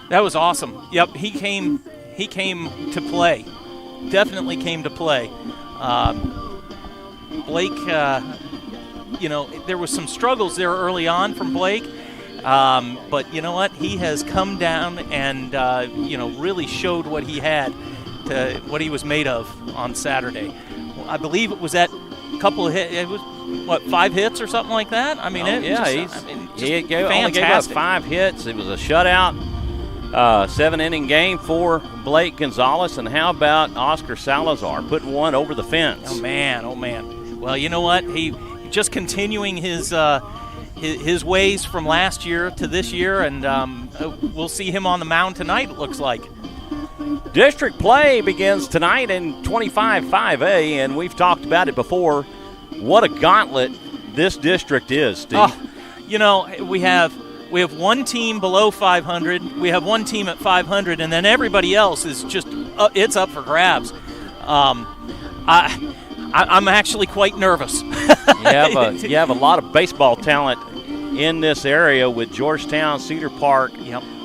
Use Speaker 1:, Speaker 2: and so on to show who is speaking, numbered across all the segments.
Speaker 1: That was awesome. Yep, he came to play. Definitely came to play. Blake, there was some struggles there early on from Blake. But you know what? He has come down and, really showed what he had, what he was made of on Saturday. I believe it was that couple of hits. It was, 5 hits or something like that? I mean,
Speaker 2: he only gave up 5 hits. It was a shutout, 7-inning game for Blake Gonzalez. And how about Oscar Salazar putting one over the fence?
Speaker 1: Oh, man. Well, you know what? He just continuing his ways from last year to this year, and we'll see him on the mound tonight, it looks like.
Speaker 2: District play begins tonight in 25-5A, and we've talked about it before. What a gauntlet this district is, Steve.
Speaker 1: We have one team below 500, we have one team at 500, and then everybody else is just it's up for grabs. I'm actually quite nervous.
Speaker 2: You have a lot of baseball talent in this area with Georgetown, Cedar Park,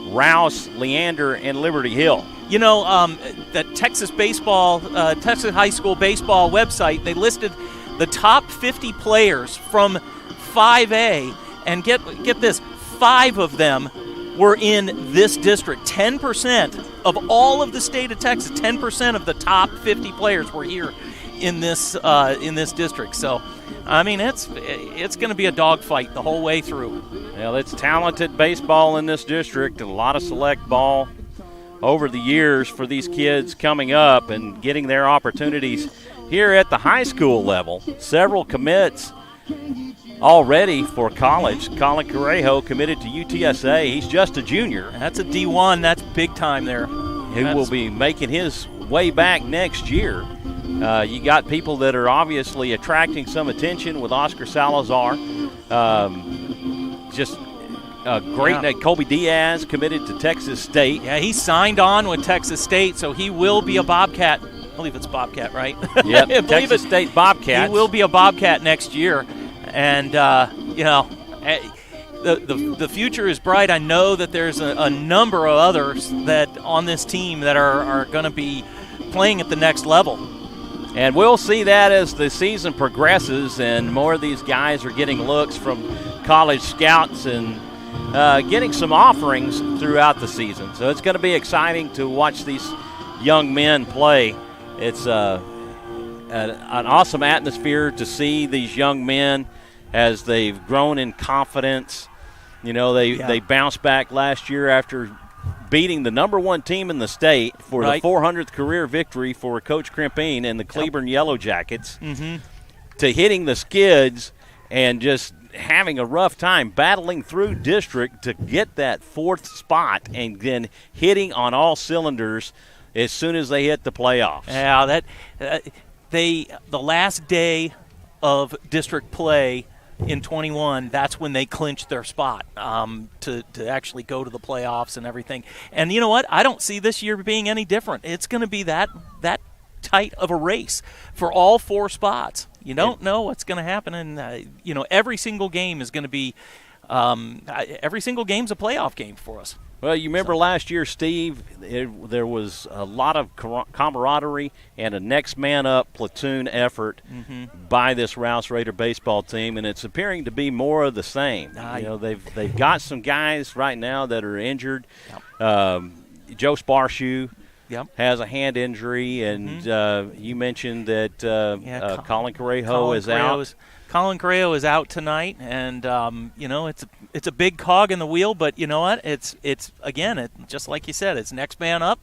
Speaker 2: Rouse, Leander, and Liberty Hill.
Speaker 1: The Texas High School baseball website, they listed the top 50 players from 5A, and get this, 5 of them were in this district. 10% of all of the state of Texas, 10% of the top 50 players were here in this district. So, I mean, it's going to be a dogfight the whole way through.
Speaker 2: Well, it's talented baseball in this district, and a lot of select ball over the years for these kids coming up and getting their opportunities here at the high school level. Several commits already for college. Colin Correjo committed to UTSA. He's just a junior.
Speaker 1: That's a D1. That's big time there.
Speaker 2: Who will be making his way back next year. You got people that are obviously attracting some attention with Oscar Salazar. Great. Colby Diaz committed to Texas State.
Speaker 1: Yeah, he signed on with Texas State, so he will be a Bobcat. I believe it's Bobcat, right?
Speaker 2: Yeah, Texas State Bobcats.
Speaker 1: He will be a Bobcat next year. And, the future is bright. I know that there's a number of others that on this team that are going to be playing at the next level.
Speaker 2: And we'll see that as the season progresses and more of these guys are getting looks from college scouts and getting some offerings throughout the season. So it's going to be exciting to watch these young men play. It's an awesome atmosphere to see these young men as they've grown in confidence. They bounced back last year after beating the number 1 team in the state for the 400th career victory for Coach Crimpine and the Cleburne Yellow Jackets, to hitting the skids and just having a rough time battling through district to get that 4th spot and then hitting on all cylinders as soon as they hit the playoffs.
Speaker 1: Yeah, the last day of district play in 21, that's when they clinched their spot to actually go to the playoffs and everything. And you know what? I don't see this year being any different. It's going to be that tight of a race for all 4 spots. You don't know what's going to happen, and every single game is going to be every single game's a playoff game for us.
Speaker 2: Well, you remember last year, Steve, there was a lot of camaraderie and a next man up platoon effort by this Rouse Raider baseball team, and it's appearing to be more of the same. They've got some guys right now that are injured. Joe Sparshoe has a hand injury, and you mentioned that Colin Correjo is out.
Speaker 1: Colin Correjo is out tonight, and it's a big cog in the wheel. But you know what? It's again, just like you said, it's next man up.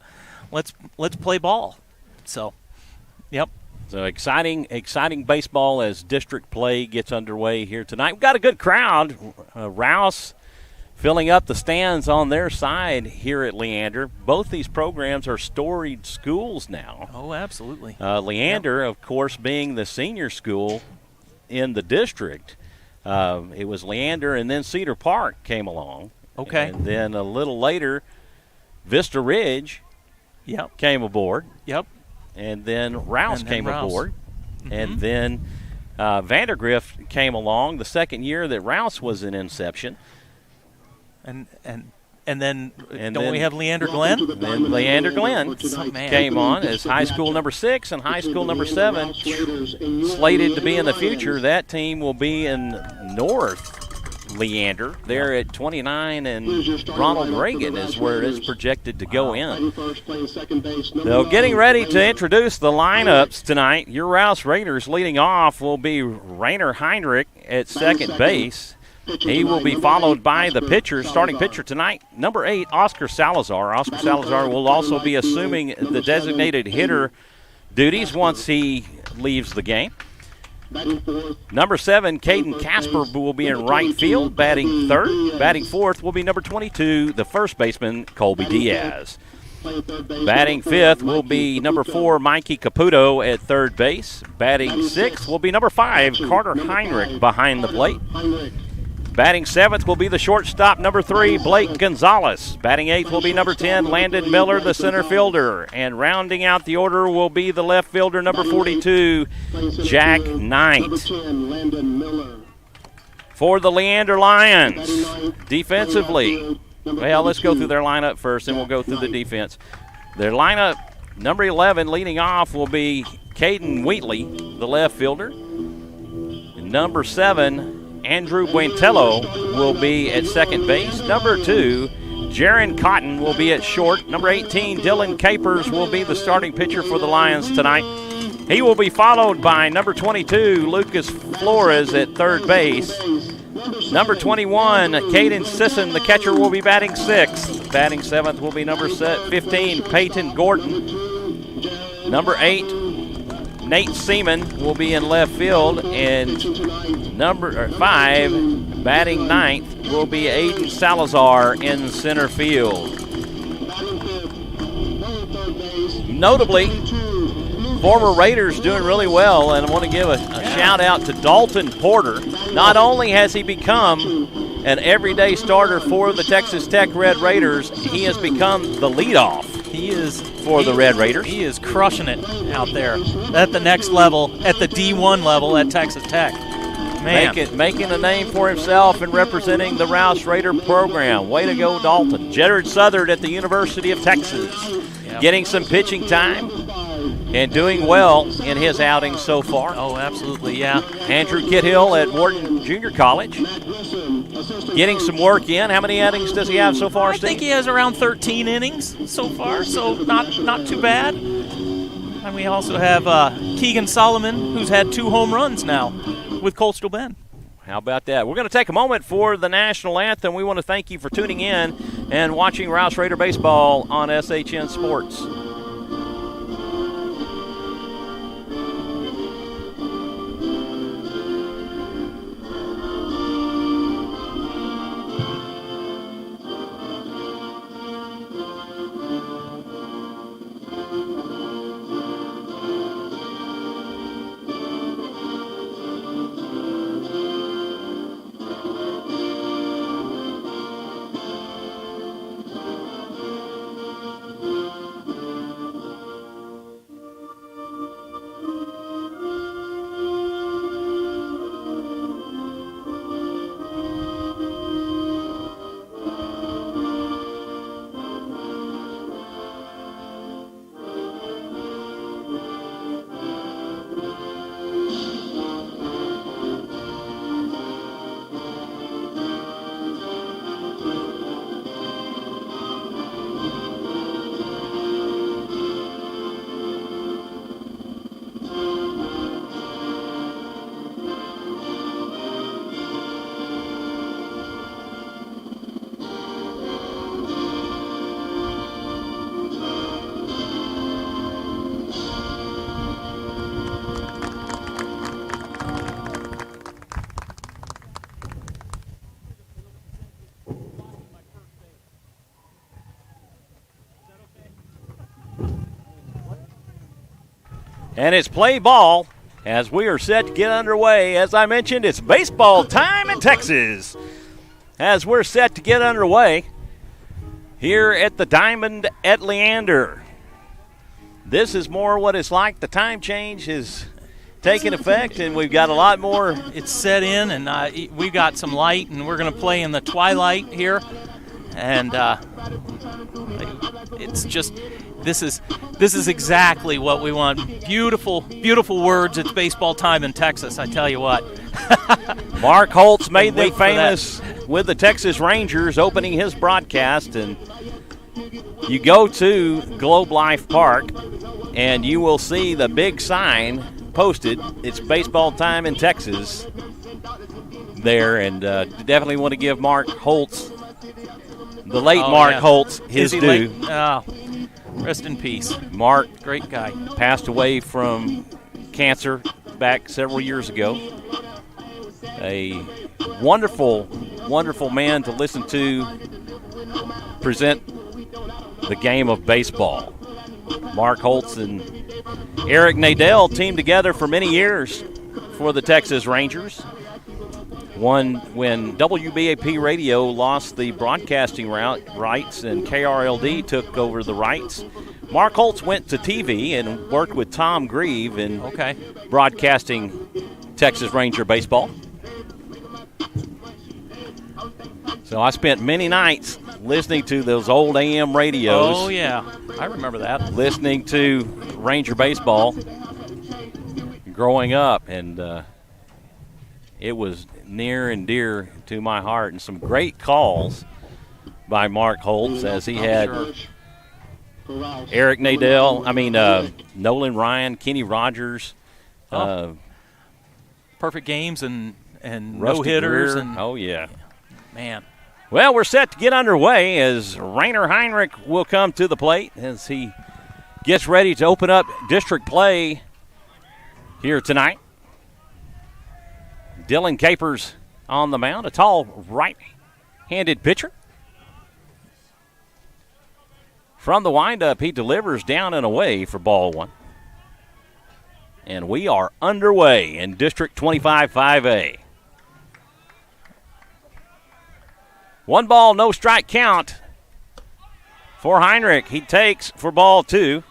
Speaker 1: Let's play ball. So,
Speaker 2: So exciting baseball as district play gets underway here tonight. We've got a good crowd. Rouse filling up the stands on their side here at Leander. Both these programs are storied schools now.
Speaker 1: Oh, absolutely.
Speaker 2: Leander, of course, being the senior school in the district. It was Leander, and then Cedar Park came along.
Speaker 1: Okay.
Speaker 2: And then a little later, Vista Ridge came aboard.
Speaker 1: Yep.
Speaker 2: And then Rouse came aboard. And then Vandergrift came along the second year that Rouse was in inception.
Speaker 1: And then we have Leander Glenn?
Speaker 2: Then Leander Glenn came on as high school number 6 and high school number 7, slated to be in the future. That team will be in North Leander there at 29, and Ronald Reagan is where it's projected to go in. So getting ready to introduce the lineups tonight. Your Rouse Raiders leading off will be Rainer Heinrich at second base. He will be followed by the pitcher, starting pitcher tonight, number 8, Oscar Salazar. Oscar Salazar will also be assuming the designated hitter duties once he leaves the game. Number 7, Caden Casper will be in right field, batting third. Batting fourth will be number 22, the first baseman, Colby Diaz. Batting fifth will be number 4, Mikey Caputo at third base. Batting sixth will be number 5, Carter Heinrich behind the plate. Batting seventh will be the shortstop, number 3, Blake Gonzalez. Batting eighth will be number 10, Landon Miller, the center fielder. And rounding out the order will be the left fielder, number 42, Jack Knight. For the Leander Lions, defensively, well, let's go through their lineup first, and we'll go through the defense. Their lineup, number 11, leading off will be Caden Wheatley, the left fielder. And number 7, Andrew Buentello will be at second base. Number 2, Jaron Cotton will be at short. Number 18, Dylan Capers will be the starting pitcher for the Lions tonight. He will be followed by number 22, Lucas Flores at third base. Number 21, Caden Sisson, the catcher, will be batting sixth. Batting seventh will be number 15, Peyton Gordon. Number 8, Nate Seaman will be in left field, and number 5, batting ninth, will be Aiden Salazar in center field. Notably, former Raiders doing really well, and I want to give a shout out to Dalton Porter. Not only has he become an everyday starter for the Texas Tech Red Raiders, he has become the leadoff.
Speaker 1: He is
Speaker 2: for the Red Raiders.
Speaker 1: He is crushing it out there at the next level, at the D1 level at Texas Tech. Man.
Speaker 2: Making a name for himself and representing the Rouse Raider program. Way to go, Dalton. Jared Southard at the University of Texas, getting some pitching time and doing well in his outing so far.
Speaker 1: Oh, absolutely, yeah.
Speaker 2: Andrew Kithil at Wharton Junior College, getting some work in. How many innings does he have so far, Steve?
Speaker 1: I think he has around 13 innings so far, so not too bad. And we also have Keegan Solomon, who's had 2 home runs now with Coastal Bend.
Speaker 2: How about that? We're going to take a moment for the national anthem. We want to thank you for tuning in and watching Rouse Raider Baseball on SHN Sports. And it's play ball as we are set to get underway. As I mentioned, it's baseball time in Texas. As we're set to get underway here at the Diamond at Leander. This is more what it's like. The time change is taking effect, and we've got a lot more.
Speaker 1: It's set in, and we've got some light, and we're going to play in the twilight here. And it's just this is exactly what we want. Beautiful, beautiful words. It's baseball time in Texas, I tell you what.
Speaker 2: Mark Holtz made them famous with the Texas Rangers opening his broadcast. And you go to Globe Life Park, and you will see the big sign posted. It's baseball time in Texas there. And definitely want to give Mark Holtz, the late Mark Holtz, his due.
Speaker 1: Rest in peace.
Speaker 2: Mark,
Speaker 1: great guy,
Speaker 2: passed away from cancer back several years ago. A wonderful, wonderful man to listen to present the game of baseball. Mark Holtz and Eric Nadell teamed together for many years for the Texas Rangers. One when WBAP Radio lost the broadcasting rights and KRLD took over the rights. Mark Holtz went to TV and worked with Tom Grieve in broadcasting Texas Ranger baseball. So I spent many nights listening to those old AM radios.
Speaker 1: Oh, yeah. I remember that.
Speaker 2: Listening to Ranger baseball growing up, and it was near and dear to my heart. And some great calls by Mark Holtz as he had Eric Nadell, Nolan Ryan, Kenny Rogers.
Speaker 1: Perfect games and no-hitters.
Speaker 2: Oh, yeah.
Speaker 1: Man.
Speaker 2: Well, we're set to get underway as Rainer Heinrich will come to the plate as he gets ready to open up district play here tonight. Dylan Capers on the mound, a tall right-handed pitcher. From the windup, he delivers down and away for ball one. And we are underway in District 25-5A. 1 ball, no strike count for Heinrich. He takes for ball two.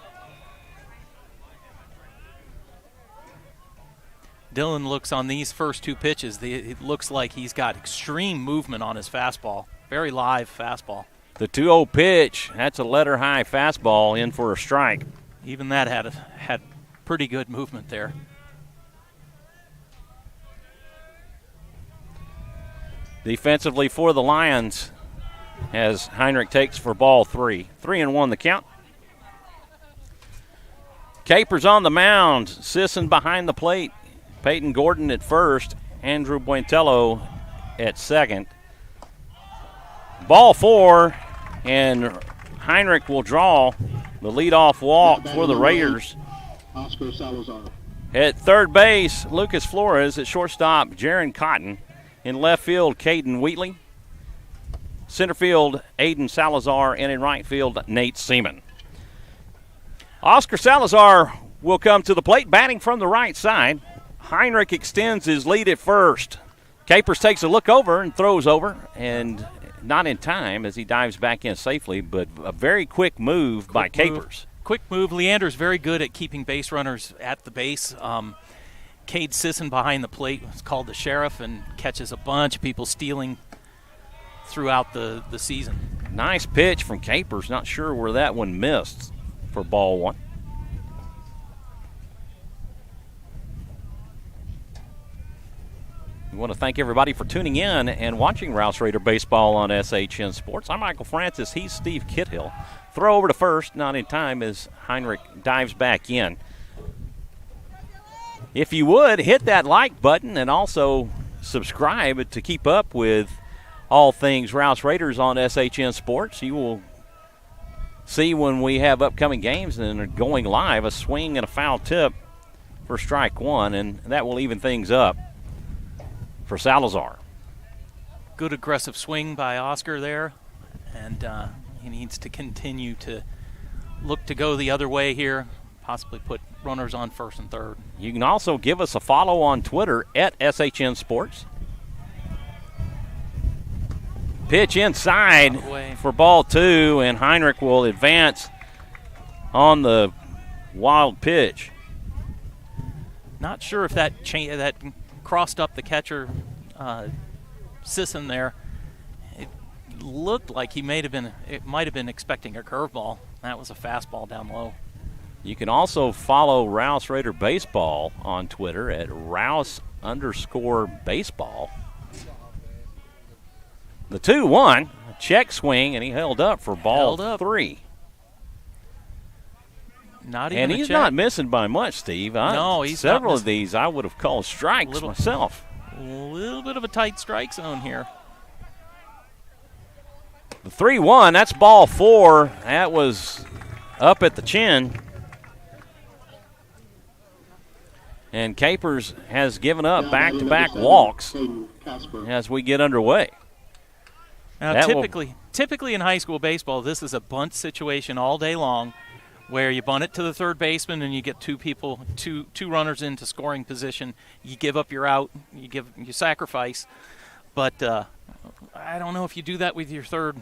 Speaker 1: Dylan looks on these first two pitches. It looks like he's got extreme movement on his fastball. Very live fastball.
Speaker 2: The 2-0 pitch, that's a letter-high fastball in for a strike.
Speaker 1: Even that had pretty good movement there.
Speaker 2: Defensively for the Lions as Heinrich takes for ball three. 3-1 the count. Capers on the mound. Sisson behind the plate. Peyton Gordon at first. Andrew Buentello at second. Ball four, and Heinrich will draw the leadoff walk for the Raiders.
Speaker 3: Oscar Salazar.
Speaker 2: At third base, Lucas Flores. At shortstop, Jaron Cotton. In left field, Caden Wheatley. Center field, Aiden Salazar. And in right field, Nate Seaman. Oscar Salazar will come to the plate, batting from the right side. Heinrich extends his lead at first. Capers takes a look over and throws over, and not in time as he dives back in safely, but a very quick move by Capers.
Speaker 1: Quick move. Leander's very good at keeping base runners at the base. Cade Sisson behind the plate is called the sheriff and catches a bunch of people stealing throughout the season.
Speaker 2: Nice pitch from Capers. Not sure where that one missed for ball one. We want to thank everybody for tuning in and watching Rouse Raider Baseball on SHN Sports. I'm Michael Francis. He's Steve Kithil. Throw over to first, not in time as Heinrich dives back in. If you would, hit that like button and also subscribe to keep up with all things Rouse Raiders on SHN Sports. You will see when we have upcoming games and are going live, a swing and a foul tip for strike one, and that will even things up for Salazar.
Speaker 1: Good aggressive swing by Oscar there, and he needs to continue to look to go the other way here, possibly put runners on first and third.
Speaker 2: You can also give us a follow on Twitter at SHN Sports. Pitch inside for ball two, and Heinrich will advance on the wild pitch.
Speaker 1: Not sure if that crossed up the catcher, Sisson there. looked like he might have been expecting a curveball. That was a fastball down low.
Speaker 2: You can also follow Rouse Raider Baseball on Twitter at Rouse_baseball. The 2-1, check swing, and he held up for ball 3.
Speaker 1: Not even
Speaker 2: and
Speaker 1: a
Speaker 2: he's
Speaker 1: check.
Speaker 2: not missing by much, Steve.
Speaker 1: No, he's
Speaker 2: several
Speaker 1: not
Speaker 2: of these I would have called strikes myself.
Speaker 1: A little bit of a tight strike zone here.
Speaker 2: The 3-1, that's ball 4. That was up at the chin. And Capers has given up back-to-back walks as we get underway.
Speaker 1: Now, typically in high school baseball, this is a bunt situation all day long, where you bunt it to the third baseman and you get two runners into scoring position. You give up your out, you sacrifice. But I don't know if you do that with your third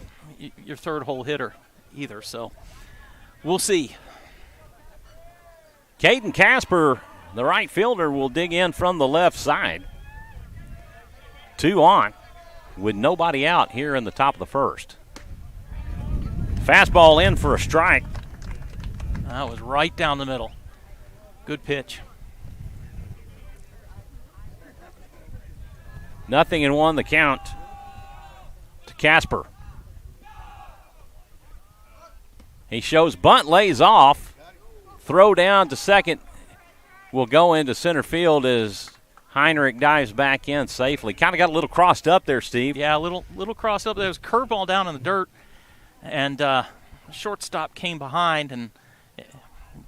Speaker 1: hole hitter either. So we'll see.
Speaker 2: Caden Casper, the right fielder, will dig in from the left side. 2 on with nobody out here in the top of the first. Fastball in for a strike.
Speaker 1: That was right down the middle. Good pitch.
Speaker 2: 0-1 the count to Casper. He shows bunt, lays off. Throw down to second will go into center field as Heinrich dives back in safely. Kind of got a little crossed up there, Steve.
Speaker 1: Yeah, a little crossed up. There was a curveball down in the dirt, and shortstop came behind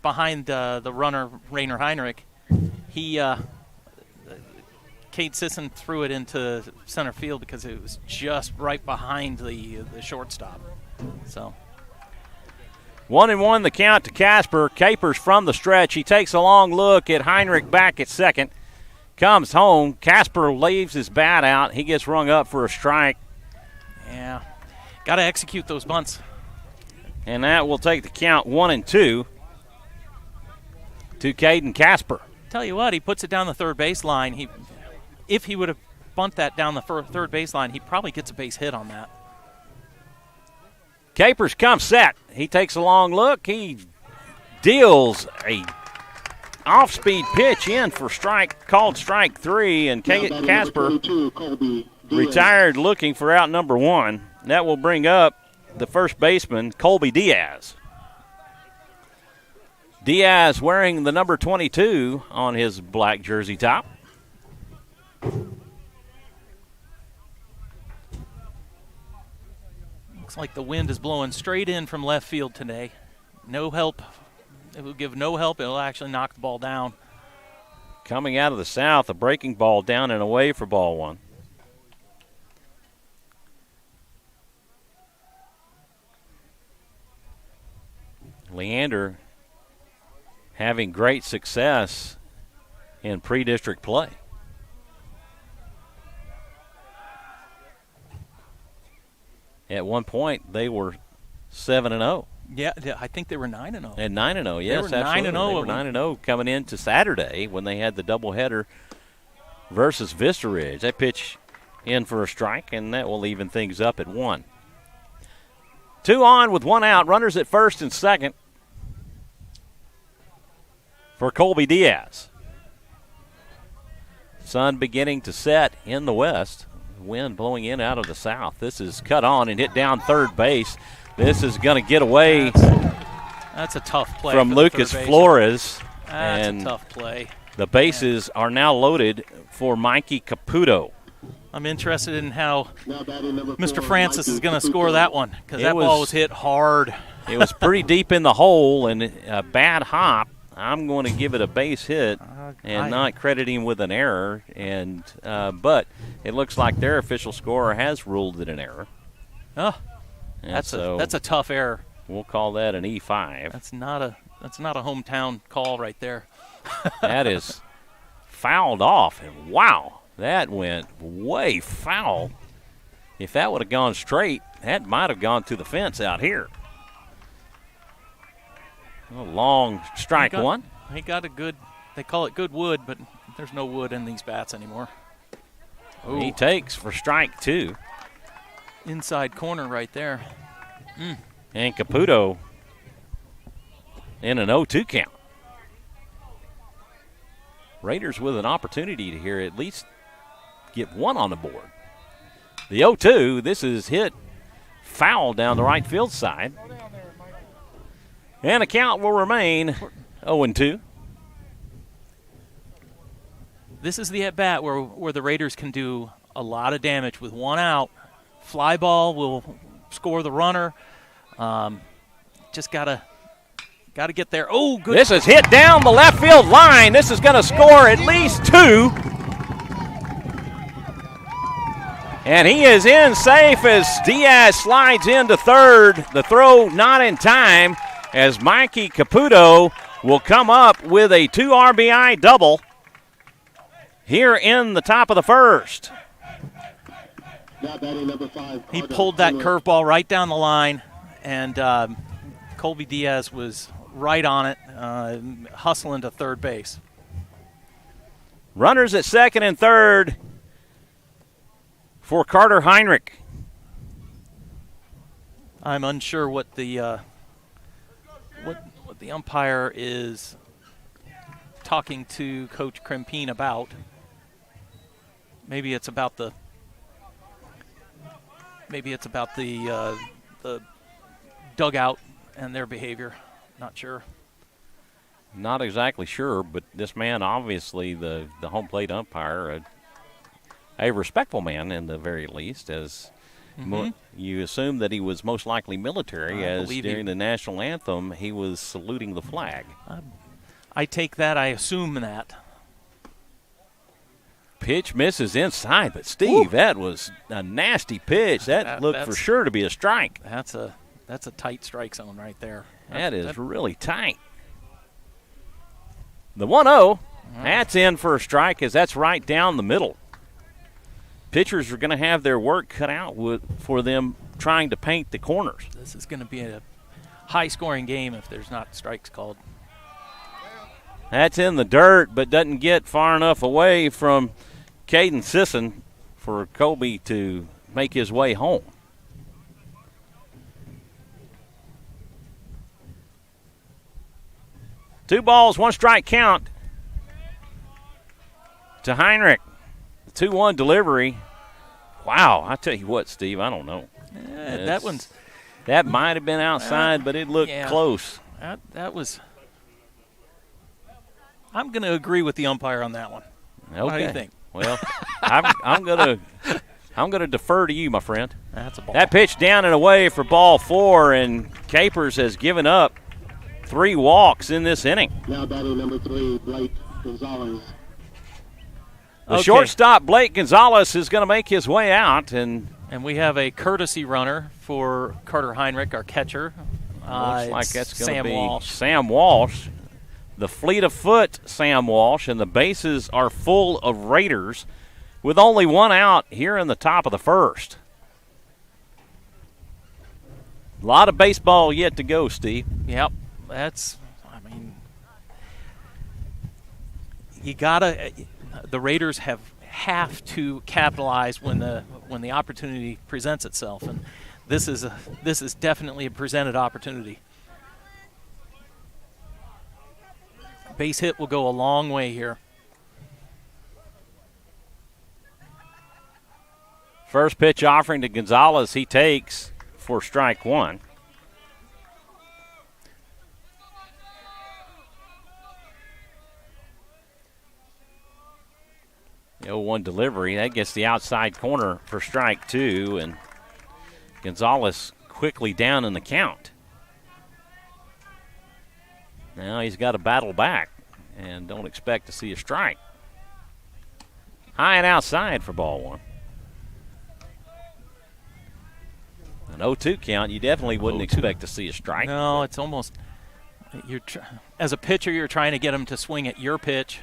Speaker 1: the runner, Rainer Heinrich. Cade Sisson threw it into center field because it was just right behind the shortstop. So
Speaker 2: 1-1 the count to Casper. Capers from the stretch. He takes a long look at Heinrich back at second. Comes home. Casper leaves his bat out. He gets rung up for a strike.
Speaker 1: Yeah, got to execute those bunts.
Speaker 2: And that will take the count 1-2 to Caden Casper.
Speaker 1: Tell you what, he puts it down the third baseline. If he would have bunt that down the third baseline, he probably gets a base hit on that.
Speaker 2: Capers comes set. He takes a long look. He deals a off-speed pitch in for called strike 3, and Casper retired looking for out number 1. That will bring up the first baseman, Colby Diaz. Diaz wearing the number 22 on his black jersey top.
Speaker 1: Looks like the wind is blowing straight in from left field today. No help. It will give no help. It will actually knock the ball down.
Speaker 2: Coming out of the south, a breaking ball down and away for ball 1. Leander having great success in pre-district play. At one point, they were 7-0.
Speaker 1: Yeah, I think they were 9-0.
Speaker 2: And 9-0, yes,
Speaker 1: they were 9-0.
Speaker 2: They were 9-0 coming into Saturday when they had the doubleheader versus Vista Ridge. That pitch in for a strike, and that will even things up at 1. 2 on with 1 out. Runners at first and second for Colby Diaz. Sun beginning to set in the west. Wind blowing in out of the south. This is cut on and hit down third base. This is going to get away.
Speaker 1: That's a tough play
Speaker 2: from Lucas Flores.
Speaker 1: That's
Speaker 2: and
Speaker 1: a tough play.
Speaker 2: The bases are now loaded for Mikey Caputo.
Speaker 1: I'm interested in how Mr. Francis is going to score that one, because that ball was hit hard.
Speaker 2: It was pretty deep in the hole and a bad hop. I'm going to give it a base hit and not credit him with an error. And but it looks like their official scorer has ruled it an error.
Speaker 1: Oh, that's a tough error.
Speaker 2: We'll call that an E5.
Speaker 1: That's not a hometown call right there.
Speaker 2: That is fouled off, and wow, that went way foul. If that would have gone straight, that might have gone to the fence out here. A long strike 1.
Speaker 1: He got a good, they call it good wood, but there's no wood in these bats anymore.
Speaker 2: Ooh. He takes for strike 2.
Speaker 1: Inside corner right there.
Speaker 2: And Caputo in an 0-2 count. Raiders with an opportunity to here at least get one on the board. The 0-2, this is hit foul down the right field side. And the count will remain 0-2.
Speaker 1: This is the at-bat where the Raiders can do a lot of damage with one out. Fly ball will score the runner. Just gotta get there. Oh, good.
Speaker 2: This is hit down the left field line. This is going to score at least 2. And he is in safe as Diaz slides into third. The throw not in time as Mikey Caputo will come up with a 2 RBI double here in the top of the first.
Speaker 3: Now batting number 5.
Speaker 1: He pulled that curveball right down the line, and Colby Diaz was right on it, hustling to third base.
Speaker 2: Runners at second and third for Carter Heinrich.
Speaker 1: I'm unsure what the umpire is talking to Coach Krempine about. Maybe it's about the dugout and their behavior. Not sure.
Speaker 2: Not exactly sure, but this man, obviously the home plate umpire, a respectful man in the very least, as you assume that he was most likely military, as during the national anthem he was saluting the flag.
Speaker 1: I take that, I assume that.
Speaker 2: Pitch misses inside, but Steve, that was a nasty pitch. That looked for sure to be a strike.
Speaker 1: That's a tight strike zone right there.
Speaker 2: That is really tight. The 1-0, that's in for a strike, as that's right down the middle. Pitchers are going to have their work cut out for them trying to paint the corners.
Speaker 1: This is going to be a high-scoring game if there's not strikes called.
Speaker 2: That's in the dirt, but doesn't get far enough away from Caden Sisson for Colby to make his way home. Two balls, one strike count to Heinrich. The 2-1 delivery. Wow, I tell you what, Steve, I don't know. That might have been outside, but it looked close.
Speaker 1: That was. I'm going to agree with the umpire on that one.
Speaker 2: Okay.
Speaker 1: What do you think?
Speaker 2: Well, I'm gonna defer to you, my friend.
Speaker 1: That's a ball.
Speaker 2: That pitch down and away for ball 4, and Capers has given up 3 walks in this inning.
Speaker 3: Now batting number 3, Blake Gonzalez.
Speaker 2: The shortstop, Blake Gonzalez, is going to make his way out. And
Speaker 1: we have a courtesy runner for Carter Heinrich, our catcher.
Speaker 2: Looks like that's going to be
Speaker 1: Walsh.
Speaker 2: Sam Walsh. The fleet of foot, Sam Walsh, and the bases are full of Raiders with only 1 out here in the top of the first. A lot of baseball yet to go, Steve.
Speaker 1: Yep. The Raiders have to capitalize when the opportunity presents itself, and this is definitely a presented opportunity. Base hit will go a long way here.
Speaker 2: First pitch offering to Gonzalez, he takes for strike 1. The 0-1 delivery, that gets the outside corner for strike 2, and Gonzalez quickly down in the count. Now he's got to battle back and don't expect to see a strike. High and outside for ball 1. An 0-2 count, you definitely wouldn't expect to see a strike.
Speaker 1: No, it's almost as a pitcher, you're trying to get him to swing at your pitch.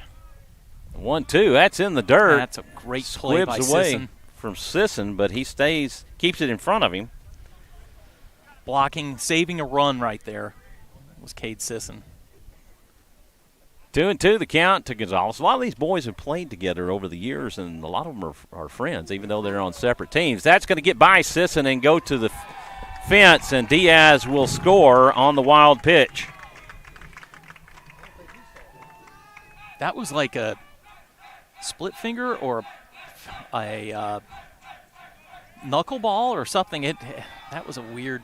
Speaker 2: 1-2, that's in the dirt.
Speaker 1: That's a great play by
Speaker 2: Squibs away
Speaker 1: Sisson.
Speaker 2: from Sisson, but he keeps it in front of him.
Speaker 1: Blocking, saving a run right there was Cade Sisson.
Speaker 2: 2-2 the count to Gonzalez. A lot of these boys have played together over the years, and a lot of them are friends, even though they're on separate teams. That's going to get by Sisson and go to the fence, and Diaz will score on the wild pitch.
Speaker 1: That was like a split finger or a knuckleball or something. That was a weird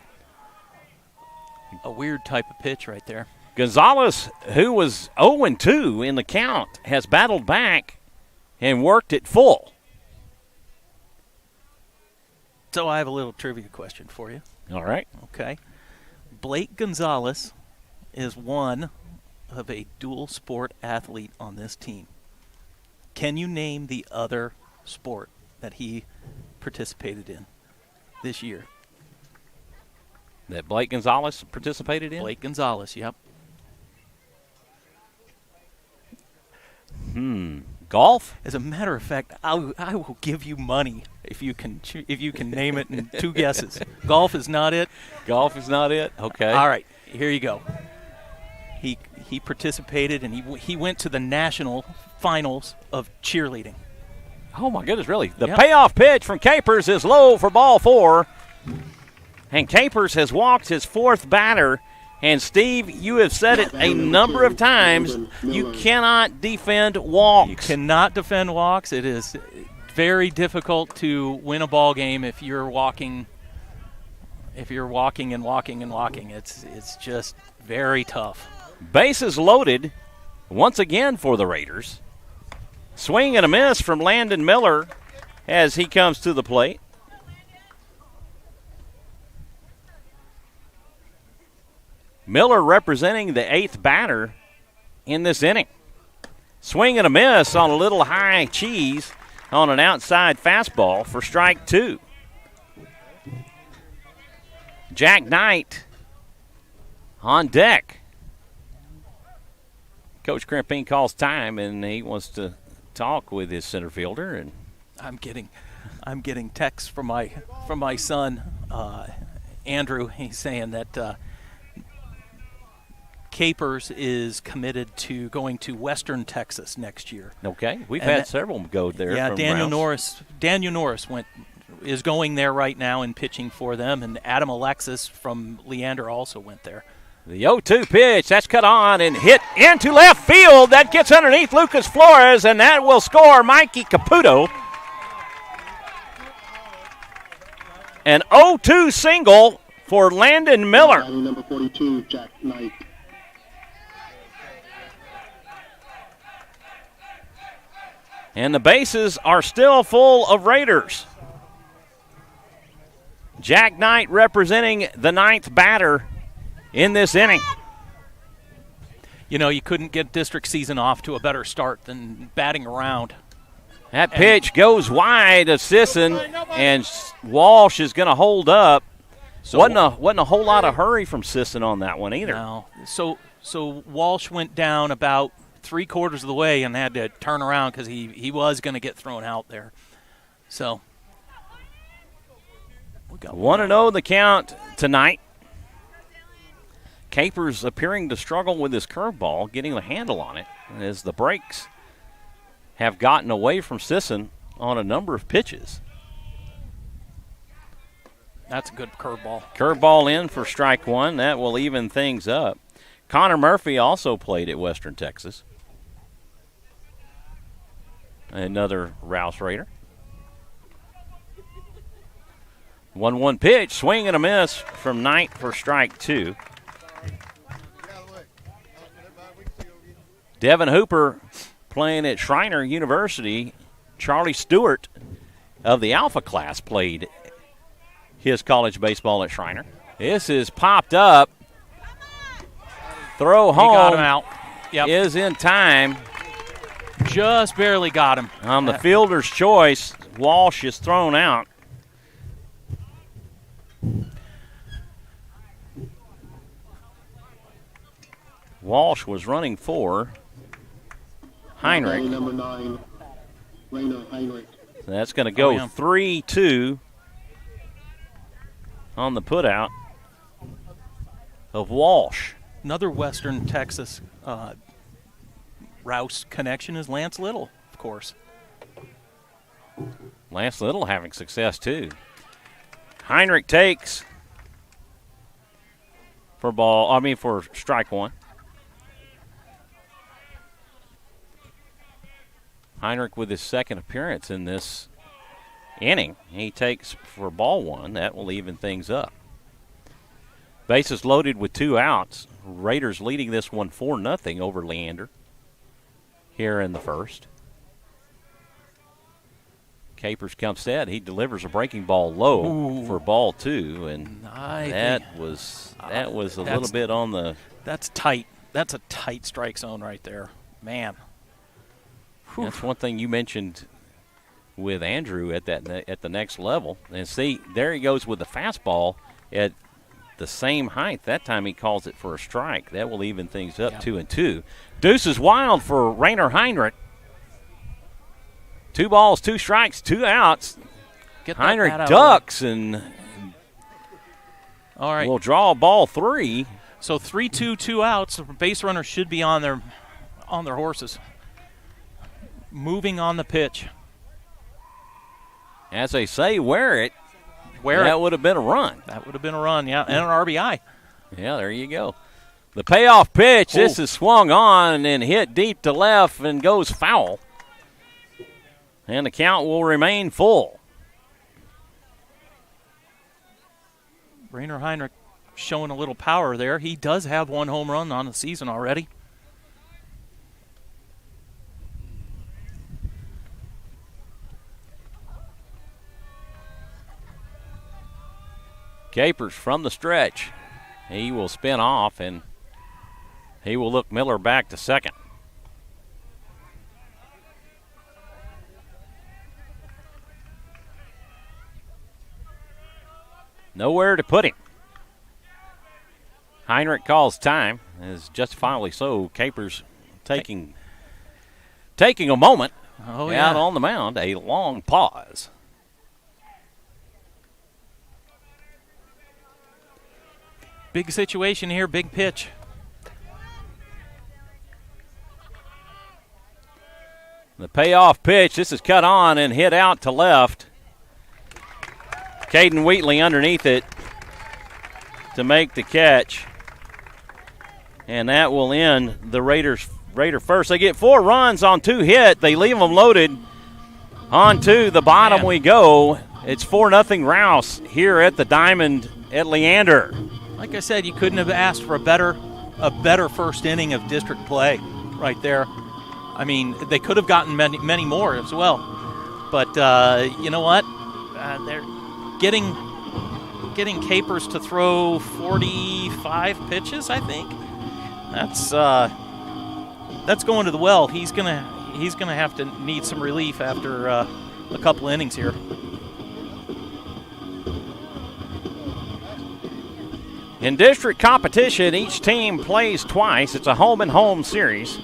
Speaker 1: type of pitch right there.
Speaker 2: Gonzalez, who was 0-2 in the count, has battled back and worked it full.
Speaker 1: So I have a little trivia question for you.
Speaker 2: All right.
Speaker 1: Okay. Blake Gonzalez is one of a dual sport athlete on this team. Can you name the other sport that he participated in this year?
Speaker 2: That Blake Gonzalez participated in?
Speaker 1: Blake Gonzalez, yep.
Speaker 2: Golf?
Speaker 1: As a matter of fact, I will give you money if you can name it in 2 guesses. Golf is not it.
Speaker 2: Golf is not it? Okay.
Speaker 1: All right, here you go. He participated, and he went to the national finals of cheerleading.
Speaker 2: Oh, my goodness, really? The
Speaker 1: Yep.
Speaker 2: payoff pitch from Capers is low for ball 4. And Capers has walked his 4th batter. And, Steve, you have said it a number of times, you cannot defend walks.
Speaker 1: You cannot defend walks. It is very difficult to win a ball game if you're walking and walking and walking. It's just very tough.
Speaker 2: Bases loaded once again for the Raiders. Swing and a miss from Landon Miller as he comes to the plate. Miller representing the 8th batter in this inning. Swing and a miss on a little high cheese on an outside fastball for strike 2. Jack Knight on deck. Coach Crimpine calls time, and he wants to talk with his center fielder. And
Speaker 1: I'm getting texts from my son, Andrew. He's saying that Capers is committed to going to Western Texas next year.
Speaker 2: okay, we've had several go there.
Speaker 1: Yeah,
Speaker 2: from
Speaker 1: Daniel
Speaker 2: Rouse.
Speaker 1: Norris is going there right now and pitching for them, and Adam Alexis from Leander also went there.
Speaker 2: The 0-2 pitch, that's cut on and hit into left field. That gets underneath Lucas Flores, and that will score Mikey Caputo. An 0-2 single for Landon Miller.
Speaker 3: Batting number 42, Jack Knight.
Speaker 2: And the bases are still full of Raiders. Jack Knight representing the 9th batter in this inning.
Speaker 1: You know, you couldn't get district season off to a better start than batting around.
Speaker 2: That pitch goes wide of Sisson, and Walsh is going to hold up.
Speaker 1: So
Speaker 2: wasn't a whole lot of hurry from Sisson on that one either.
Speaker 1: No. So Walsh went down about 3/4 of the way and had to turn around because he was going to get thrown out there. So we got
Speaker 2: 1-0 the count tonight. Capers appearing to struggle with his curveball, getting the handle on it, as the breaks have gotten away from Sisson on a number of pitches.
Speaker 1: That's a good curveball.
Speaker 2: Curveball in for strike 1. That will even things up. Connor Murphy also played at Western Texas. Another Rouse Raider. 1-1 pitch, swing and a miss from Knight for strike 2. Devin Hooper playing at Schreiner University. Charlie Stewart of the Alpha class played his college baseball at Schreiner. This is popped up. Throw home.
Speaker 1: He got him out. Yep.
Speaker 2: Is in time.
Speaker 1: Just barely got him.
Speaker 2: On the fielder's choice, Walsh is thrown out. Walsh was running for Heinrich.
Speaker 3: Batting number 9, Rainer Heinrich.
Speaker 2: That's going to go 3-2 on the putout of Walsh.
Speaker 1: Another Western Texas Rouse connection is Lance Little, of course.
Speaker 2: Lance Little having success too. Heinrich takes for strike one. Heinrich with his second appearance in this inning. He takes for ball one. That will even things up. Bases loaded with 2 outs. Raiders leading this one 4-0 over Leander here in the first. Capers comes set. He delivers a breaking ball low for ball 2, and that was a little bit on the.
Speaker 1: That's tight. That's a tight strike zone right there, man.
Speaker 2: That's one thing you mentioned with Andrew at the next level. And see, there he goes with the fastball at the same height. That time he calls it for a strike. That will even things up 2-2. Deuce is wild for Rainer Heinrich. 2 balls, 2 strikes, 2 outs. Heinrich ducks and
Speaker 1: all right.
Speaker 2: will draw ball 3.
Speaker 1: So 3-2, 2 outs. The base runner should be on their horses. Moving on the pitch.
Speaker 2: As they say, wear it.
Speaker 1: That
Speaker 2: would have been a run.
Speaker 1: That would have been a run, yeah, and an RBI.
Speaker 2: Yeah, there you go. The payoff pitch. This is swung on and hit deep to left and goes foul. And the count will remain full.
Speaker 1: Rainer Heinrich showing a little power there. He does have 1 home run on the season already.
Speaker 2: Capers from the stretch. He will spin off, and he will look Miller back to second. Nowhere to put him. Heinrich calls time, is justifiably so. Capers taking a moment out on the mound, a long pause.
Speaker 1: Big situation here, big pitch.
Speaker 2: The payoff pitch, this is cut on and hit out to left. Caden Wheatley underneath it to make the catch. And that will end the Raider first. They get 4 runs on 2 hit. They leave them loaded. On to the bottom we go. It's 4-0 Rouse here at the Diamond at Leander.
Speaker 1: Like I said, you couldn't have asked for a better first inning of district play right there. I mean, they could have gotten many more as well. But you know what? They're getting Capers to throw 45 pitches, I think. That's going to the well. He's gonna have to need some relief after a couple innings here.
Speaker 2: In district competition, each team plays twice. It's a home-and-home series.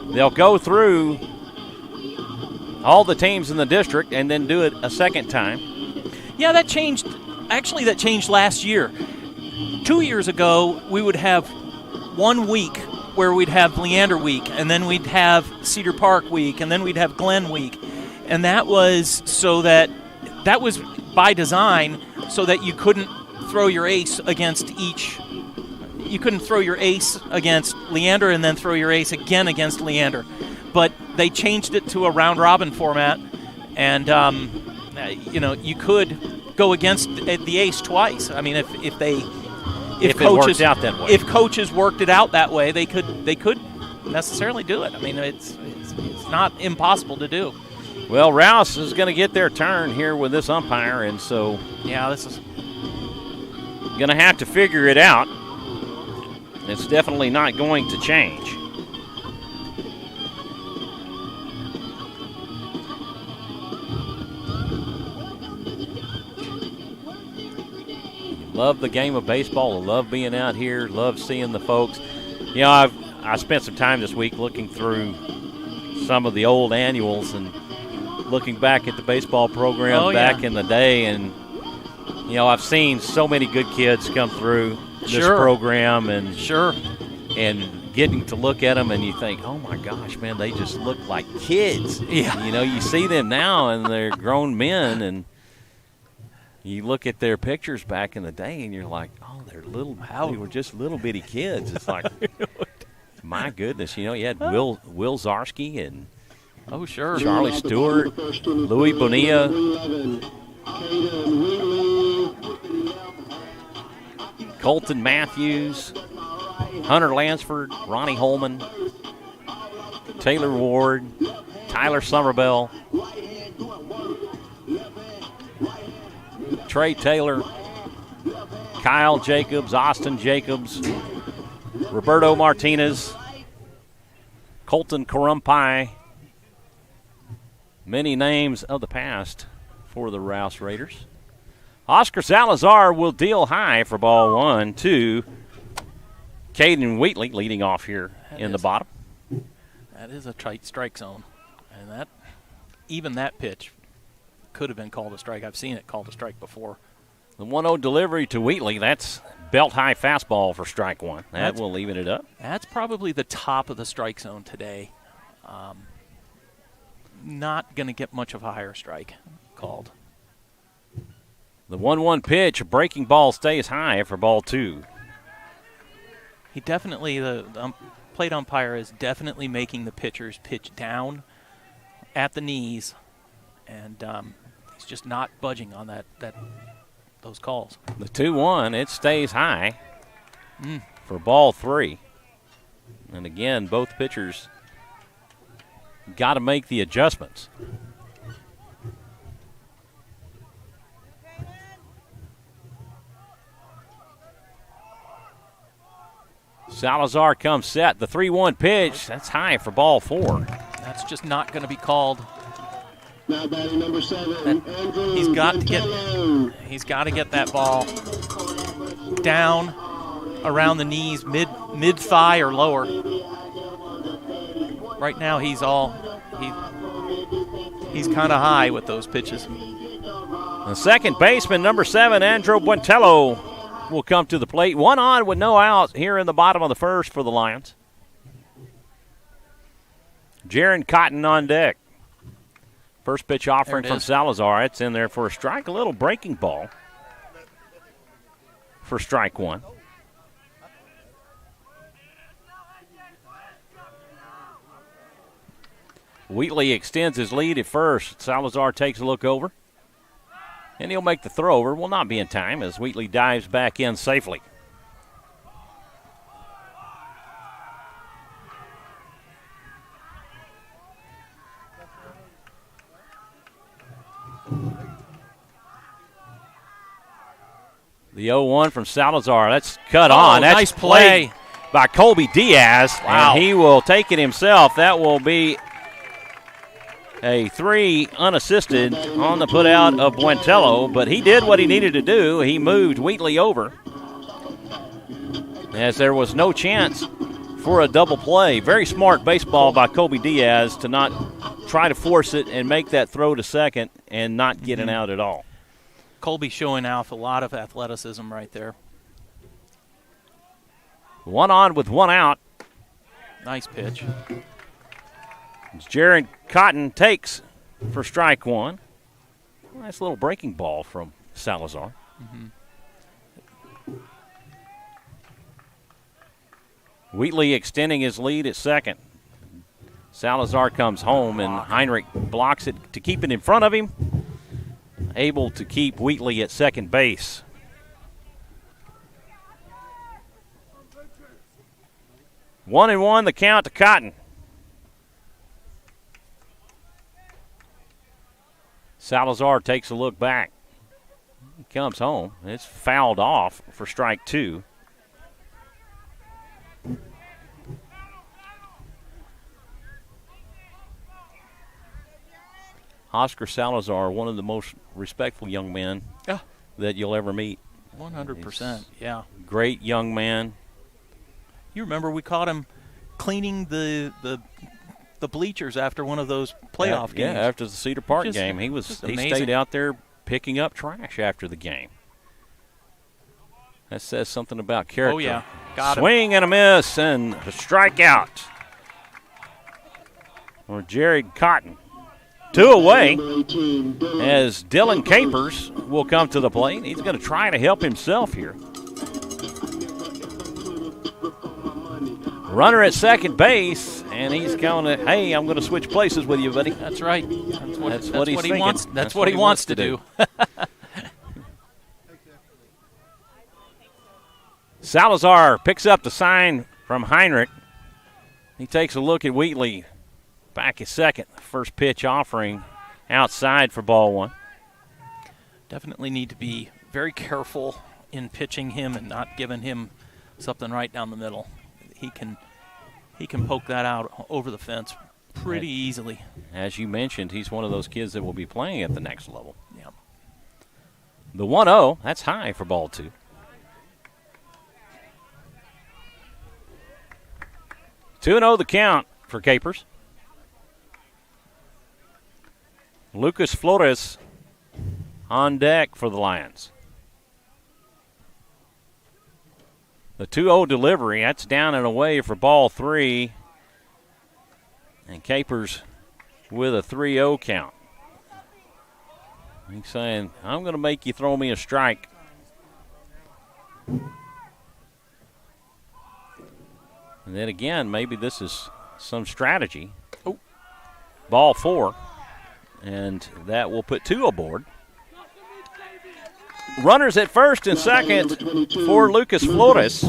Speaker 2: They'll go through all the teams in the district and then do it a second time.
Speaker 1: Yeah, that changed. Actually, that changed last year. 2 years ago, we would have 1 week where we'd have Leander week, and then we'd have Cedar Park week, and then we'd have Glen week. And that was by design so that you couldn't throw your ace against each. You couldn't throw your ace against Leander and then throw your ace again against Leander. But they changed it to a round-robin format, and you could go against the ace twice. I mean, if coaches
Speaker 2: it worked out that way.
Speaker 1: If coaches worked it out that way, they could necessarily do it. I mean, it's not impossible to do.
Speaker 2: Well, Rouse is going to get their turn here with this umpire, and so
Speaker 1: this is
Speaker 2: going to have to figure it out. It's definitely not going to change. Love the game of baseball. I love being out here. Love seeing the folks. You know, I spent some time this week looking through some of the old annuals and looking back at the baseball program back in the day, and you know, I've seen so many good kids come through this program and getting to look at them and you think, oh my gosh, man, they just look like kids.
Speaker 1: Yeah.
Speaker 2: You know, you see them now and they're grown men, and you look at their pictures back in the day and you're like, oh, they're little. They were just little bitty kids. It's like, my goodness, you know, you had Will Zarski and
Speaker 1: sure,
Speaker 2: Charlie Stewart, Louis Bonilla, Colton Matthews, Hunter Lansford, Ronnie Holman, Taylor Ward, Tyler Somerville, Trey Taylor, Kyle Jacobs, Austin Jacobs, Roberto Martinez, Colton Karumpai. Many names of the past for the Rouse Raiders. Oscar Salazar will deal high for ball 1 to Caden Wheatley, leading off here in the bottom.
Speaker 1: That is a tight strike zone. And even that pitch could have been called a strike. I've seen it called a strike before.
Speaker 2: The 1-0 delivery to Wheatley, that's belt-high fastball for strike 1. That will even it up.
Speaker 1: That's probably the top of the strike zone today. Not going to get much of a higher strike called.
Speaker 2: The 1-1 pitch, a breaking ball stays high for ball 2.
Speaker 1: He definitely, the plate umpire is definitely making the pitchers pitch down at the knees, and he's just not budging on those calls.
Speaker 2: The 2-1, it stays high for ball 3. And again, both pitchers got to make the adjustments. Salazar comes set. The 3-1 pitch, that's high for ball 4.
Speaker 1: That's just not going to be called.
Speaker 3: Now batting number 7, Andrew
Speaker 1: He's got to get that ball down around the knees, mid thigh or lower. Right now he's kind of high with those pitches.
Speaker 2: The second baseman, number 7, Andrew Buentello, will come to the plate. 1 on with no outs here in the bottom of the first for the Lions. Jaron Cotton on deck. First pitch offering from Salazar. It's in there for a strike. A little breaking ball for strike 1. Wheatley extends his lead at first. Salazar takes a look over. And he'll make the throw over. Will not be in time as Wheatley dives back in safely. The 0-1 from Salazar. That's cut on. That's
Speaker 1: nice play
Speaker 2: by Colby Diaz.
Speaker 1: Wow.
Speaker 2: And he will take it himself. That will be a 3 unassisted on the putout of Buentello, but he did what he needed to do. He moved Wheatley over as there was no chance for a double play. Very smart baseball by Colby Diaz to not try to force it and make that throw to second and not get an out at all.
Speaker 1: Colby showing off a lot of athleticism right there.
Speaker 2: 1 on with 1 out.
Speaker 1: Nice pitch.
Speaker 2: Jaron Cotton takes for strike 1. Nice little breaking ball from Salazar. Wheatley extending his lead at second. Salazar comes home and Heinrich blocks it to keep it in front of him. Able to keep Wheatley at second base. One and one, the count to Cotton. Salazar takes a look back. He comes home. It's fouled off for strike 2. Oscar Salazar, one of the most respectful young men that you'll ever meet.
Speaker 1: 100%, yeah.
Speaker 2: Great young man.
Speaker 1: You remember we caught him cleaning the bleachers after one of those playoff games.
Speaker 2: Yeah, after the Cedar Park game. He stayed out there picking up trash after the game. That says something about character.
Speaker 1: Oh, yeah. Got him.
Speaker 2: Swing and a miss and a strikeout for Jared Cotton. 2 away as Dylan Capers will come to the plate. He's going to try to help himself here. Runner at second base, and he's going to, hey, I'm going to switch places with you, buddy.
Speaker 1: That's right.
Speaker 2: That's what he's thinking.
Speaker 1: That's what he wants to do.
Speaker 2: Salazar picks up the sign from Heinrich. He takes a look at Wheatley. Back at second. First pitch offering outside for ball 1.
Speaker 1: Definitely need to be very careful in pitching him and not giving him something right down the middle. He can poke that out over the fence pretty easily.
Speaker 2: As you mentioned, he's one of those kids that will be playing at the next level.
Speaker 1: Yeah.
Speaker 2: The 1-0, that's high for ball 2. Two 2-0 the count for Capers. Lucas Flores on deck for the Lions. The 2-0 delivery, that's down and away for ball 3. And Capers with a 3-0 count. He's saying, I'm going to make you throw me a strike. And then again, maybe this is some strategy.
Speaker 1: Oh.
Speaker 2: Ball 4. And that will put 2 aboard. Runners at first and second for Lucas Flores.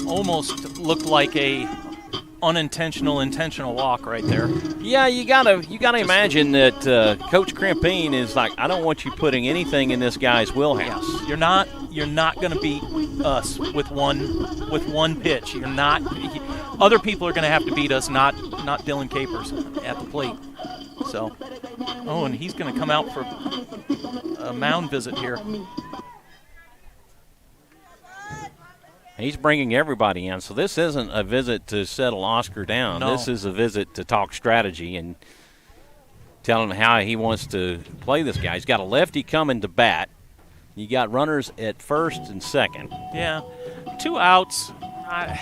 Speaker 1: Almost looked like a intentional walk right there.
Speaker 2: Yeah, you gotta imagine that Coach Crimpine is like, I don't want you putting anything in this guy's wheelhouse.
Speaker 1: Yeah. You're not going to beat us with one pitch. You're not. Other people are going to have to beat us, not Dylan Capers at the plate. So, and he's going to come out for a mound visit here.
Speaker 2: He's bringing everybody in. So this isn't a visit to settle Oscar down.
Speaker 1: No.
Speaker 2: This is a visit to talk strategy and tell him how he wants to play this guy. He's got a lefty coming to bat. You got runners at first and second.
Speaker 1: Yeah, 2 outs. I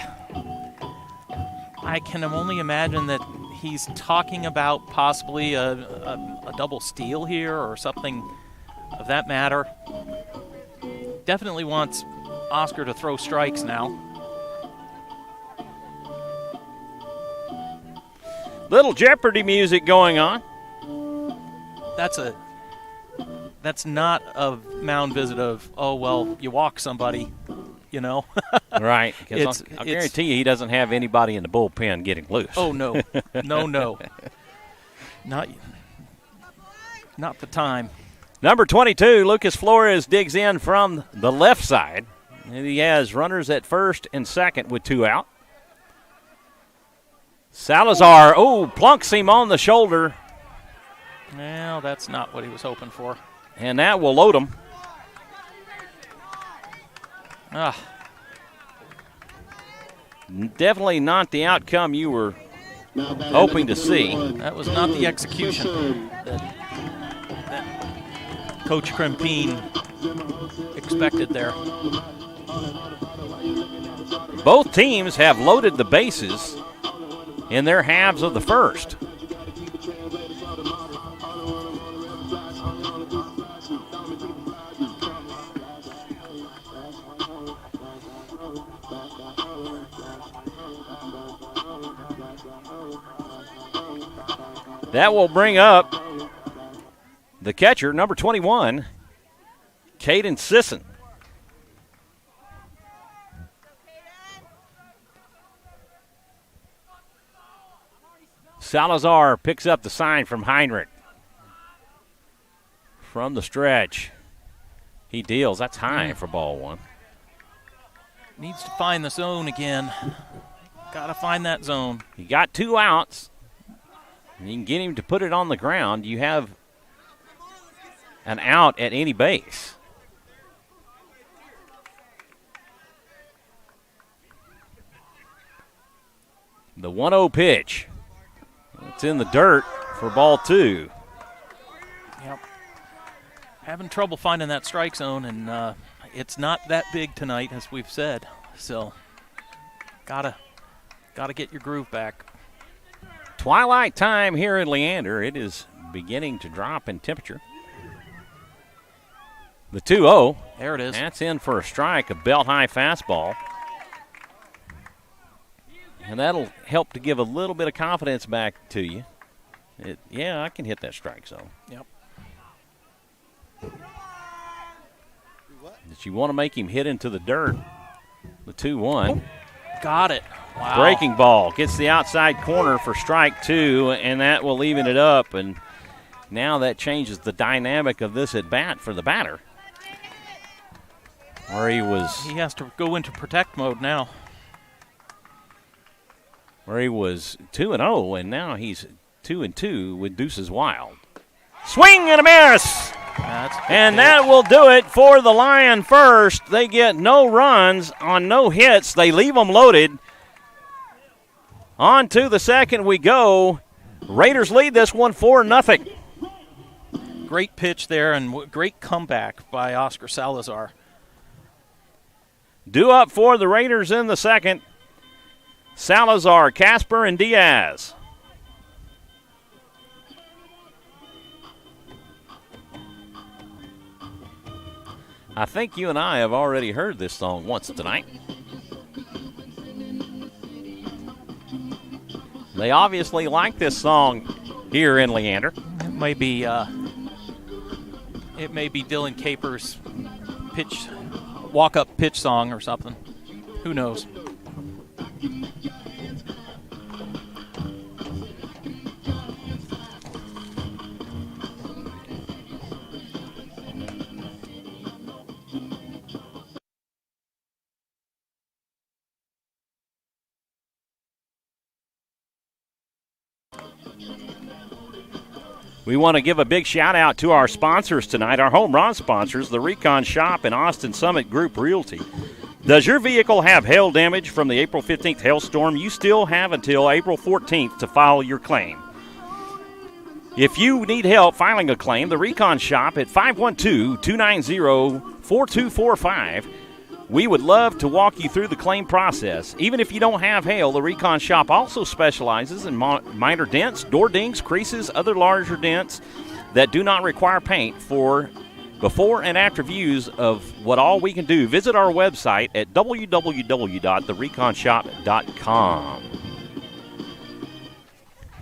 Speaker 1: can only imagine that he's talking about possibly a double steal here or something of that matter. Definitely wants Oscar to throw strikes now.
Speaker 2: Little Jeopardy music going on.
Speaker 1: That's not a mound visit of, oh, well, you walk somebody, you know.
Speaker 2: Right. Because I'll guarantee you he doesn't have anybody in the bullpen getting loose.
Speaker 1: Oh, no. No. Not the time.
Speaker 2: Number 22, Lucas Flores digs in from the left side. And he has runners at first and second with 2 out. Salazar, plunks him on the shoulder.
Speaker 1: Well, that's not what he was hoping for.
Speaker 2: And that will load him. Definitely not the outcome you were hoping to see.
Speaker 1: That was not the execution that Coach Crimpine expected there.
Speaker 2: Both teams have loaded the bases in their halves of the first. That will bring up the catcher, number 21, Caden Sisson. Salazar picks up the sign from Heinrich. From the stretch, he deals. That's high for ball 1.
Speaker 1: Needs to find the zone again. Got to find that zone.
Speaker 2: You got 2 outs. And you can get him to put it on the ground. You have an out at any base. The 1-0 pitch. It's in the dirt for ball 2.
Speaker 1: Yep. Having trouble finding that strike zone, and it's not that big tonight, as we've said. So gotta get your groove back.
Speaker 2: Twilight time here in Leander. It is beginning to drop in temperature. The 2-0.
Speaker 1: There it is.
Speaker 2: That's in for a strike, a belt-high fastball. And that'll help to give a little bit of confidence back to you. Yeah, I can hit that strike zone.
Speaker 1: Yep.
Speaker 2: But you want to make him hit into the dirt. The 2-1.
Speaker 1: Got it. Wow.
Speaker 2: Breaking ball. Gets the outside corner for strike 2, and that will even it up. And now that changes the dynamic of this at-bat for the batter. Where he
Speaker 1: has to go into protect mode now.
Speaker 2: Where he was 2-0, and now he's 2-2 with Deuces Wild. Swing and a miss! And that will do it for the Lion first. They get no runs on no hits. They leave them loaded. On to the second we go. Raiders lead this one 4-0.
Speaker 1: Great pitch there and great comeback by Oscar Salazar.
Speaker 2: Due up for the Raiders in the second. Salazar, Casper, and Diaz. I think you and I have already heard this song once tonight. They obviously like this song here in Leander.
Speaker 1: It may be Dylan Capers' walk-up pitch song or something. Who knows?
Speaker 2: We want to give a big shout out to our sponsors tonight, our home run sponsors, the Recon Shop and Austin Summit Group Realty. Does your vehicle have hail damage from the April 15th hailstorm? You still have until April 14th to file your claim. If you need help filing a claim, the Recon Shop at 512-290-4245. We would love to walk you through the claim process. Even if you don't have hail, the Recon Shop also specializes in minor dents, door dings, creases, other larger dents that do not require paint. For before and after views of what all we can do, visit our website at www.thereconshop.com.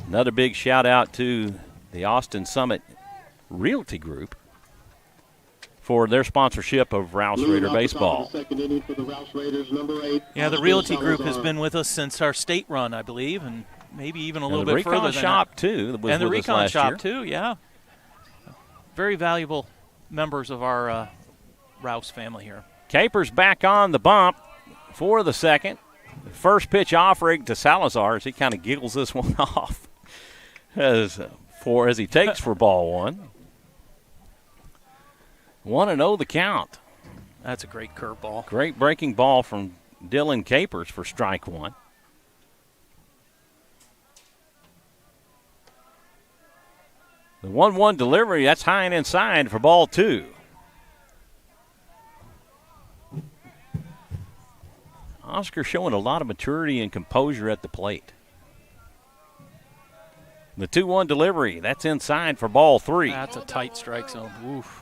Speaker 2: Another big shout out to the Austin Summit Realty Group for their sponsorship of Rouse Raider baseball.
Speaker 1: Yeah, the Realty Group has been with us since our state run, I believe, and maybe even a little bit further than that.
Speaker 2: The Recon Shop, too, was
Speaker 1: and the
Speaker 2: with us
Speaker 1: Recon
Speaker 2: last
Speaker 1: Shop,
Speaker 2: year.
Speaker 1: too, yeah. Very valuable members of our Rouse family here.
Speaker 2: Capers back on the bump for the second. First pitch offering to Salazar as he kind of giggles this one off as he takes for ball one. 1-0 the count.
Speaker 1: That's a great curveball.
Speaker 2: Great breaking ball from Dylan Capers for strike one. The 1-1 delivery, that's high and inside for ball two. Oscar showing a lot of maturity and composure at the plate. The 2-1 delivery, that's inside for ball three.
Speaker 1: That's a tight strike zone. Oof.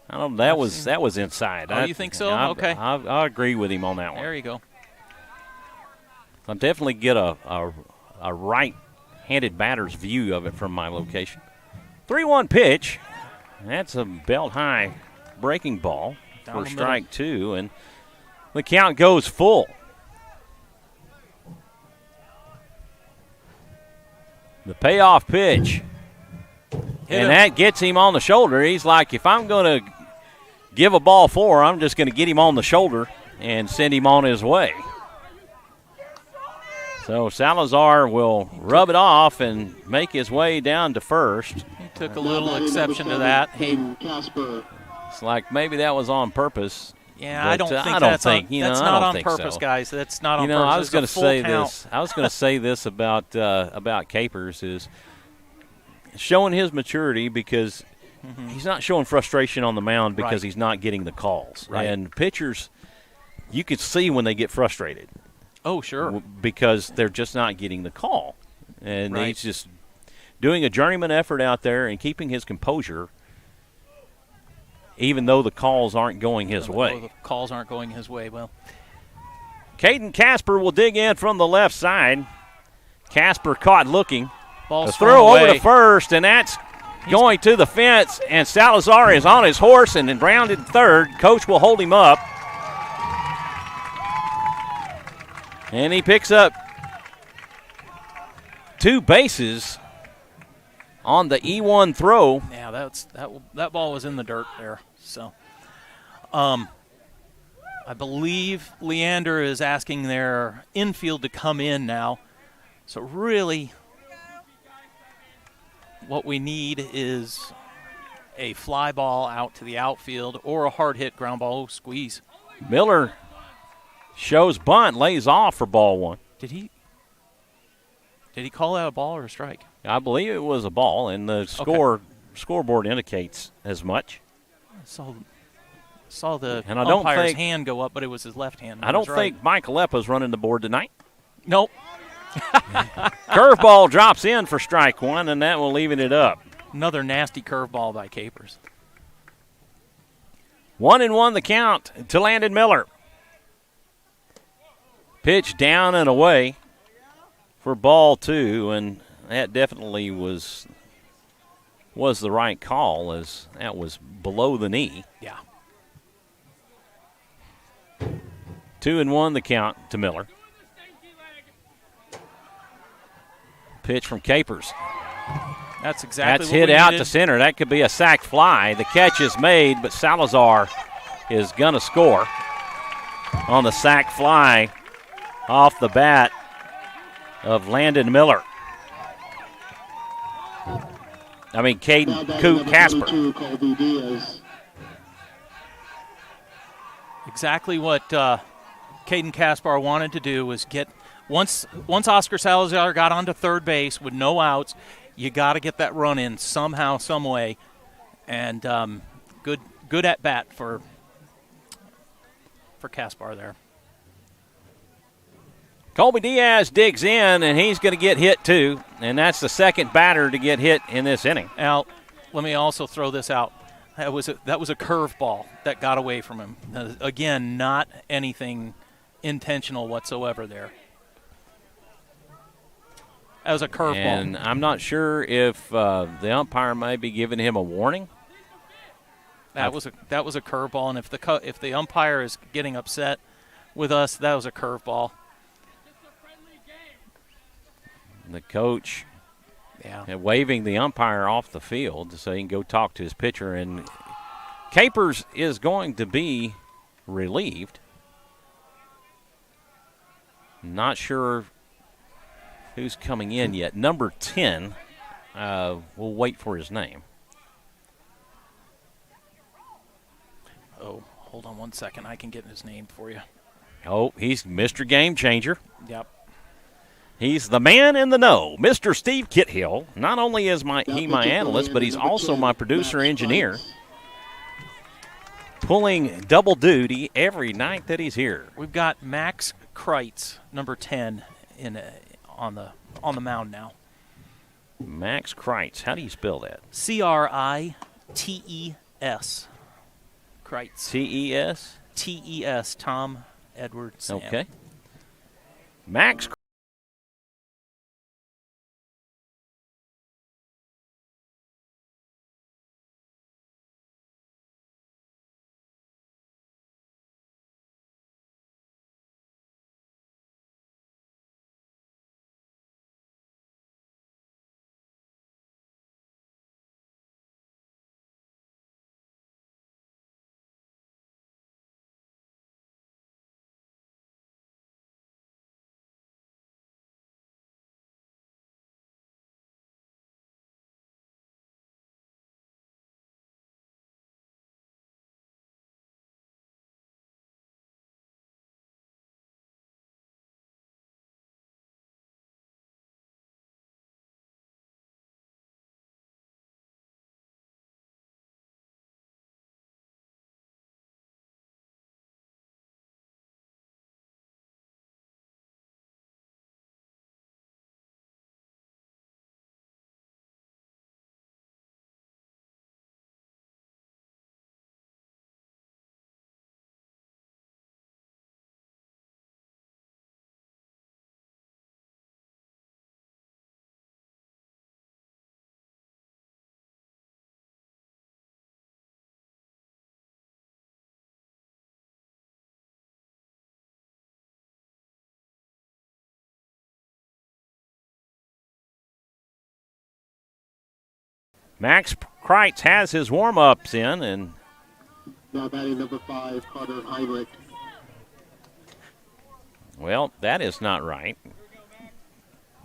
Speaker 2: I don't know, that was inside.
Speaker 1: Oh, you think so? Okay.
Speaker 2: I agree with him on that one.
Speaker 1: There you go.
Speaker 2: I'll definitely get a right-handed batter's view of it from my location. 3-1 pitch. That's a belt-high breaking ball for strike two, and the count goes full. The payoff pitch. And that gets him on the shoulder. He's like, if I'm going to give a ball four, I'm just going to get him on the shoulder and send him on his way. So Salazar will rub it off and make his way down to first.
Speaker 1: He took a little exception to that.
Speaker 2: It's like maybe that was on purpose.
Speaker 1: Yeah, I don't think that's not on purpose, guys. That's not on purpose.
Speaker 2: I was going to say this about Capers is showing his maturity because he's not showing frustration on the mound because he's not getting the calls.
Speaker 1: Right.
Speaker 2: And pitchers, you could see when they get frustrated.
Speaker 1: Oh, sure.
Speaker 2: Because they're just not getting the call. And
Speaker 1: Right.
Speaker 2: he's just doing a journeyman effort out there and keeping his composure, even though the calls aren't going his way.
Speaker 1: The calls aren't going his way. Well,
Speaker 2: Caden Casper will dig in from the left side. Casper caught looking.
Speaker 1: ball
Speaker 2: A throw over to first, and that's going to the fence, and Salazar is on his horse and rounded third. Coach will hold him up. And he picks up 2 bases on the E1 throw.
Speaker 1: Yeah, that ball was in the dirt there. So, I believe Leander is asking their infield to come in now. So really, what we need is a fly ball out to the outfield or a hard hit ground ball. Oh, squeeze.
Speaker 2: Miller shows bunt, lays off for ball 1.
Speaker 1: Did he call that a ball or a strike?
Speaker 2: I believe it was a ball, and the scoreboard indicates as much.
Speaker 1: Saw the
Speaker 2: And I don't
Speaker 1: umpire's
Speaker 2: think-
Speaker 1: hand go up, but it was his left hand.
Speaker 2: I don't think Mike Aleppa's running the board tonight.
Speaker 1: Nope.
Speaker 2: Curveball drops in for strike 1, and that will even it up.
Speaker 1: Another nasty curveball by Capers.
Speaker 2: 1-1 the count to Landon Miller. Pitch down and away for ball 2, and that definitely was the right call, as that was below the knee.
Speaker 1: Yeah.
Speaker 2: 2-1 the count to Miller. Pitch from Capers.
Speaker 1: That's exactly
Speaker 2: That's
Speaker 1: what
Speaker 2: hit
Speaker 1: we
Speaker 2: out
Speaker 1: needed.
Speaker 2: to center. That could be a sac fly. The catch is made, but Salazar is going to score on the sac fly off the bat of Landon Miller. I mean, Caden Coot Casper.
Speaker 1: Exactly what Caden Caspar wanted to do was get once Oscar Salazar got onto third base with no outs, you got to get that run in somehow, some way, and good at bat for Caspar there.
Speaker 2: Colby Diaz digs in, and he's going to get hit too, and that's the second batter to get hit in this inning.
Speaker 1: Now, let me also throw this out. That was a curveball that got away from him. Again, not anything intentional whatsoever there. That was a curveball.
Speaker 2: And I'm not sure if the umpire may be giving him a warning.
Speaker 1: That was a curveball, and if the umpire is getting upset with us, that was a curveball.
Speaker 2: The coach waving the umpire off the field so he can go talk to his pitcher. And Capers is going to be relieved. Not sure who's coming in yet. Number 10, we'll wait for his name.
Speaker 1: Oh, hold on one second. I can get his name for you.
Speaker 2: Oh, he's Mr. Game Changer.
Speaker 1: Yep.
Speaker 2: He's the man in the know, Mr. Steve Kithil. Not only is he my analyst, but he's also my producer-engineer, pulling double duty every night that he's here.
Speaker 1: We've got Max Kreitz, number 10, on the mound now.
Speaker 2: Max Kreitz. How do you spell that?
Speaker 1: Krites. Kreitz.
Speaker 2: T-E-S?
Speaker 1: T-E-S. Tom Edward Sam.
Speaker 2: Okay. Max Max Kreitz has his warm-ups in, and
Speaker 3: Now batting number 5, Carter Heinrich.
Speaker 2: well, that is not right.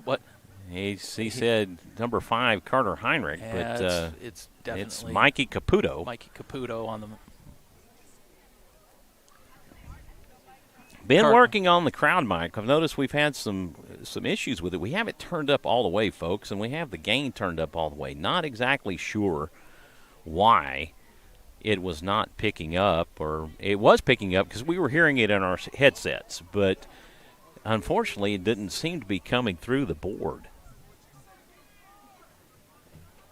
Speaker 1: What?
Speaker 2: He said number 5, Carter Heinrich,
Speaker 1: Yeah,
Speaker 2: but
Speaker 1: it's definitely
Speaker 2: it's Mikey Caputo.
Speaker 1: Mikey Caputo on the.
Speaker 2: Been working on the crowd mic. I've noticed we've had some issues with it. We have it turned up all the way, folks, and we have the gain turned up all the way. Not exactly sure why it was not picking up, or it was picking up because we were hearing it in our headsets, but unfortunately it didn't seem to be coming through the board.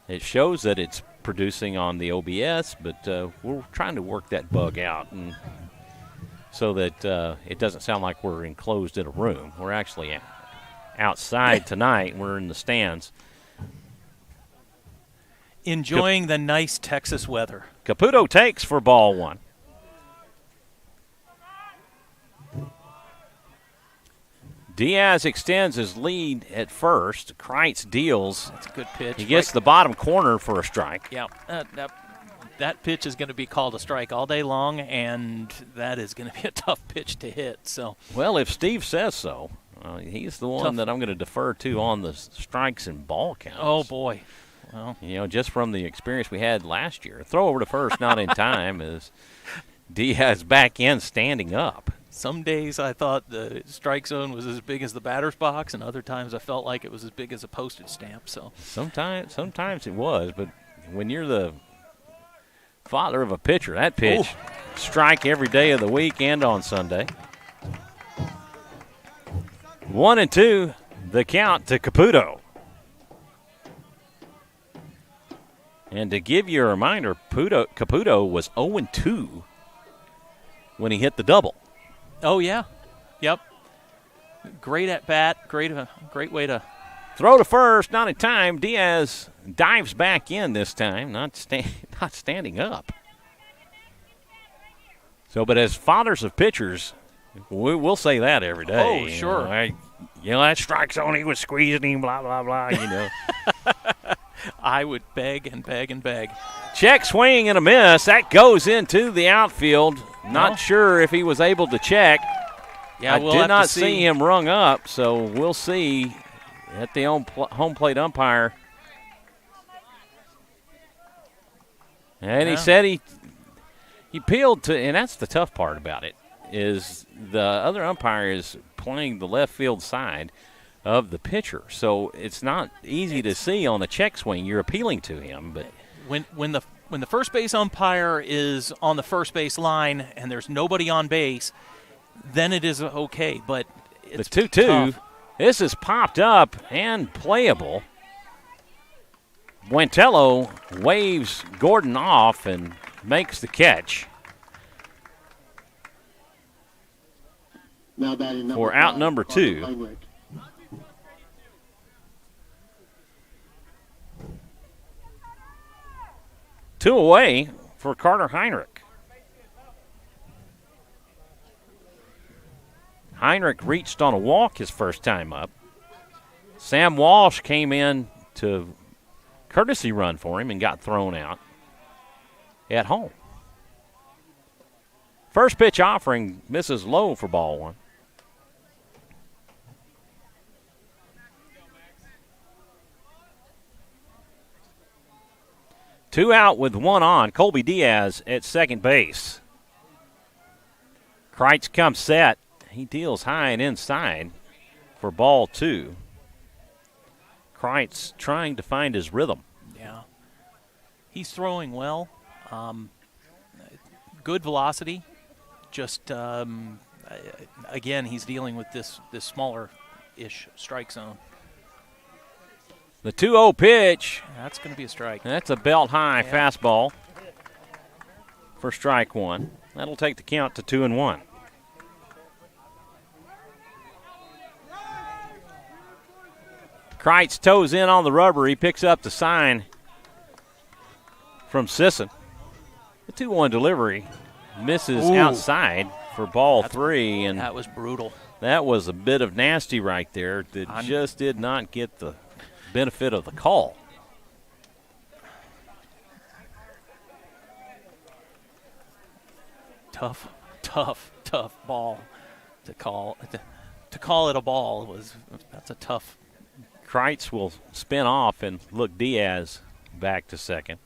Speaker 2: It shows that it's producing on the OBS, but we're trying to work that bug out, and so that it doesn't sound like we're enclosed in a room. We're actually outside tonight. We're in the stands.
Speaker 1: Enjoying the nice Texas weather.
Speaker 2: Caputo takes for ball 1. Diaz extends his lead at first. Kreitz deals.
Speaker 1: That's a good pitch.
Speaker 2: He gets the bottom corner for a strike.
Speaker 1: Yeah, that pitch is going to be called a strike all day long, and that is going to be a tough pitch to hit. So,
Speaker 2: well, if Steve says so, he's the one that I'm going to defer to on the strikes and ball counts.
Speaker 1: Oh boy, well,
Speaker 2: just from the experience we had last year, throw over to first, not in time, as Diaz back in standing up.
Speaker 1: Some days I thought the strike zone was as big as the batter's box, and other times I felt like it was as big as a postage stamp. So
Speaker 2: sometimes it was, but when you're the father of a pitcher, that pitch, strike every day of the week and on Sunday. 1-2, the count to Caputo. And to give you a reminder, Caputo was 0-2 when he hit the double.
Speaker 1: Oh yeah, yep. Great at bat, great way to
Speaker 2: throw to first, not in time. Diaz dives back in this time, not standing up. So, but as fathers of pitchers, we'll say that every day.
Speaker 1: Oh, sure.
Speaker 2: That strike zone, he was squeezing him, blah, blah, blah,
Speaker 1: I would beg and beg and beg.
Speaker 2: Check swing and a miss. That goes into the outfield. Not sure if he was able to check.
Speaker 1: Yeah,
Speaker 2: I did not see him rung up, so we'll see at the home plate umpire. And he said he peeled to, and that's the tough part about it, is the other umpire is playing the left field side of the pitcher. So it's not easy to see on a check swing. You're appealing to him, but
Speaker 1: when the first base umpire is on the first base line and there's nobody on base, then it is okay. But it's
Speaker 2: the 2-2, this is popped up and playable. Buentello waves Gordon off and makes the catch
Speaker 3: Now batting
Speaker 2: for out number 2.
Speaker 3: Heinrich.
Speaker 2: 2 away for Carter Heinrich. Heinrich reached on a walk his first time up. Sam Walsh came in to courtesy run for him and got thrown out at home. First pitch offering misses low for ball 1. Two out with 1 on. Colby Diaz at second base. Kreitz comes set. He deals high and inside for ball 2. Kreitz trying to find his rhythm.
Speaker 1: Yeah. He's throwing well. Good velocity. Just, again, he's dealing with this smaller-ish strike zone.
Speaker 2: The 2-0 pitch.
Speaker 1: That's going to be a strike.
Speaker 2: That's a belt-high fastball for strike 1. That'll take the count to 2-1. Kreitz toes in on the rubber. He picks up the sign from Sisson. The 2-1 delivery misses outside for ball 3. And
Speaker 1: that was brutal.
Speaker 2: That was a bit of nasty right there that just did not get the benefit of the call.
Speaker 1: tough ball to call. To call it a ball that's a tough.
Speaker 2: Kreitz will spin off and look Diaz back to second.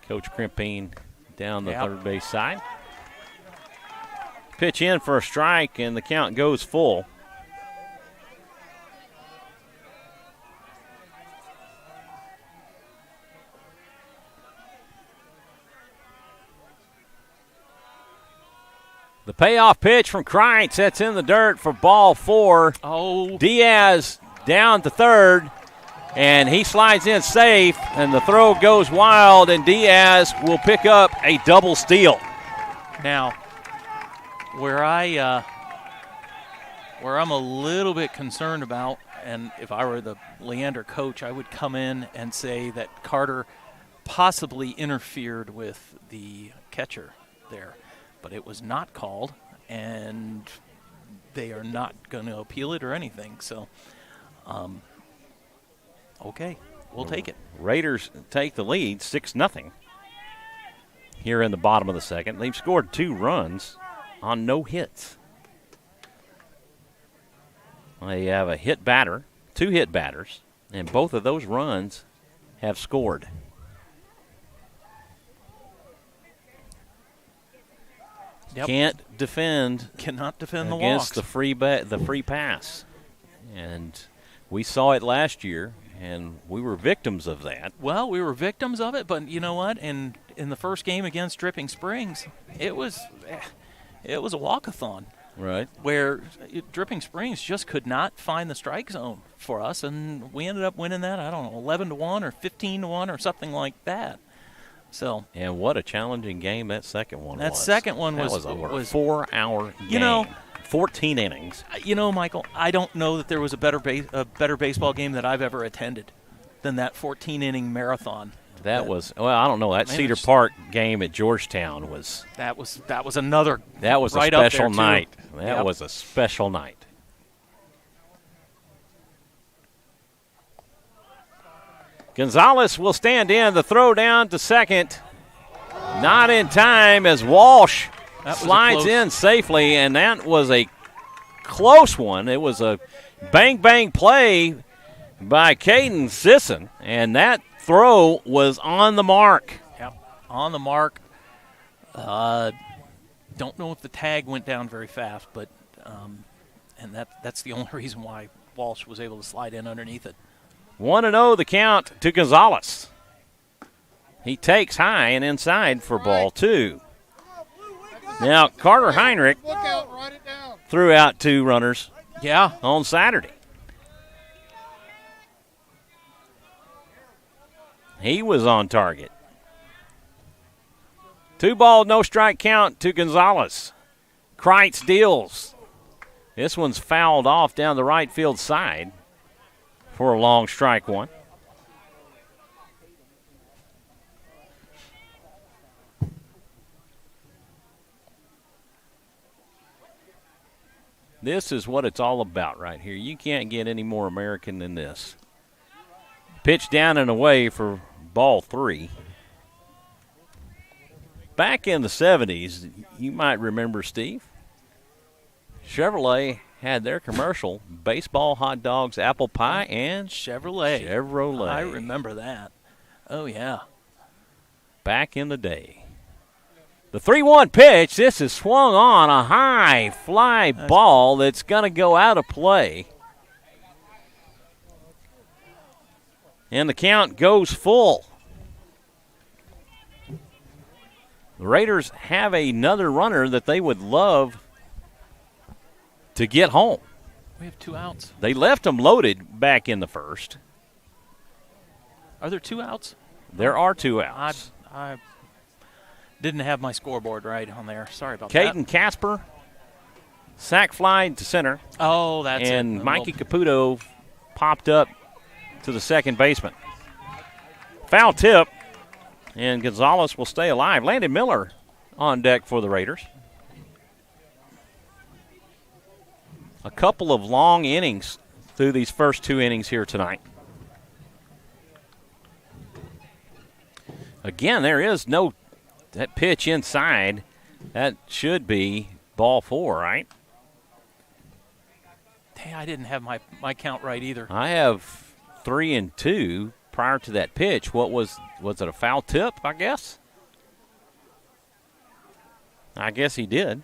Speaker 2: Coach Crimpine down the third base side. Pitch in for a strike, and the count goes full. The payoff pitch from Kreitz, that's in the dirt for ball 4.
Speaker 1: Oh.
Speaker 2: Diaz down to third, and he slides in safe, and the throw goes wild, and Diaz will pick up a double steal.
Speaker 1: Now, where I'm a little bit concerned about, and if I were the Leander coach, I would come in and say that Carter possibly interfered with the catcher there. But it was not called, and they are not going to appeal it or anything. So, okay, we'll take it.
Speaker 2: Raiders take the lead, 6-0. Here in the bottom of the second. They've scored 2 runs on no hits. They have a hit batter, 2 hit batters, and both of those runs have scored.
Speaker 1: Yep.
Speaker 2: Cannot defend
Speaker 1: the
Speaker 2: against
Speaker 1: walks.
Speaker 2: the free pass, and we saw it last year, and we were victims of that.
Speaker 1: Well, we were victims of it, but you know what? In the first game against Dripping Springs, it was a walkathon,
Speaker 2: right?
Speaker 1: Where Dripping Springs just could not find the strike zone for us, and we ended up winning that. I don't know, 11-1 or 15-1 or something like that. So,
Speaker 2: and what a challenging game that second one was.
Speaker 1: That second one
Speaker 2: was a 4-hour game. 14 innings.
Speaker 1: You know, Michael, I don't know that there was a better baseball game that I've ever attended than that 14-inning marathon.
Speaker 2: That was, well, I don't know. That Cedar Park game at Georgetown was.
Speaker 1: That was another.
Speaker 2: That was
Speaker 1: right
Speaker 2: a special
Speaker 1: up there
Speaker 2: night.
Speaker 1: Too.
Speaker 2: That was a special night. Gonzalez will stand in. The throw down to second. Not in time as Walsh slides in safely, and that was a close one. It was a bang-bang play by Caden Sisson, and that throw was on the mark.
Speaker 1: Yep, on the mark. Don't know if the tag went down very fast, but and that's the only reason why Walsh was able to slide in underneath it.
Speaker 2: 1-0 the count to Gonzalez. He takes high and inside for ball 2. Now, Carter Heinrich threw out 2 runners on Saturday. He was on target. 2-ball, no strike count to Gonzalez. Kreitz deals. This one's fouled off down the right field side for a long strike 1. This is what it's all about right here. You can't get any more American than this. Pitch down and away for ball 3. Back in the 70s, you might remember, Steve, Chevrolet had their commercial, baseball, hot dogs, apple pie, and Chevrolet.
Speaker 1: I remember that. Oh, yeah.
Speaker 2: Back in the day. The 3-1 pitch, this is swung on a high fly ball that's going to go out of play. And the count goes full. The Raiders have another runner that they would love to get home.
Speaker 1: We have 2 outs.
Speaker 2: They left them loaded back in the first.
Speaker 1: Are there 2 outs?
Speaker 2: There are 2 outs.
Speaker 1: I didn't have my scoreboard right on there. Sorry about that.
Speaker 2: Caden Casper, sac fly to center.
Speaker 1: Oh, that's
Speaker 2: and
Speaker 1: it.
Speaker 2: Mikey Caputo popped up to the second baseman. Foul tip, and Gonzalez will stay alive. Landon Miller on deck for the Raiders. A couple of long innings through these first 2 innings here tonight. Again, there is no that pitch inside, that should be ball 4, right?
Speaker 1: Hey, I didn't have my count right either.
Speaker 2: I have 3-2 prior to that pitch. What was it a foul tip, I guess? I guess he did.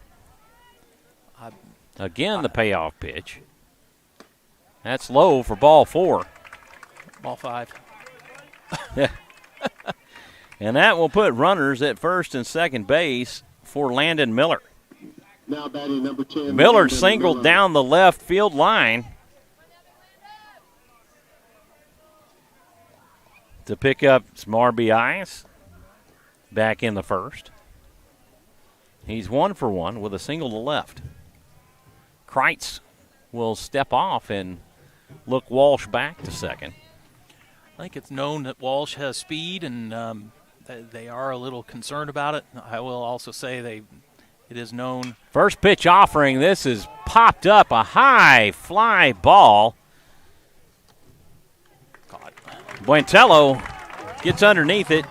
Speaker 2: Again, the payoff pitch. That's low for ball 4.
Speaker 1: Ball 5.
Speaker 2: And that will put runners at first and second base for Landon Miller.
Speaker 3: Now batting number 10.
Speaker 2: Miller
Speaker 3: Landon
Speaker 2: singled
Speaker 3: Miller.
Speaker 2: down the left field line to pick up some RBIs back in the first. He's 1 for 1 with a single to left. Kreitz will step off and look Walsh back to second.
Speaker 1: I think it's known that Walsh has speed, and they are a little concerned about it. I will also say it is known.
Speaker 2: First pitch offering. This is popped up, a high fly ball.
Speaker 1: God.
Speaker 2: Buentello gets underneath it,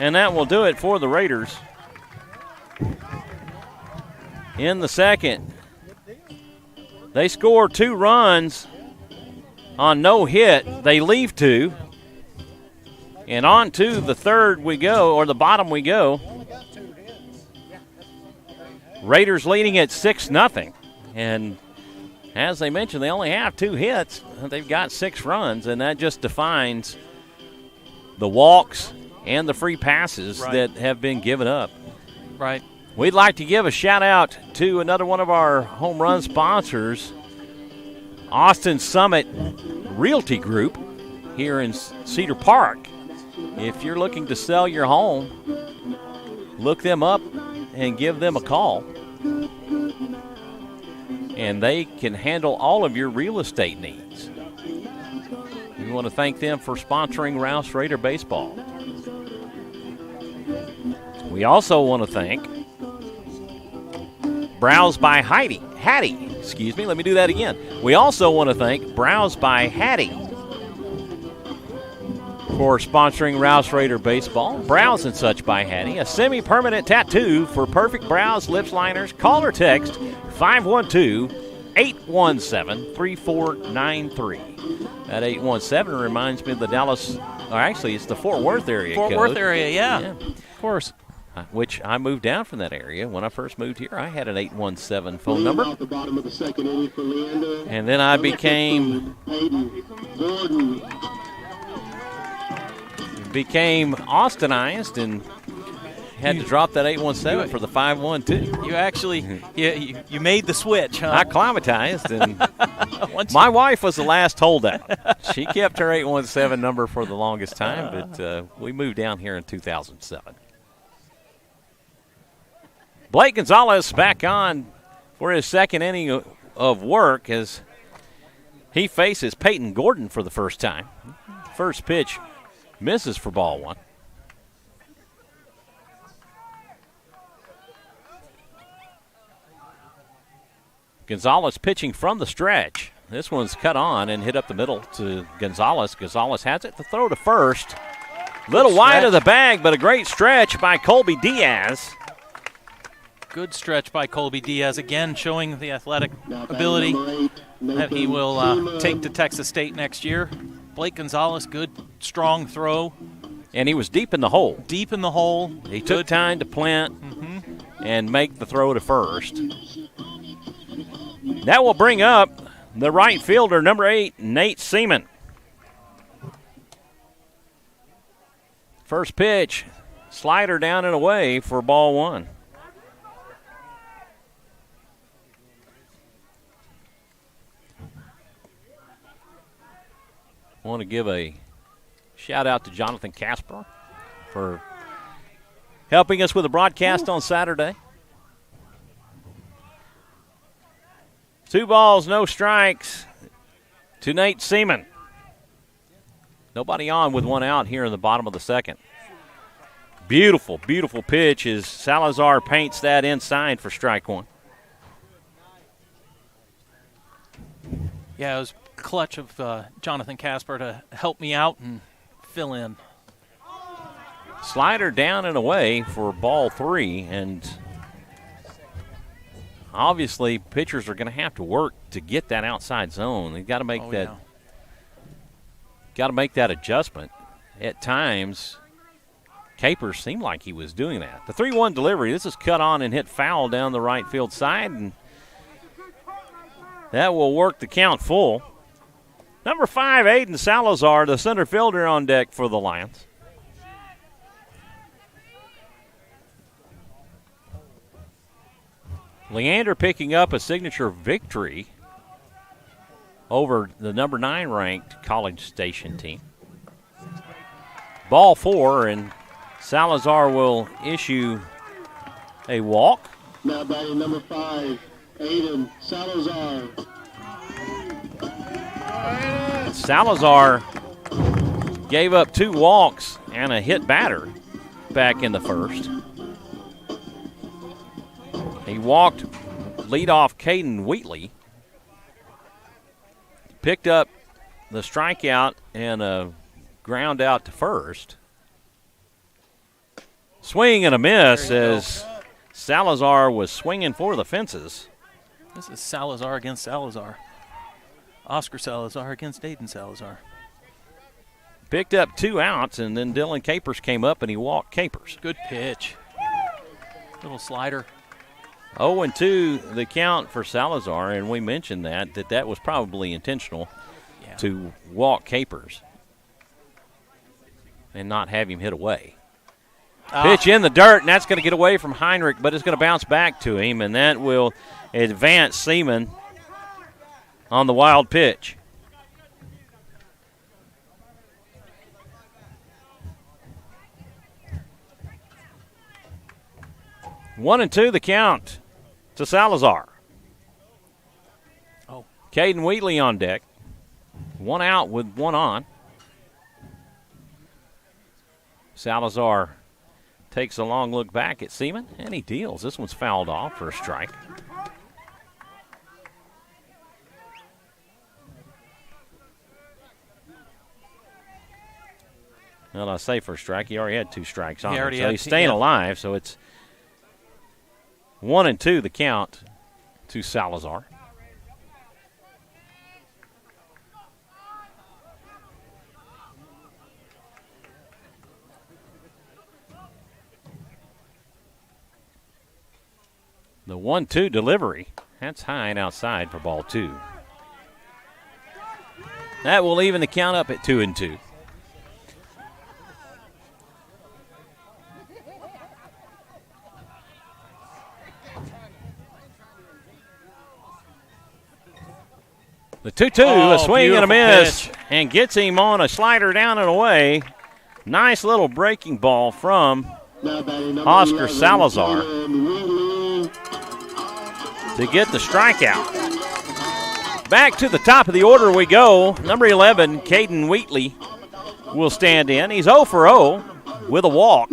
Speaker 2: and that will do it for the Raiders. In the second, they score 2 runs on no hit. They leave 2. And on to the third we go, or the bottom we go. Raiders leading at 6-0. And as they mentioned, they only have 2 hits. They've got 6 runs, and that just defines the walks and the free passes that have been given up.
Speaker 1: Right.
Speaker 2: We'd like to give a shout-out to another one of our home run sponsors, Austin Summit Realty Group here in Cedar Park. If you're looking to sell your home, look them up and give them a call. And they can handle all of your real estate needs. We want to thank them for sponsoring Rouse Raider Baseball. We also want to thank Browse by Hattie. Let me do that again. We also want to thank Browse by Hattie for sponsoring Rouse Raider Baseball. Browse and Such by Hattie, a semi-permanent tattoo for perfect brows, lips liners. Call or text 512-817-3493. That 817 reminds me of the Dallas, or actually it's the Fort Worth area
Speaker 1: Fort
Speaker 2: code.
Speaker 1: Worth area, yeah. Of course.
Speaker 2: Which I moved down from that area. When I first moved here, I had an 817 phone number.
Speaker 3: Out the bottom of the second inning for Leander.
Speaker 2: And then I became Austinized and had to drop that 817 for the 512.
Speaker 1: You actually, you made the switch, huh?
Speaker 2: I acclimatized, and my wife was the last holdout. She kept her 817 number for the longest time, but we moved down here in 2007. Blake Gonzalez back on for his second inning of work as he faces Peyton Gordon for the first time. First pitch misses for ball 1. Gonzalez pitching from the stretch. This one's cut on and hit up the middle to Gonzalez. Gonzalez has it to throw to first. Little wide of the bag, but a great stretch by Colby Diaz.
Speaker 1: Good stretch by Colby Diaz, again showing the athletic ability that he will take to Texas State next year. Blake Gonzalez, good, strong throw.
Speaker 2: And he was deep in the hole.
Speaker 1: Deep in the hole.
Speaker 2: He took time to plant and make the throw to first. That will bring up the right fielder, number 8, Nate Seaman. First pitch, slider down and away for ball 1. I want to give a shout out to Jonathan Casper for helping us with the broadcast on Saturday. 2 balls, no strikes to Nate Seaman. Nobody on with 1 out here in the bottom of the second. Beautiful, beautiful pitch as Salazar paints that inside for strike 1.
Speaker 1: Yeah, it was clutch of Jonathan Casper to help me out and fill in.
Speaker 2: Slider down and away for ball 3, and obviously pitchers are going to have to work to get that outside zone. They've got to make that adjustment. At times, Capers seemed like he was doing that. The 3-1 delivery, this is cut on and hit foul down the right field side, and that will work the count full. Number 5, Aiden Salazar, the center fielder, on deck for the Lions. Leander picking up a signature victory over the number 9 ranked College Station team. Ball 4, and Salazar will issue a walk.
Speaker 3: Now batting number 5, Aiden Salazar.
Speaker 2: Salazar gave up 2 walks and a hit batter back in the first. He walked leadoff Caden Wheatley, picked up the strikeout and a ground out to first. Swing and a miss as Salazar was swinging for the fences.
Speaker 1: This is Salazar against Salazar. Oscar Salazar against Aiden Salazar.
Speaker 2: Picked up 2 outs, and then Dylan Capers came up and he walked Capers.
Speaker 1: Good pitch. Little slider.
Speaker 2: 0-2 the count for Salazar, and we mentioned that was probably intentional to walk Capers and not have him hit away. Pitch in the dirt, and that's going to get away from Heinrich, but it's going to bounce back to him, and that will advance Seaman on the wild pitch. One and 2 the count to Salazar. Caden Wheatley on deck. 1 out with 1 on. Salazar takes a long look back at Seaman, and he deals. This one's fouled off for a strike. Well, I say for a strike. He already had 2 strikes on him, so he's staying alive. So it's 1 and 2 the count to Salazar. The 1-2 delivery. That's high and outside for ball 2. That will even the count up at 2-2. The 2-2, a swing and a miss, and gets him on a slider down and away. Nice little breaking ball from Oscar Salazar to get the strikeout. Back to the top of the order we go. Number 11, Caden Wheatley, will stand in. He's 0 for 0 with a walk.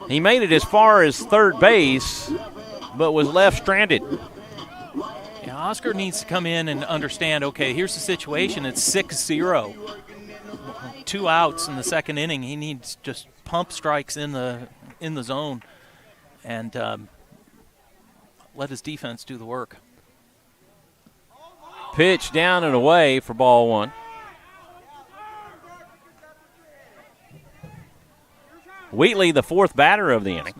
Speaker 2: He made it as far as third base, but was left stranded.
Speaker 1: Yeah, Oscar needs to come in and understand, okay, here's the situation. It's 6-0. 2 outs in the second inning. He needs just pump strikes in the zone and let his defense do the work.
Speaker 2: Pitch down and away for ball 1. Wheatley, the 4th batter of the inning.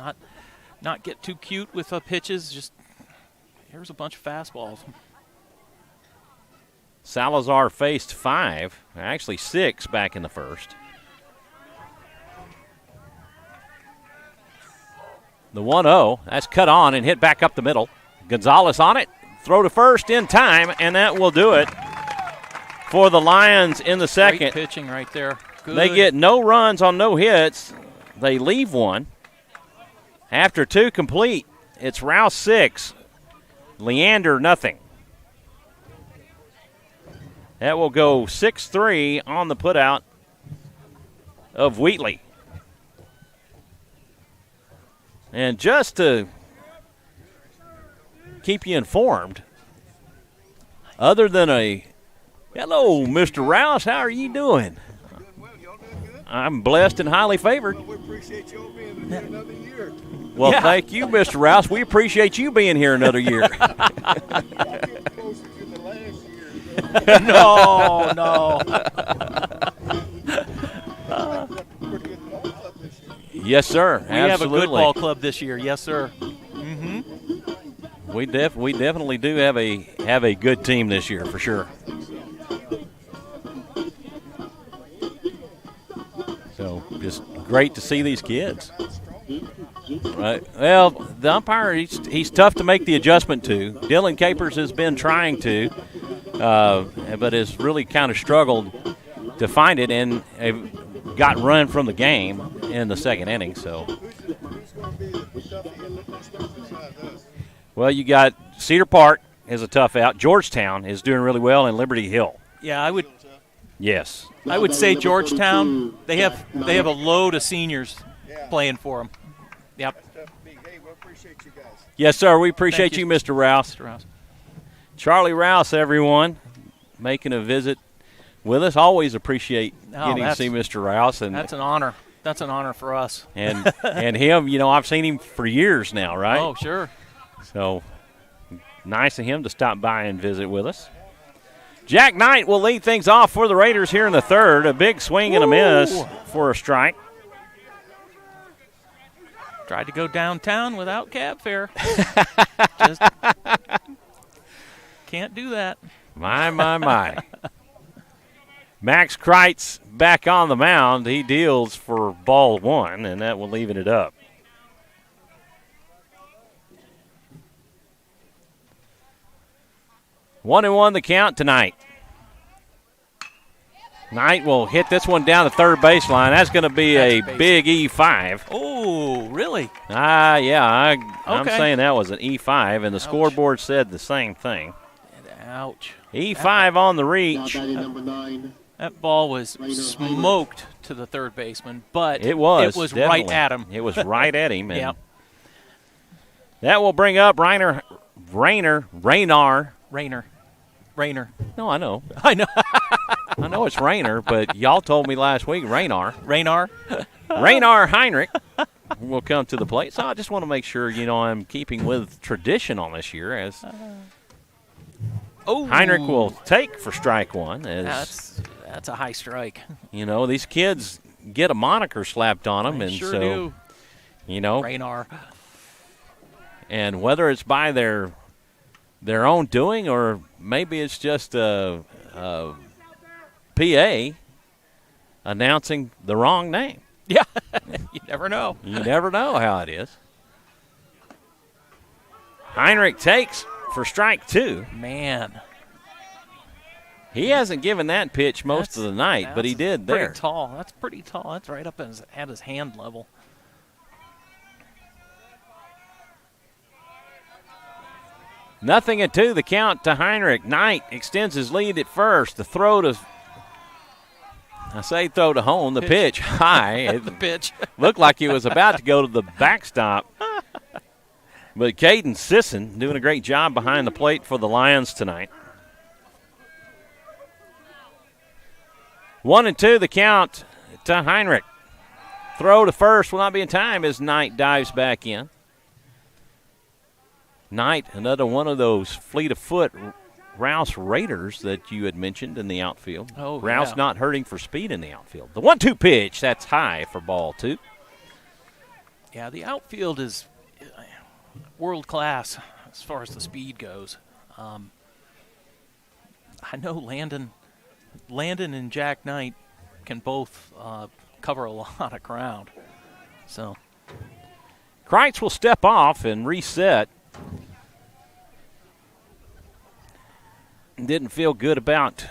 Speaker 1: Not get too cute with pitches. Just here's a bunch of fastballs.
Speaker 2: Salazar faced 5, actually 6 back in the first. The 1-0, that's cut on and hit back up the middle. Gonzalez on it, throw to first in time, and that will do it for the Lions in the second.
Speaker 1: Great pitching right there. Good.
Speaker 2: They get no runs on no hits. They leave 1. After 2 complete, it's Rouse 6, Leander nothing. That will go 6-3 on the putout of Wheatley. And just to keep you informed, other than a hello, Mr. Rouse, how are you doing? I'm blessed and highly favored.
Speaker 4: Well, we appreciate you all being here another year.
Speaker 2: Well, thank you, Mr. Rouse. We appreciate you being here another year.
Speaker 4: Y'all getting closer to the last year.
Speaker 1: No.
Speaker 4: Pretty good ball club this year.
Speaker 2: Yes, sir.
Speaker 1: We have a good ball club this year. Yes, sir.
Speaker 2: We definitely do have a good team this year for sure. So just great to see these kids. Right. Well, the umpire, he's tough to make the adjustment to. Dylan Capers has been trying to, but has really kind of struggled to find it, and got run from the game in the second inning. So, well, you got Cedar Park is a tough out. Georgetown is doing really well, and Liberty Hill.
Speaker 1: Yeah, I would.
Speaker 2: Yes.
Speaker 1: I would say Georgetown. They have a load of seniors playing for them. Yep.
Speaker 4: Hey, we appreciate you guys.
Speaker 2: Yes, sir. We appreciate
Speaker 1: Thank
Speaker 2: you,
Speaker 1: you,
Speaker 2: Mr. Rouse.
Speaker 1: Mr. Rouse.
Speaker 2: Charlie Rouse, everyone, making a visit with us. Always appreciate getting to see Mr. Rouse, and
Speaker 1: that's an honor. That's an honor for us.
Speaker 2: And him, I've seen him for years now, right?
Speaker 1: Oh, sure.
Speaker 2: So nice of him to stop by and visit with us. Jack Knight will lead things off for the Raiders here in the third. A big swing and a miss for a strike.
Speaker 1: Tried to go downtown without cab fare. Just can't do that.
Speaker 2: My. Max Kreitz back on the mound. He deals for ball one, and that will even it up. One and one the count tonight. Knight will hit this one down the third baseline. That's going to be a big E5.
Speaker 1: Oh, really?
Speaker 2: Yeah. I'm
Speaker 1: Okay.
Speaker 2: saying that was an E5, and the scoreboard said the same thing.
Speaker 1: Ouch.
Speaker 2: E5 on the
Speaker 3: Now
Speaker 2: reach.
Speaker 3: batting number 9.
Speaker 1: That ball was smoked to the third baseman, but
Speaker 2: It was
Speaker 1: right
Speaker 2: definitely.
Speaker 1: at him.
Speaker 2: It was right at him. And
Speaker 1: Yep.
Speaker 2: that will bring up Rayner. No, I know.
Speaker 1: I know.
Speaker 2: I know it's Rayner, but y'all told me last week Raynar.
Speaker 1: Raynar.
Speaker 2: Heinrich will come to the plate. So I just want to make sure, I'm keeping with tradition on this year as Heinrich will take for strike one. As
Speaker 1: That's a high strike.
Speaker 2: these kids get a moniker slapped on them, and
Speaker 1: sure
Speaker 2: so
Speaker 1: do. Raynar.
Speaker 2: And whether it's by their own doing or maybe it's just a PA announcing the wrong name.
Speaker 1: Yeah, you never know.
Speaker 2: You never know how it is. Heinrich takes for strike two.
Speaker 1: Man.
Speaker 2: He hasn't given that pitch most of the night, but he did there.
Speaker 1: Pretty tall. That's pretty tall. That's right up at his hand level.
Speaker 2: Nothing at two, the count to Heinrich. Knight extends his lead at first. The throw to home. The pitch high.
Speaker 1: The pitch.
Speaker 2: Looked like he was about to go to the backstop. But Caden Sisson doing a great job behind the plate for the Lions tonight. 1-2, the count to Heinrich. Throw to first will not be in time as Knight dives back in. Knight, another one of those fleet of foot Rouse Raiders that you had mentioned in the outfield.
Speaker 1: Oh,
Speaker 2: Rouse
Speaker 1: yeah.
Speaker 2: not hurting for speed in the outfield. The 1-2 pitch, that's high for ball two.
Speaker 1: Yeah, the outfield is world class as far as the speed goes. I know Landon and Jack Knight can both cover a lot of ground. So
Speaker 2: Kreitz will step off and reset. Didn't feel good about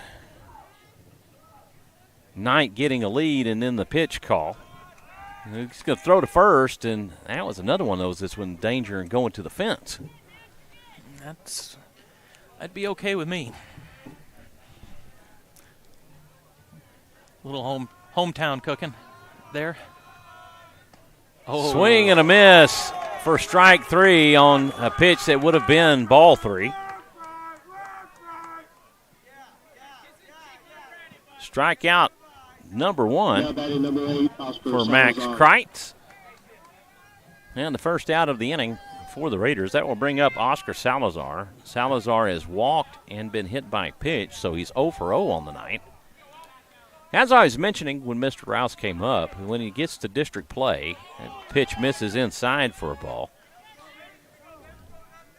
Speaker 2: Knight getting a lead and then the pitch call. He's going to throw to first, and that was another one of those that's in danger and going to the fence.
Speaker 1: That'd be okay with me. Little hometown cooking there. Oh.
Speaker 2: Swing and a miss for strike three on a pitch that would have been ball three. Strikeout number
Speaker 3: Now
Speaker 2: 1
Speaker 3: batting number 8, Oscar
Speaker 2: for Max
Speaker 3: Salazar.
Speaker 2: Kreitz. And the first out of the inning for the Raiders. That will bring up Oscar Salazar. Salazar has walked and been hit by a pitch, so he's 0 for 0 on the night. As I was mentioning when Mr. Rouse came up, when he gets to district play, and pitch misses inside for a ball,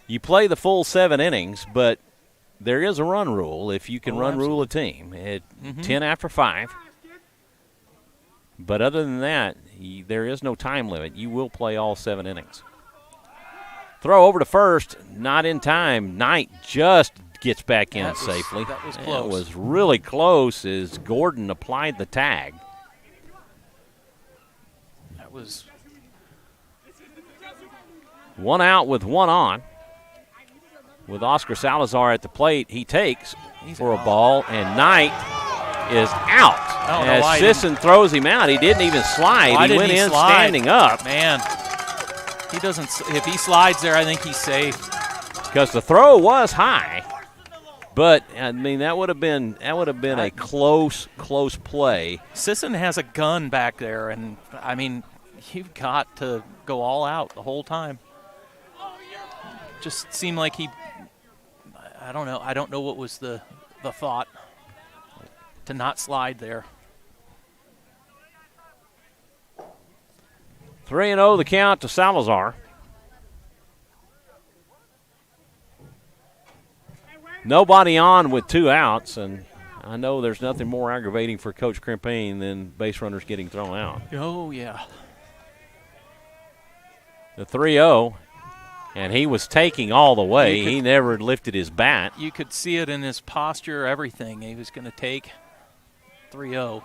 Speaker 2: you play the full 7 innings, but there is a run rule if you can rule a team at 10 after 5. But other than that, there is no time limit. You will play all 7 innings. Throw over to first, not in time. Knight just gets back in safely.
Speaker 1: That was close.
Speaker 2: It was really close as Gordon applied the tag.
Speaker 1: That was
Speaker 2: 1 out with 1 on. With Oscar Salazar at the plate, he takes for a ball, and Knight is out. As Sisson throws him out, he didn't even slide. He went in standing up.
Speaker 1: Man, he doesn't. If he slides there, I think he's safe.
Speaker 2: Because the throw was high, but I mean that would have been a close play.
Speaker 1: Sisson has a gun back there, and I mean you've got to go all out the whole time. Just seemed like he. I don't know. I don't know what was the thought to not slide there.
Speaker 2: 3-0 the count to Salazar. Nobody on with 2 outs, and I know there's nothing more aggravating for Coach Crimpane than base runners getting thrown out.
Speaker 1: Oh, yeah.
Speaker 2: The 3-0, and he was taking all the way. He never lifted his bat.
Speaker 1: You could see it in his posture, everything. He was going to take 3-0.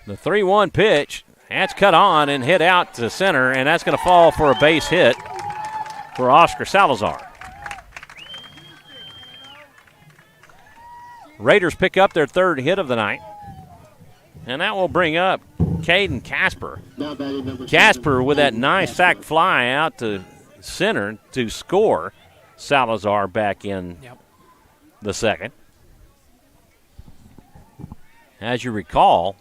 Speaker 2: The 3-1 pitch, that's cut on and hit out to center, and that's going to fall for a base hit for Oscar Salazar. Raiders pick up their 3rd hit of the night, and that will bring up Caden Casper. Casper with that nice sac fly out to center to score Salazar back in the 2nd. As you recall,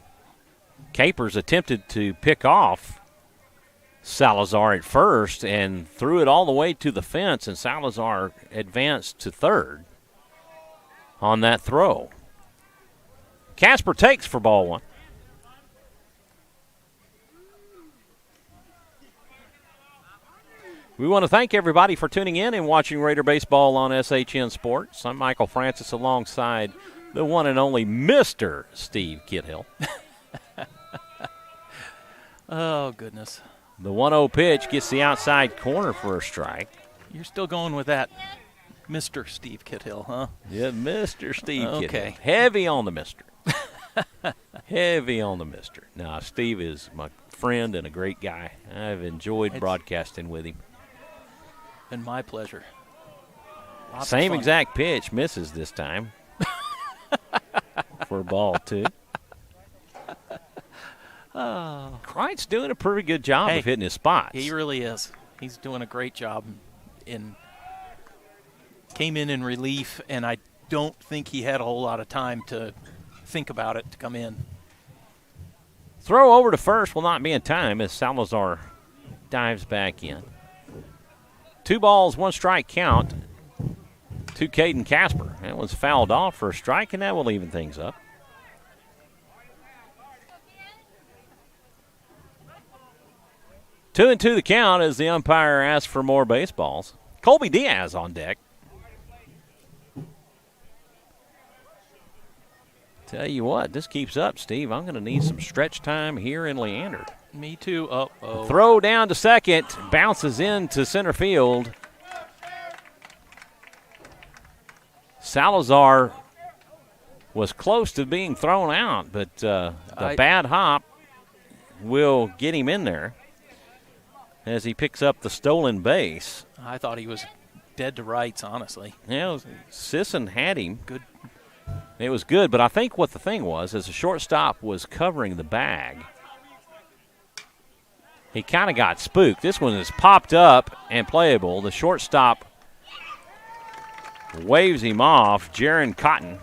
Speaker 2: Capers attempted to pick off Salazar at first and threw it all the way to the fence, and Salazar advanced to 3rd on that throw. Casper takes for ball 1. We want to thank everybody for tuning in and watching Raider Baseball on SHN Sports. I'm Michael Francis alongside the one and only Mr. Steve Kithil.
Speaker 1: Oh, goodness.
Speaker 2: The 1-0 pitch gets the outside corner for a strike.
Speaker 1: You're still going with that Mr. Steve Kithil, huh?
Speaker 2: Yeah, Mr. Steve Kithil.
Speaker 1: Okay.
Speaker 2: Heavy on the Mr. Heavy on the Mr. Now, Steve is my friend and a great guy. I've enjoyed broadcasting with him.
Speaker 1: Been my pleasure.
Speaker 2: Same exact pitch, misses this time for ball 2.
Speaker 1: Oh.
Speaker 2: Kreit's doing a pretty good job of hitting his spots.
Speaker 1: He really is. He's doing a great job. Came in relief, and I don't think he had a whole lot of time to think about it to come in.
Speaker 2: Throw over to first will not be in time as Salazar dives back in. 2 balls, 1 strike count to Caden Casper. That was fouled off for a strike, and that will even things up. Two and 2 the count as the umpire asks for more baseballs. Colby Diaz on deck. Tell you what, this keeps up, Steve. I'm going to need some stretch time here in Leander.
Speaker 1: Me too. Uh-oh.
Speaker 2: Throw down to second, bounces into center field. Salazar was close to being thrown out, but the bad hop will get him in there as he picks up the stolen base.
Speaker 1: I thought he was dead to rights, honestly.
Speaker 2: Yeah, Sisson had him.
Speaker 1: Good.
Speaker 2: It was good, but I think what the thing was is the shortstop was covering the bag. He kind of got spooked. This one is popped up and playable. The shortstop waves him off. Jaron Cotton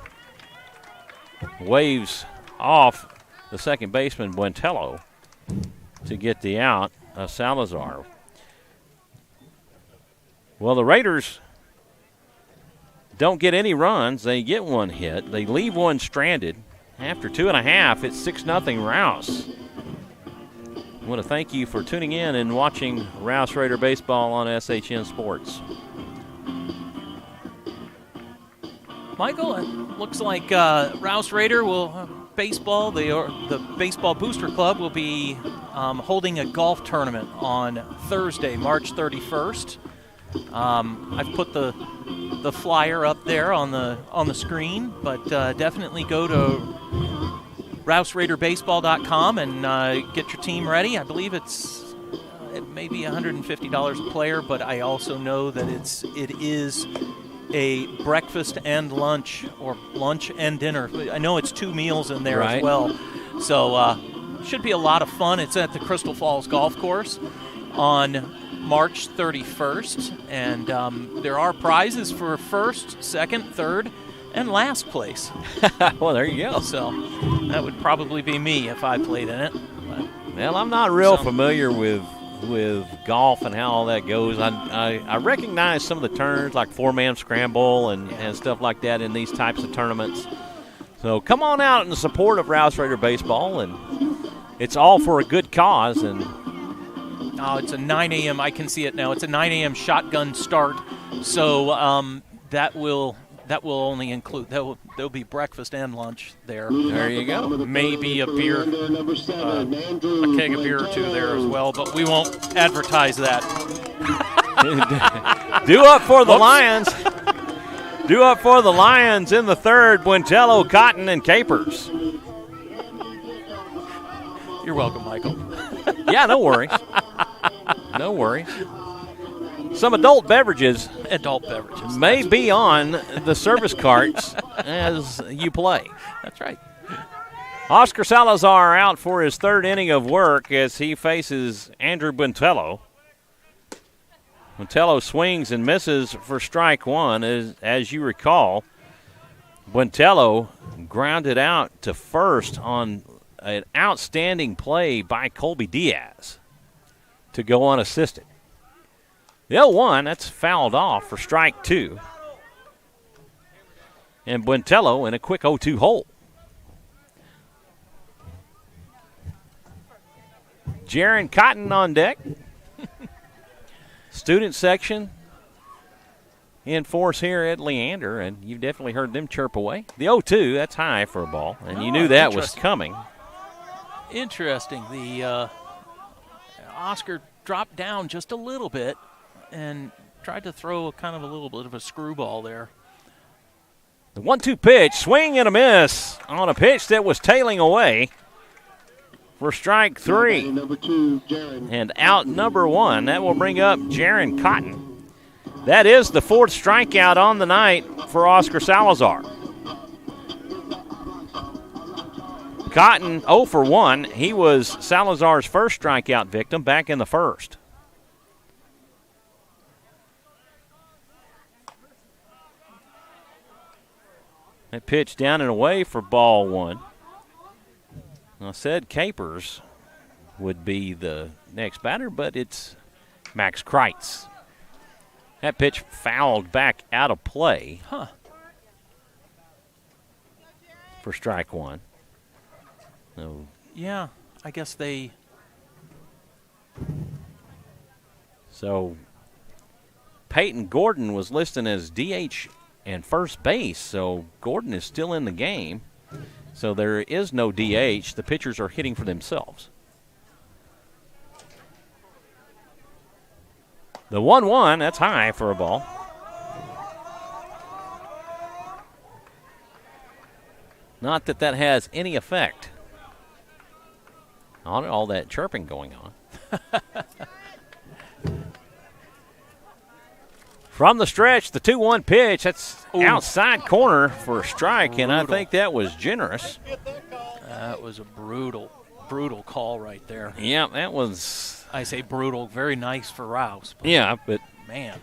Speaker 2: waves off the second baseman, Buentello, to get the out of Salazar. Well, the Raiders don't get any runs. They get one hit. They leave one stranded. After 2.5, it's 6-0 Rouse. I want to thank you for tuning in and watching Rouse Raider Baseball on SHN Sports.
Speaker 1: Michael, it looks like Rouse Raider baseball, the Baseball Booster Club will be holding a golf tournament on Thursday, March 31st. I've put the flyer up there on the screen, but definitely go to RouseRaiderBaseball.com and get your team ready. I believe it may be $150 a player, but I also know that it is a breakfast and lunch, or lunch and dinner. I know it's 2 meals in there as well. So should be a lot of fun. It's at the Crystal Falls Golf Course on March 31st. And there are prizes for first, second, third, and last place.
Speaker 2: Well, there you go.
Speaker 1: So that would probably be me if I played in it. But,
Speaker 2: well, I'm not real familiar with golf and how all that goes. I recognize some of the turns like 4-man scramble and stuff like that in these types of tournaments. So come on out in the support of Rouse Raider Baseball, and it's all for a good cause. And
Speaker 1: it's a 9 a.m. I can see it now. It's a 9 a.m. shotgun start. So that will only include there'll be breakfast and lunch there.
Speaker 2: There you go.
Speaker 1: Maybe a beer, a keg of beer or two there as well, but we won't advertise that.
Speaker 2: Do up for the Lions. Do up for the Lions in the third. Buentello, Cotton, and Capers.
Speaker 1: You're welcome, Michael.
Speaker 2: Yeah, no worries. No worries. Some adult beverages may be on the service carts as you play.
Speaker 1: That's right.
Speaker 2: Oscar Salazar out for his third inning of work as he faces Andrew Buentello. Buentello swings and misses for strike one. As you recall, Buentello grounded out to first on an outstanding play by Colby Diaz to go unassisted. The 0-1, that's fouled off for strike two. And Buentello in a quick 0-2 hole. Jaron Cotton on deck. Student section in force here at Leander, and you've definitely heard them chirp away. The 0-2, that's high for a ball, and you knew that was coming.
Speaker 1: Interesting. The Oscar dropped down just a little bit and tried to throw kind of a little bit of a screwball there.
Speaker 2: The 1-2 pitch, swing and a miss on a pitch that was tailing away for strike three. And out number one, that will bring up Jaron Cotton. That is the fourth strikeout on the night for Oscar Salazar. Cotton 0 for 1. He was Salazar's first strikeout victim back in the first. That pitch down and away for ball one. I said Capers would be the next batter, but it's Max Kreitz. That pitch fouled back out of play for strike one. No.
Speaker 1: Yeah, I guess they.
Speaker 2: So Peyton Gordon was listed as DH and first base, so Gordon is still in the game. So there is no DH. The pitchers are hitting for themselves. The 1-1, that's high for a ball. Not that that has any effect on all that chirping going on. From the stretch, the 2-1 pitch, that's outside corner for a strike, and I think that was generous.
Speaker 1: That was a brutal call right there.
Speaker 2: Yeah, that was.
Speaker 1: I say brutal, very nice for Rouse.
Speaker 2: But
Speaker 1: man,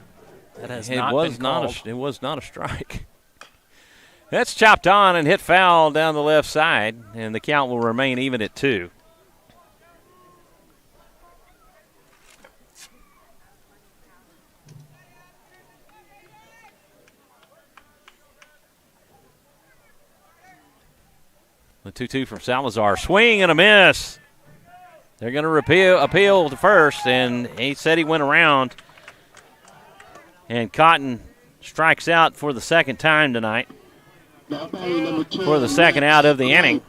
Speaker 1: that has
Speaker 2: it
Speaker 1: not
Speaker 2: was
Speaker 1: been
Speaker 2: not
Speaker 1: called.
Speaker 2: it was not a strike. That's chopped on and hit foul down the left side, and the count will remain even at 2. The 2-2 from Salazar. Swing and a miss. They're going to appeal to first, and he said he went around. And Cotton strikes out for the second time tonight. For the second out of the inning.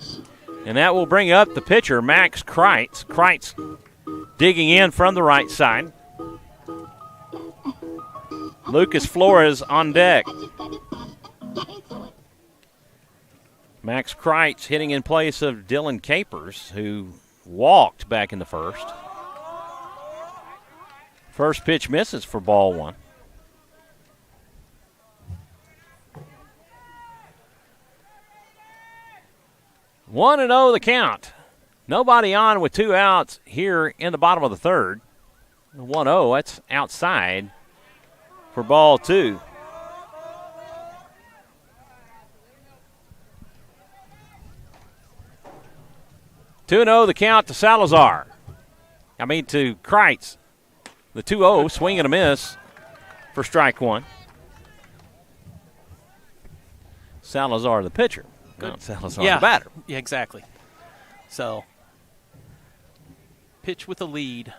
Speaker 2: And that will bring up the pitcher, Max Kreitz. Kreitz digging in from the right side. Lucas Flores on deck. Max Kreitz hitting in place of Dylan Capers, who walked back in the first. First pitch misses for ball 1. One and 0 the count. Nobody on with 2 outs here in the bottom of the third. 1-0, that's outside for ball 2. Two 2-0 the count to Salazar. To Kreitz. The 2-0, swing and a miss for strike 1. Salazar the pitcher. Not Salazar the batter.
Speaker 1: Yeah, exactly. So, pitch with a lead.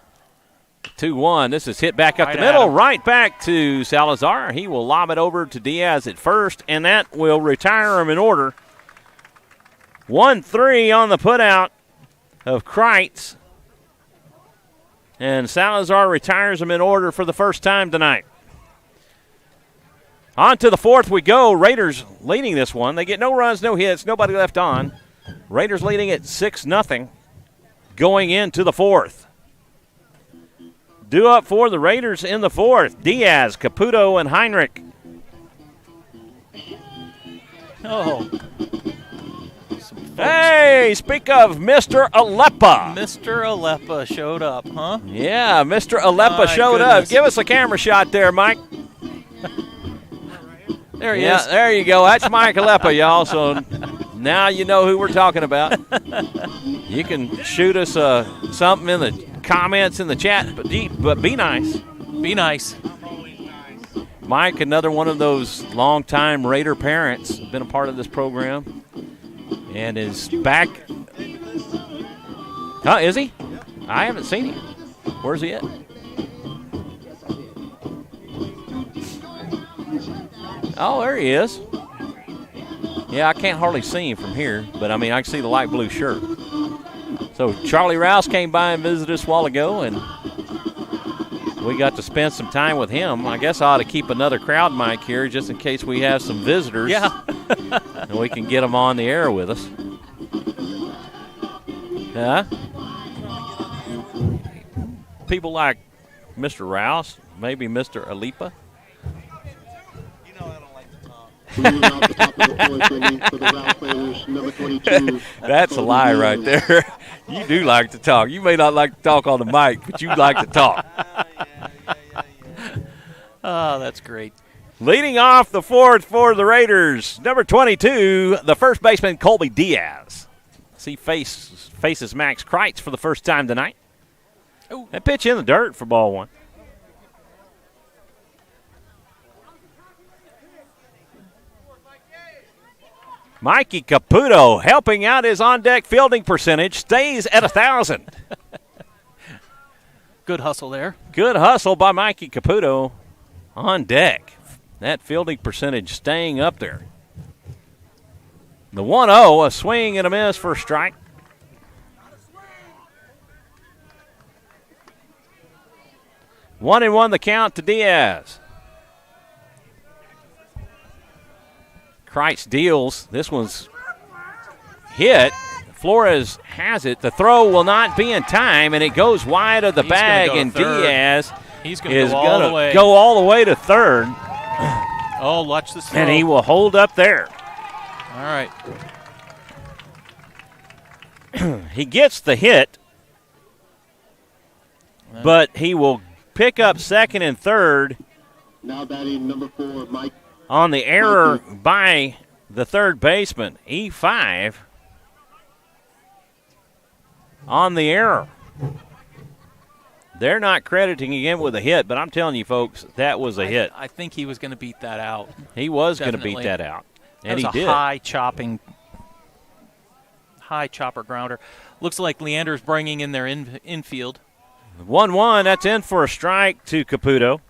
Speaker 2: 2-1. This is hit back up the middle, right back to Salazar. He will lob it over to Diaz at first, and that will retire him in order. 1-3 on the putout of Kreitz. And Salazar retires him in order for the first time tonight. On to the fourth we go. Raiders leading this one. They get no runs, no hits, nobody left on. Raiders leading at 6-0 going into the fourth. Due up for the Raiders in the fourth. Diaz, Caputo, and Heinrich.
Speaker 1: Oh.
Speaker 2: Hey, speak of Mr. Aleppa.
Speaker 1: Mr. Aleppa showed up, huh?
Speaker 2: Yeah, Mr. Aleppa showed up. Give us a camera shot there, Mike.
Speaker 1: There he is.
Speaker 2: There you go. That's Mike Aleppa, y'all. So now you know who we're talking about. You can shoot us something in the comments in the chat, but be nice.
Speaker 1: Be nice.
Speaker 2: Mike, another one of those longtime Raider parents, been a part of this program. And is back. Huh, is he? I haven't seen him. Where's he at? Oh, there he is. Yeah, I can't hardly see him from here, but I can see the light blue shirt. So Charlie Rouse came by and visited us a while ago, and we got to spend some time with him. I guess I ought to keep another crowd mic here just in case we have some visitors.
Speaker 1: Yeah.
Speaker 2: And we can get them on the air with us. Huh? People like Mr. Rouse, maybe Mr. Aleppa.
Speaker 4: You know I don't like to talk.
Speaker 2: That's a lie right there. You do like to talk. You may not like to talk on the mic, but you like to talk.
Speaker 1: Oh, that's great.
Speaker 2: Leading off the fourth for the Raiders, number 22, the first baseman, Colby Diaz. He faces Max Kreitz for the first time tonight.
Speaker 1: Ooh.
Speaker 2: That pitch in the dirt for ball 1. Mikey Caputo helping out his on-deck fielding percentage, stays at 1,000.
Speaker 1: Good hustle there.
Speaker 2: Good hustle by Mikey Caputo on deck. That fielding percentage staying up there. The 1-0, a swing and a miss for a strike. One and one the count to Diaz. Kreitz deals. This one's hit. Flores has it. The throw will not be in time, and it goes wide of the bag, and Diaz
Speaker 1: is going to
Speaker 2: go all the way to third.
Speaker 1: Oh, watch this throw.
Speaker 2: And he will hold up there.
Speaker 1: All right.
Speaker 2: He gets the hit, but he will pick up second and third
Speaker 3: Now batting number 4, Mike.
Speaker 2: on the error by the third baseman, E5, on the error. They're not crediting him with a hit, but I'm telling you, folks, that was a hit.
Speaker 1: I think he was going to beat that out.
Speaker 2: He was going to beat
Speaker 1: Definitely.
Speaker 2: that out, and
Speaker 1: That was
Speaker 2: he
Speaker 1: a
Speaker 2: did.
Speaker 1: high chopper grounder. Looks like Leander's bringing in their infield.
Speaker 2: 1-1, that's in for a strike to Caputo.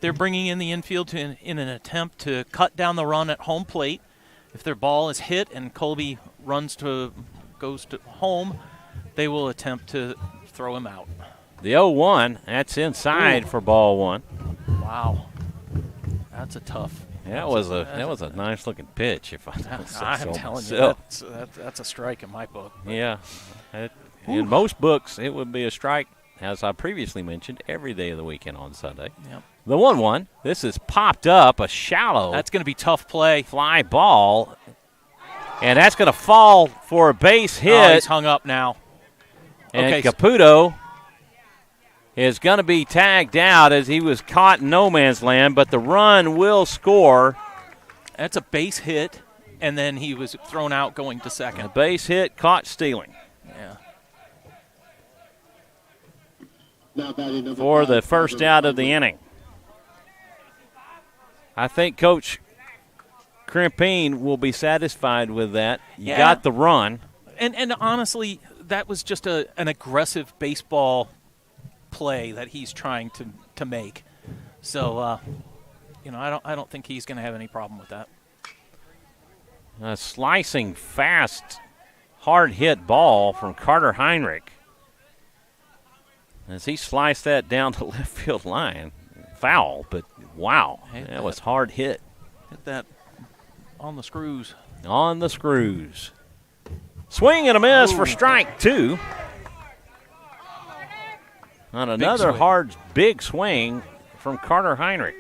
Speaker 1: They're bringing in the infield in an attempt to cut down the run at home plate. If their ball is hit and Colby goes to home, they will attempt to throw him out.
Speaker 2: The 0-1, that's inside for ball one.
Speaker 1: Wow, that's a tough.
Speaker 2: That was a nice looking pitch. If I don't say
Speaker 1: I'm
Speaker 2: so
Speaker 1: telling you,
Speaker 2: myself.
Speaker 1: that's a strike in my book.
Speaker 2: Yeah, in most books it would be a strike, as I previously mentioned, every day of the weekend on Sunday.
Speaker 1: Yep.
Speaker 2: The 1-1. This is popped up, a shallow.
Speaker 1: That's going to be tough play.
Speaker 2: Fly ball, and that's going to fall for a base hit.
Speaker 1: Oh, he's hung up now.
Speaker 2: And
Speaker 1: Okay.
Speaker 2: Caputo is going to be tagged out as he was caught in no man's land, but the run will score.
Speaker 1: That's a base hit, and then he was thrown out going to
Speaker 2: A
Speaker 1: second.
Speaker 2: base hit, caught stealing
Speaker 1: Yeah.
Speaker 3: Now batting number
Speaker 2: for
Speaker 3: 5,
Speaker 2: the first
Speaker 3: Carter
Speaker 2: out of the
Speaker 3: Heinrich.
Speaker 2: inning. I think Coach Crimpine will be satisfied with that. You
Speaker 1: Yeah.
Speaker 2: got the run.
Speaker 1: And honestly, that was just an aggressive baseball play that he's trying to make. So, I don't think he's going to have any problem with that.
Speaker 2: A slicing, fast, hard-hit ball from Carter Heinrich. As he sliced that down the left field line. Foul, but wow, that was hard hit.
Speaker 1: Hit that on the screws.
Speaker 2: On the screws. Swing and a miss for strike two. On another
Speaker 1: swing.
Speaker 2: hard, big swing from Carter Heinrich.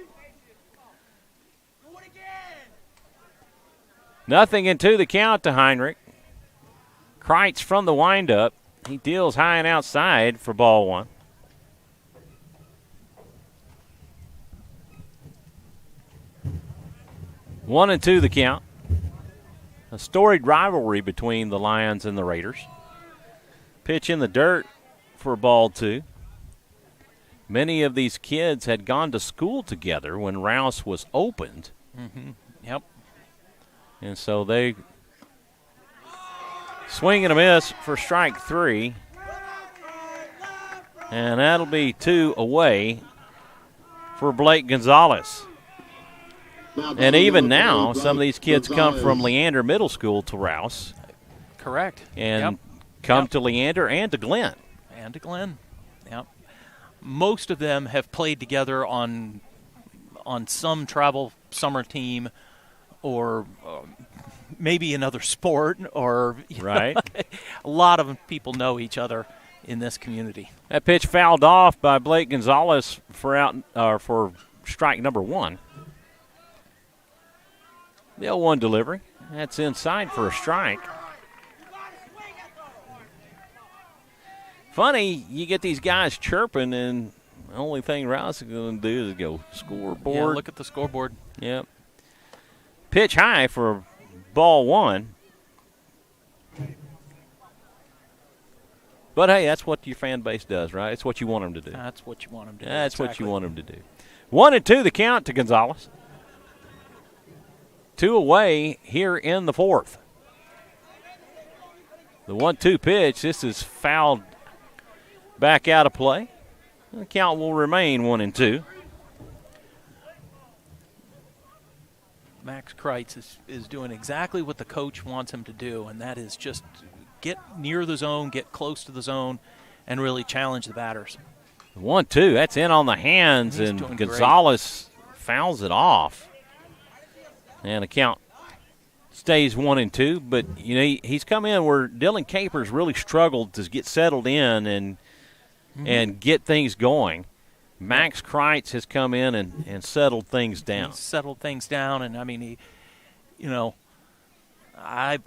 Speaker 2: Nothing into the count to Heinrich. Kreitz from the windup. He deals high and outside for ball one. One and two the count. A storied rivalry between the Lions and the Raiders. Pitch in the dirt for ball two. Many of these kids had gone to school together when Rouse was opened.
Speaker 1: Mm-hmm. Yep.
Speaker 2: And so they swing and a miss for strike three. And that'll be two away for Blake Gonzalez. And even now, some of these kids come from Leander Middle School to Rouse.
Speaker 1: Correct.
Speaker 2: And come to Leander and to Glenn.
Speaker 1: And to Glenn. Yep. Most of them have played together on some travel summer team or maybe another sport or
Speaker 2: right.
Speaker 1: A lot of people know each other in this community.
Speaker 2: That pitch fouled off by Blake Gonzalez for strike number one. The 0-1 delivery. That's inside for a strike. Funny, you get these guys chirping, and the only thing Rouse is going to do is go scoreboard.
Speaker 1: Yeah, look at the scoreboard.
Speaker 2: Yep. Pitch high for ball one. But, hey, that's what your fan base does, right? It's what you want them to do.
Speaker 1: That's what you want them to do.
Speaker 2: That's what
Speaker 1: Exactly.
Speaker 2: you want them to do. 1-2 the count to Gonzalez. Two away here in the fourth. The 1-2 pitch, this is fouled back out of play. The count will remain 1-2.
Speaker 1: Max Kreitz is doing exactly what the coach wants him to do, and that is just get near the zone, get close to the zone, and really challenge the batters.
Speaker 2: 1-2, that's in on the hands,
Speaker 1: He's
Speaker 2: and
Speaker 1: doing
Speaker 2: Gonzalez fouls it off. And the count stays 1-2, but he's come in where Dylan Capers really struggled to get settled in and get things going. Max Kreitz has come in and settled things down.
Speaker 1: He's settled things down, and I mean, I'm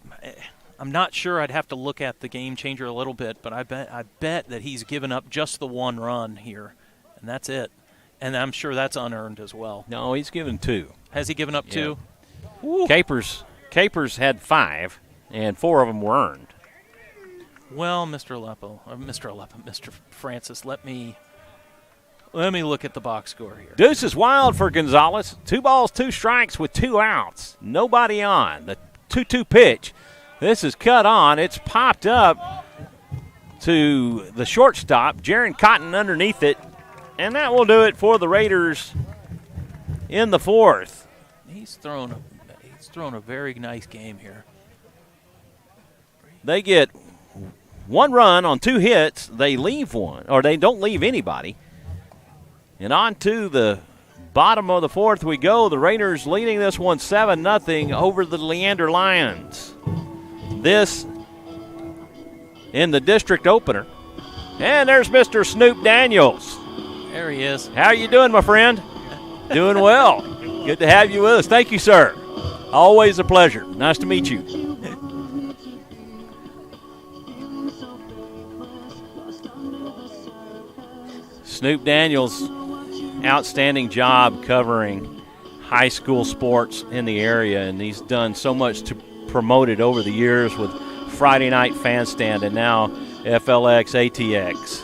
Speaker 1: not sure. I'd have to look at the game changer a little bit, but I bet that he's given up just the one run here, and that's it. And I'm sure that's unearned as well.
Speaker 2: No, he's given two.
Speaker 1: Has he given up two?
Speaker 2: Capers had 5, and 4 of them were earned.
Speaker 1: Well, Mr. Francis, let me look at the box score here.
Speaker 2: Deuce is wild for Gonzalez. 2 balls, 2 strikes with 2 outs. Nobody on. The 2-2 pitch. This is cut on. It's popped up to the shortstop. Jaron Cotton underneath it. And that will do it for the Raiders in the 4th.
Speaker 1: He's thrown a very nice game here.
Speaker 2: They get 1 run on 2 hits. They leave 1, or they don't leave anybody. And on to the bottom of the 4th we go. The Raiders leading this one 7-0 over the Leander Lions. This in the district opener. And there's Mr. Snoop Daniels.
Speaker 1: There he is.
Speaker 2: How you doing, my friend? Doing well. Good to have you with us. Thank you, sir. Always a pleasure. Nice to meet you. Snoop Daniels, outstanding job covering high school sports in the area, and he's done so much to promote it over the years with Friday Night Fan Stand and now FLX ATX.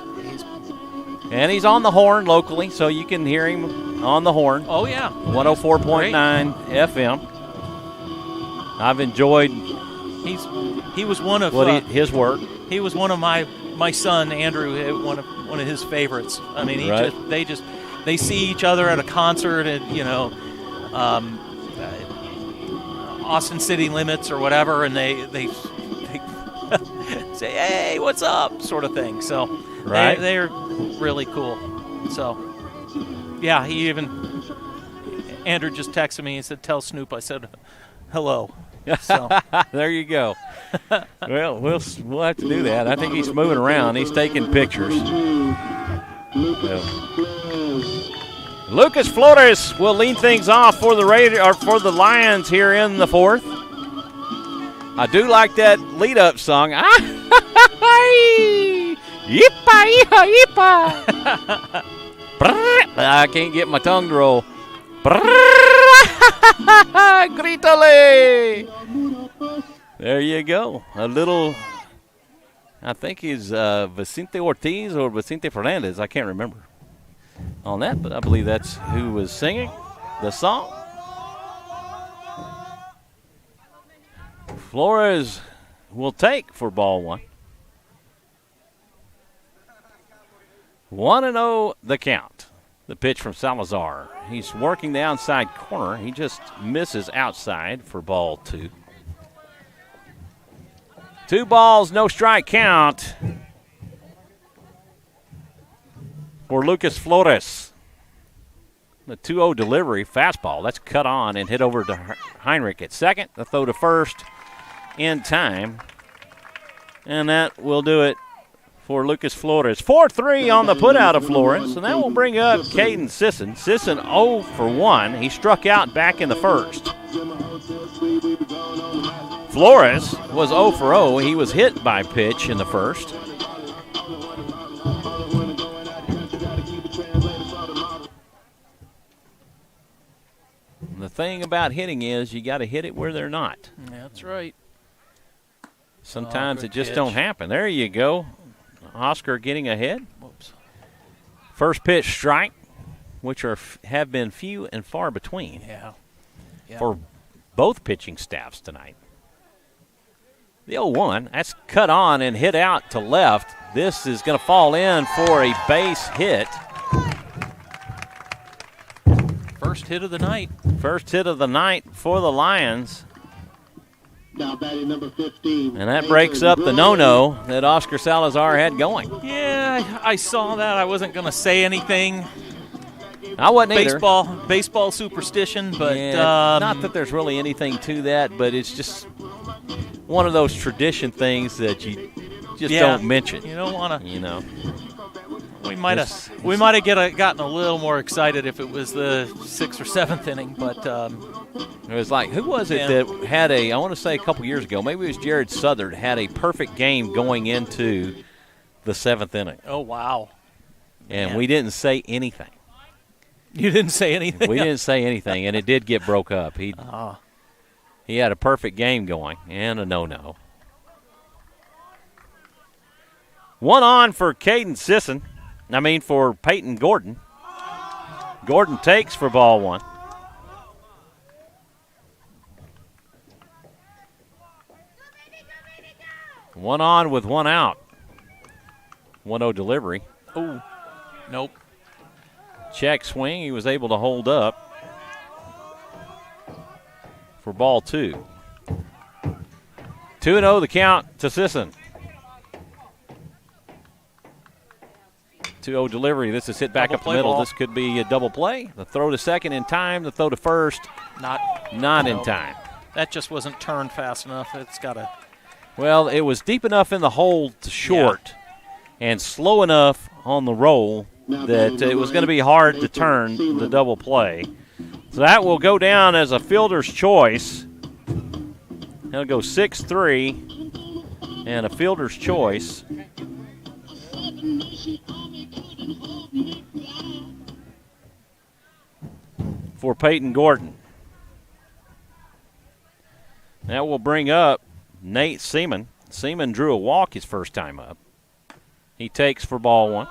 Speaker 2: And he's on the horn locally, so you can hear him on the horn.
Speaker 1: Oh, yeah.
Speaker 2: 104.9 FM. I've enjoyed
Speaker 1: he was one of
Speaker 2: his work.
Speaker 1: He was one of my son Andrew, one of his favorites. I mean, they see each other at a concert at Austin City Limits or whatever, and they say, "Hey, what's up?" sort of thing. So
Speaker 2: right.
Speaker 1: they're really cool. So yeah, Andrew just texted me and said, "Tell Snoop I said hello." So
Speaker 2: there you go. Well, we'll have to do that. I think he's moving around. He's taking pictures. Lucas Flores will lead things off for the Lions here in the 4th. I do like that lead-up song. Yippa, yippa, yippa. I can't get my tongue to roll. Gritale. There you go. A little, I think he's Vicente Ortiz or Vicente Fernandez. I can't remember on that, but I believe that's who was singing the song. Flores will take for ball 1. 1-0 the count. The pitch from Salazar. He's working the outside corner. He just misses outside for ball 2. 2 balls, no strike count for Lucas Flores. The 2-0 delivery, fastball. That's cut on and hit over to Heinrich at second. The throw to first in time. And that will do it for Lucas Flores. 4-3 on the putout of Flores, and that will bring up Caden Sisson. Sisson 0 for 1. He struck out back in the 1st. Flores was 0 for 0. He was hit by pitch in the 1st. The thing about hitting is you got to hit it where they're not.
Speaker 1: That's right.
Speaker 2: Sometimes it just don't happen. There you go. Oscar getting ahead.
Speaker 1: Whoops.
Speaker 2: First pitch strike, which have been few and far between for both pitching staffs tonight. The 0-1, that's cut on and hit out to left. This is going to fall in for a base hit.
Speaker 1: First hit of the night.
Speaker 2: First hit of the night for the Lions.
Speaker 3: Now batting number 15.
Speaker 2: And that breaks up the no-no that Oscar Salazar had going.
Speaker 1: Yeah, I saw that. I wasn't going to say anything.
Speaker 2: I wasn't either.
Speaker 1: Baseball superstition, but
Speaker 2: not that there's really anything to that, but it's just one of those tradition things that you just don't mention.
Speaker 1: You don't want to.
Speaker 2: You know.
Speaker 1: We might have gotten a little more excited if it was the 6th or 7th inning, but
Speaker 2: it was like, who was it that had I want to say a couple years ago, maybe it was Jared Southard, had a perfect game going into the 7th inning.
Speaker 1: Oh, wow.
Speaker 2: And we didn't say anything.
Speaker 1: You didn't say anything?
Speaker 2: We didn't say anything, and it did get broke up. He had a perfect game going and a no-no. 1 on for Caden for Peyton Gordon. Gordon takes for ball 1. One on with 1 out. 1-0 delivery.
Speaker 1: Oh, nope.
Speaker 2: Check swing. He was able to hold up for ball 2. 2-0 the count to Sisson. 2-0 delivery. This is hit back
Speaker 1: Double
Speaker 2: up the
Speaker 1: play
Speaker 2: middle.
Speaker 1: ball.
Speaker 2: This could be a double play. The throw to second in time. The throw to first not in time.
Speaker 1: That just wasn't turned fast enough. It's got to.
Speaker 2: Well, it was deep enough in the hole to short and slow enough on the roll that it was going to be hard to turn the double play. So that will go down as a fielder's choice. He'll go 6-3 and a fielder's choice. For Peyton Gordon. That will bring up Nate Seaman. Seaman drew a walk his first time up. He takes for ball 1.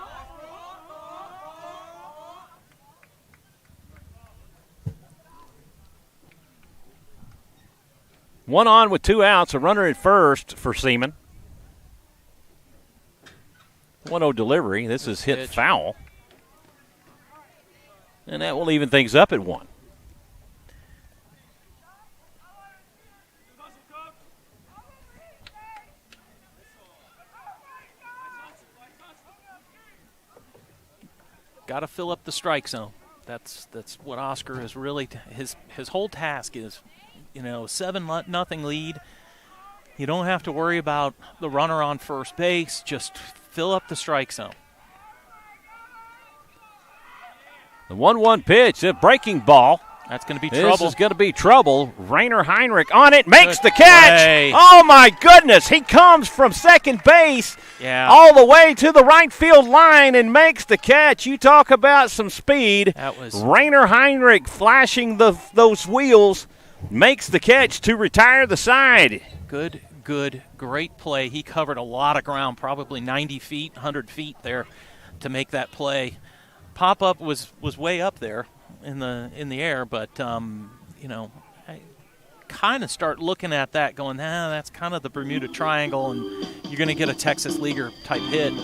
Speaker 2: One on with 2 outs, a runner at first for Seaman. 1-0 delivery. This is hit foul. And that will even things up at 1.
Speaker 1: Got to fill up the strike zone. That's what Oscar is really his whole task is. 7-0 lead. You don't have to worry about the runner on first base. Just fill up the strike zone.
Speaker 2: The 1-1 pitch, a breaking ball.
Speaker 1: That's going to be trouble.
Speaker 2: This is going to be trouble. Rainer Heinrich on it, makes the catch.
Speaker 1: Play.
Speaker 2: Oh, my goodness. He comes from second base all the way to the right field line and makes the catch. You talk about some speed.
Speaker 1: That was
Speaker 2: Rainer Heinrich flashing those wheels, makes the catch to retire the side.
Speaker 1: Good, great play. He covered a lot of ground, probably 90 feet, 100 feet there to make that play. Pop-up was way up there in the air, but I kind of start looking at that going, that's kind of the Bermuda Triangle, and you're going to get a Texas Leaguer type hit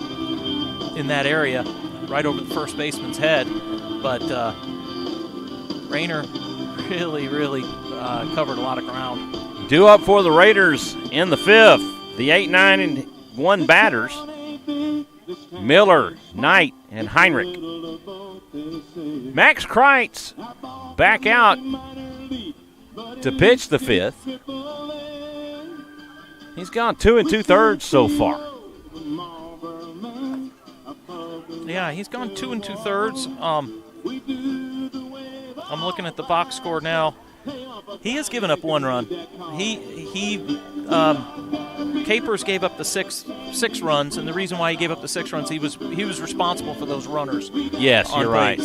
Speaker 1: in that area right over the first baseman's head. But Rainer really covered a lot of ground.
Speaker 2: Due up for the Raiders in the 5th. The 8-9-1 batters. Miller, Knight, and Heinrich. Max Kreitz back out to pitch the 5th. He's gone 2 2/3 so far.
Speaker 1: Yeah, he's gone 2 2/3. I'm looking at the box score now. He has given up 1 run. Capers gave up the six runs, and the reason why he gave up the 6 runs, he was responsible for those runners.
Speaker 2: Yes, you're right.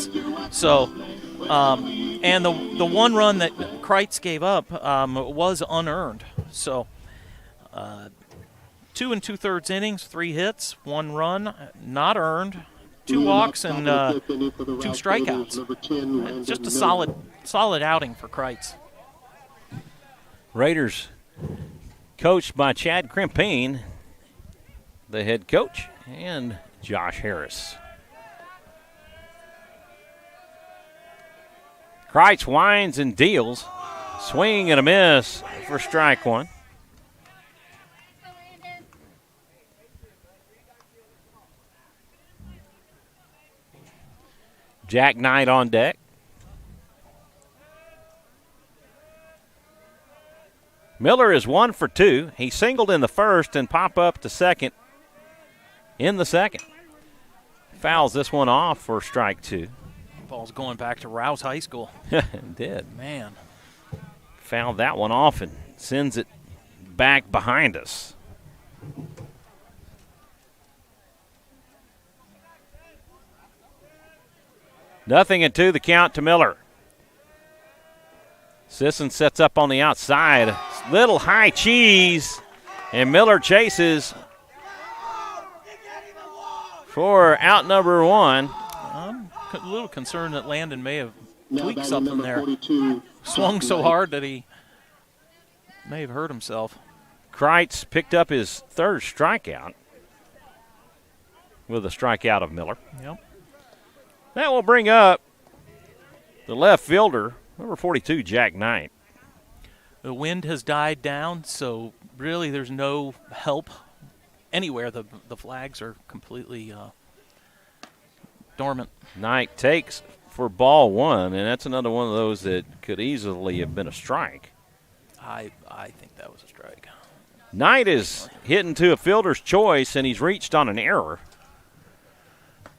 Speaker 1: So, and the 1 run that Kreitz gave up was unearned. So, 2 2/3 innings, 3 hits, 1 run, not earned, 2 walks, and 2 strikeouts. Just a solid outing for Kreitz.
Speaker 2: Raiders coached by Chad Krimpine, the head coach, and Josh Harris. Kreitz winds and deals. Swing and a miss for strike 1. Jack Knight on deck. Miller is 1 for 2. He singled in the first and pop up to second in the second. Fouls this one off for strike 2.
Speaker 1: Ball's going back to Rouse High School.
Speaker 2: It did.
Speaker 1: Man.
Speaker 2: Fouled that one off and sends it back behind us. Nothing and 2 the count to Miller. Sisson sets up on the outside. Little high cheese. And Miller chases for out number 1.
Speaker 1: I'm a little concerned that Landon may have
Speaker 3: Now
Speaker 1: tweaked
Speaker 3: batting
Speaker 1: something
Speaker 3: number
Speaker 1: there.
Speaker 3: 42,
Speaker 1: Swung so
Speaker 3: Jack
Speaker 1: hard that he may have hurt himself.
Speaker 2: Kreitz picked up his 3rd strikeout with a strikeout of Miller.
Speaker 1: Yep.
Speaker 2: That will bring up the left fielder, number 42, Jack Knight.
Speaker 1: The wind has died down, so really there's no help anywhere. The flags are completely dormant.
Speaker 2: Knight takes for ball 1, and that's another one of those that could easily have been a strike.
Speaker 1: I think that was a strike.
Speaker 2: Knight is hitting to a fielder's choice, and he's reached on an error.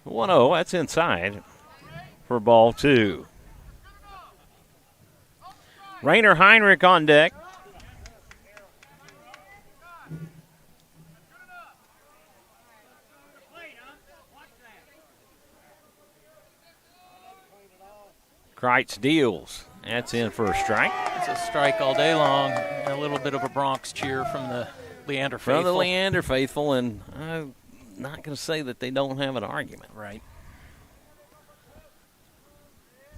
Speaker 2: 1-0, that's inside for ball 2. Rainer Heinrich on deck. Kreitz deals. That's in for a strike.
Speaker 1: It's a strike all day long. And a little bit of a Bronx cheer from the Leander faithful.
Speaker 2: From the Leander faithful, and I'm not going to say that they don't have an argument.
Speaker 1: Right.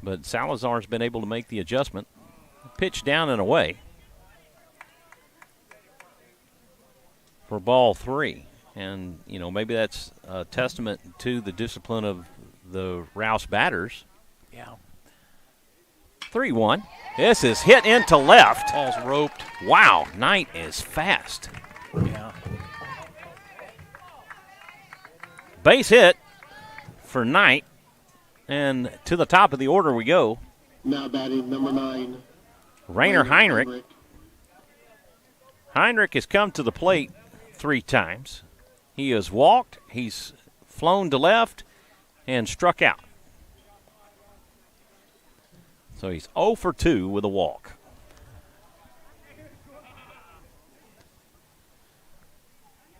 Speaker 2: But Salazar's been able to make the adjustment. Pitch down and away for ball 3. And, you know, maybe that's a testament to the discipline of the Rouse batters.
Speaker 1: Yeah.
Speaker 2: 3-1. This is hit into left.
Speaker 1: Ball's roped.
Speaker 2: Wow, Knight is fast.
Speaker 1: Yeah.
Speaker 2: Base hit for Knight. And to the top of the order we go.
Speaker 3: Now batting number 9,
Speaker 2: Rainer Heinrich. Heinrich has come to the plate 3 times. He has walked, he's flown to left, and struck out. So he's 0 for 2 with a walk.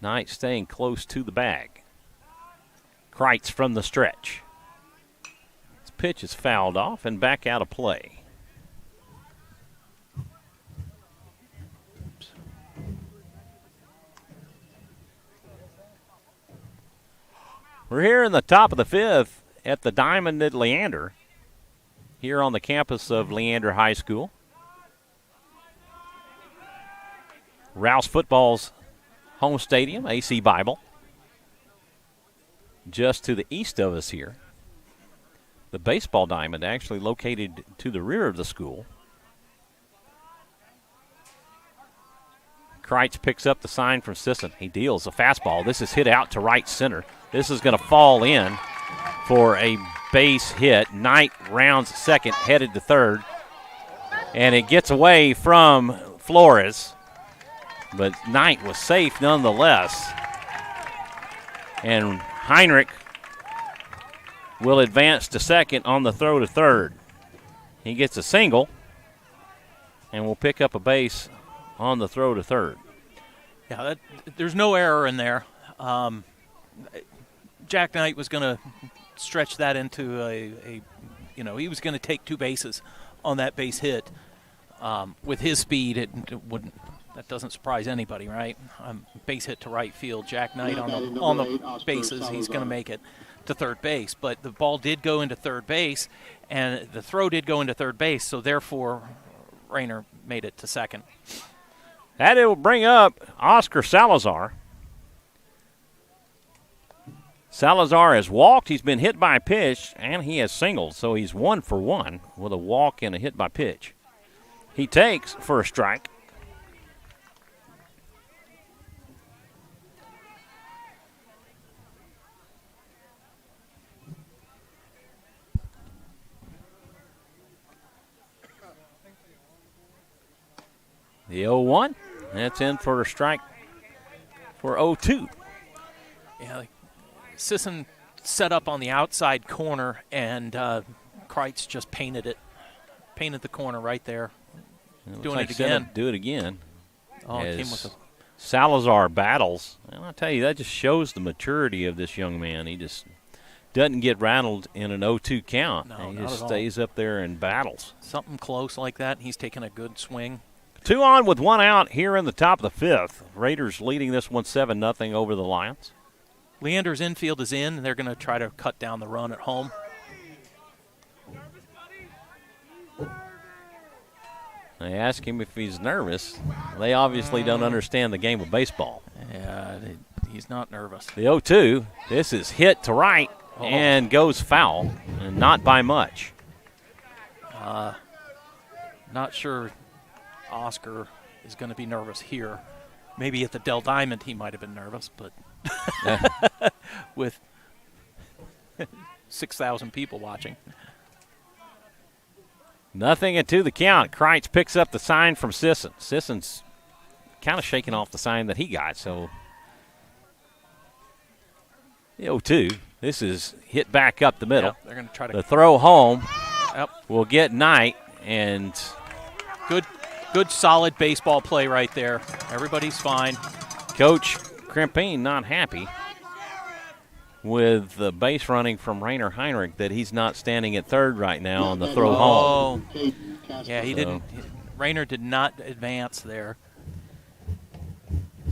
Speaker 2: Knight staying close to the bag. Kreitz from the stretch. His pitch is fouled off and back out of play. We're here in the top of the 5th at the Diamond at Leander, here on the campus of Leander High School. Rouse football's home stadium, AC Bible. Just to the east of us here. The baseball diamond actually located to the rear of the school. Kreitz picks up the sign from Sisson. He deals a fastball. This is hit out to right center. This is going to fall in for a base hit. Knight rounds second, headed to third. And it gets away from Flores. But Knight was safe nonetheless. And Heinrich will advance to second on the throw to third. He gets a single and will pick up a base on the throw to third.
Speaker 1: Yeah, there's no error in there. Jack Knight was going to stretch that into he was going to take 2 bases on that base hit. With his speed, it wouldn't. That doesn't surprise anybody, right? Base hit to right field. Jack Knight on the bases, he's going to make it to third base. But the ball did go into third base, and the throw did go into third base, so therefore Rainer made it to second.
Speaker 2: That it will bring up Oscar Salazar. Salazar has walked. He's been hit by a pitch, and he has singled. So he's 1 for 1 with a walk and a hit by pitch. He takes for a strike. The 0-1. That's in for a strike for 0-2.
Speaker 1: Yeah, Sisson set up on the outside corner, and Kreitz just painted the corner right there. Doing it again.
Speaker 2: Do it again.
Speaker 1: Oh, it came with a
Speaker 2: Salazar battles. And I'll tell you, that just shows the maturity of this young man. He just doesn't get rattled in an 0-2 count.
Speaker 1: No,
Speaker 2: he
Speaker 1: not
Speaker 2: just
Speaker 1: at all.
Speaker 2: stays up there and battles.
Speaker 1: Something close like that, and he's taking a good swing.
Speaker 2: 2 on with 1 out here in the top of the 5th. Raiders leading this one 7-0 over the Lions.
Speaker 1: Leander's infield is in. They're going to try to cut down the run at home.
Speaker 2: They ask him if he's nervous. They obviously don't understand the game of baseball.
Speaker 1: Yeah, he's not nervous.
Speaker 2: The 0-2, this is hit to right and goes foul, and not by much.
Speaker 1: Not sure Oscar is going to be nervous here. Maybe at the Dell Diamond he might have been nervous, but with 6,000 people watching.
Speaker 2: 0-2 the count. Kreitz picks up the sign from Sisson. Sisson's kind of shaking off the sign that he got, so the 0-2. This is hit back up the middle.
Speaker 1: Yep, they're going to try to.
Speaker 2: The throw home
Speaker 1: Yep.
Speaker 2: will get Knight, and
Speaker 1: Good solid baseball play right there. Everybody's fine.
Speaker 2: Coach Krempine not happy with the base running from Rainer Heinrich that he's not standing at third right now on the throw home.
Speaker 1: Yeah, he didn't. Rainer did not advance there.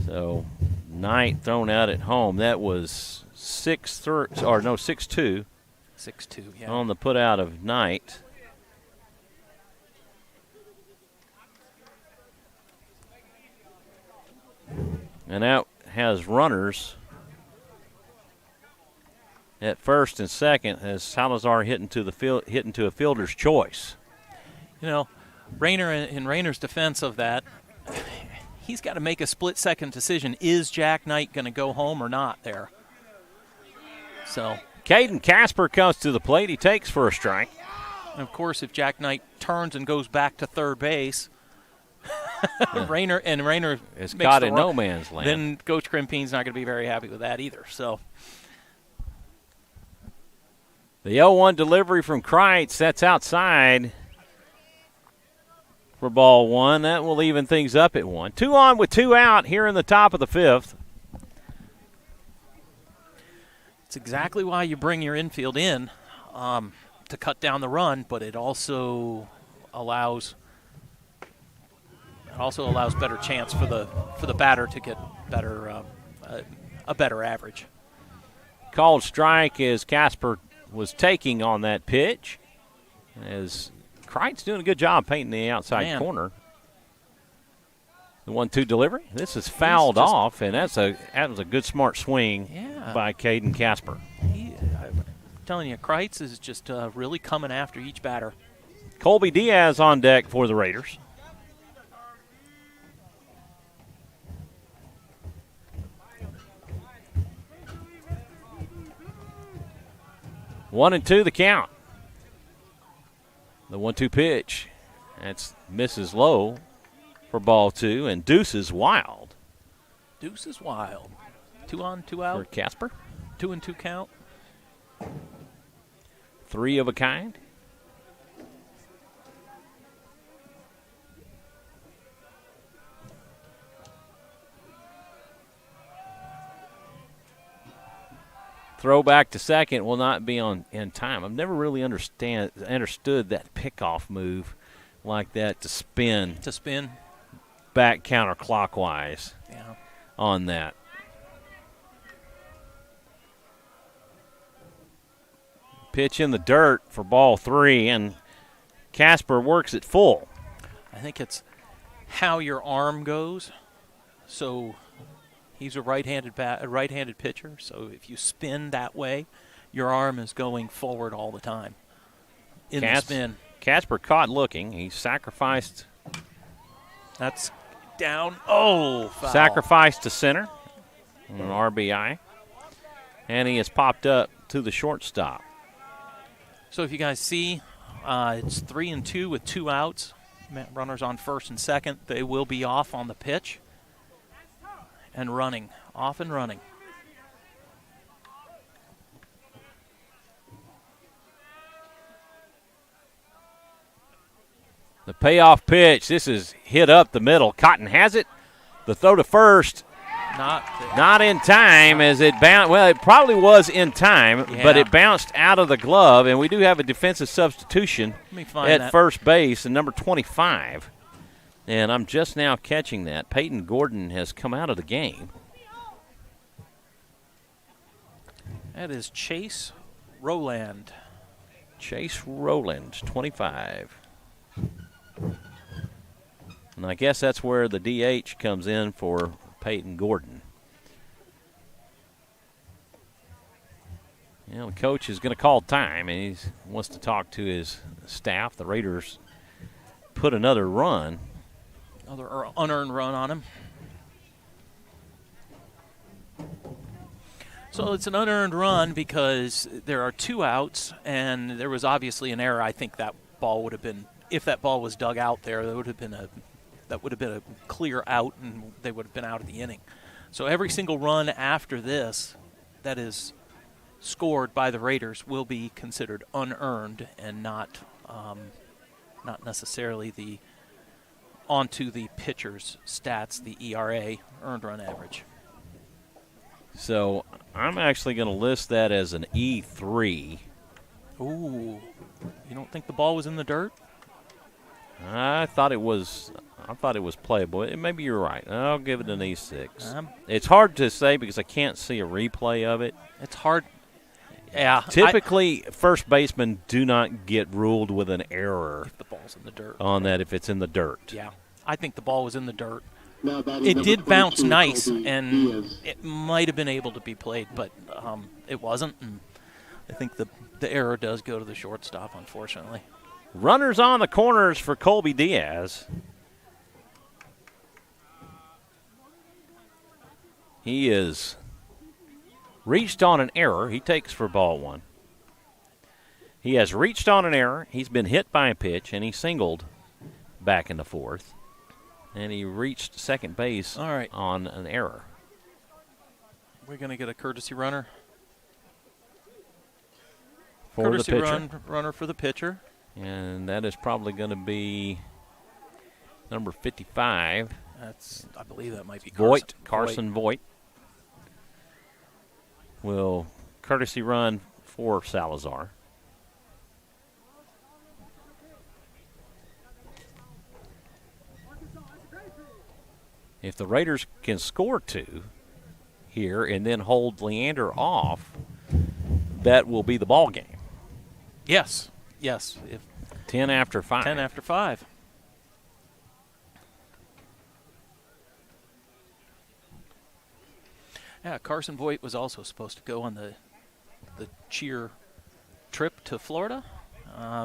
Speaker 2: So Knight thrown out at home. That was 6-2
Speaker 1: 6-2, yeah.
Speaker 2: on the put out of Knight. And that has runners at first and second as Salazar hit into a fielder's choice.
Speaker 1: You know, Rainer, in Rainer's defense of that, he's got to make a split-second decision. Is Jack Knight going to go home or not there? So,
Speaker 2: Caden Casper comes to the plate. He takes for a strike.
Speaker 1: and of course, if Jack Knight turns and goes back to third base, Rainer
Speaker 2: is
Speaker 1: makes
Speaker 2: caught
Speaker 1: the
Speaker 2: in
Speaker 1: run,
Speaker 2: no man's land.
Speaker 1: then Coach Krempine's not going to be very happy with that either. So,
Speaker 2: the 0-1 delivery from Kreitz. That's outside for ball 1. That will even things up at 1. 2 on with 2 out here in the top of the 5th.
Speaker 1: it's exactly why you bring your infield in to cut down the run, but it also allows better chance for the batter to get a better average.
Speaker 2: Called strike as Casper was taking on that pitch. As Kreitz doing a good job painting the outside corner. The 1-2 delivery. This is fouled off, and that was a good smart swing by Caden Casper.
Speaker 1: I'm telling you, Kreitz is just really coming after each batter.
Speaker 2: Colby Diaz on deck for the Raiders. One and 2 the count. The 1-2 pitch. That's misses low for ball 2, and Deuce is wild.
Speaker 1: Deuce is wild. 2 on, 2 out.
Speaker 2: For Casper.
Speaker 1: 2-2 count.
Speaker 2: 3 of a kind. Throw back to second will not be in time. I've never really understood that pickoff move like that to spin back counterclockwise on that. Pitch in the dirt for ball 3, and Casper works it full.
Speaker 1: I think it's how your arm goes. So he's a right-handed pitcher, so if you spin that way, your arm is going forward all the time in the spin.
Speaker 2: Casper caught looking. He sacrificed.
Speaker 1: That's down. Oh, foul.
Speaker 2: Sacrificed to center. An RBI. And he has popped up to the shortstop.
Speaker 1: So if you guys see, it's 3-2 with 2 outs. Runners on first and second. They will be off on the pitch. And running, off and running.
Speaker 2: The payoff pitch. This is hit up the middle. Cotton has it. The throw to first. Not in time as it bounced. Well, it probably was in time, but it bounced out of the glove, and we do have a defensive substitution at first base, and number 25. And I'm just now catching that. Peyton Gordon has come out of the game.
Speaker 1: That is Chase Rowland.
Speaker 2: Chase Rowland, 25. And I guess that's where the DH comes in for Peyton Gordon. You know, the coach is going to call time, and he wants to talk to his staff. The Raiders put another run.
Speaker 1: Another unearned run on him. So it's an unearned run because there are 2 outs, and there was obviously an error. I think that ball would have been, if that ball was dug out there, that would have been a clear out, and they would have been out of the inning. So every single run after this that is scored by the Raiders will be considered unearned and not necessarily the onto the pitcher's stats, the ERA, earned run average.
Speaker 2: So I'm actually going to list that as an E3.
Speaker 1: Ooh, you don't think the ball was in the dirt?
Speaker 2: I thought it was playable. Maybe you're right. I'll give it an E6. It's hard to say because I can't see a replay of it.
Speaker 1: It's hard. Yeah.
Speaker 2: Typically, first basemen do not get ruled with an error
Speaker 1: if the ball's in the dirt.
Speaker 2: On that if it's in the dirt.
Speaker 1: Yeah. I think the ball was in the dirt. It did bounce nice, and it might have been able to be played, but it wasn't. And I think the error does go to the shortstop, unfortunately.
Speaker 2: Runners on the corners for Colby Diaz. He is reached on an error. He takes for ball 1. He has reached on an error. He's been hit by a pitch, and he singled back in the 4th. And he reached second base on an error.
Speaker 1: We're going to get a courtesy runner.
Speaker 2: For the pitcher.
Speaker 1: Runner for the pitcher.
Speaker 2: And that is probably going to be number 55.
Speaker 1: I believe that might be
Speaker 2: Carson Voigt. Will courtesy run for Salazar. If the Raiders can score 2 here and then hold Leander off, that will be the ball game.
Speaker 1: Yes.
Speaker 2: 10 after 5.
Speaker 1: 10 after 5. Yeah, Carson Voigt was also supposed to go on the cheer trip to Florida,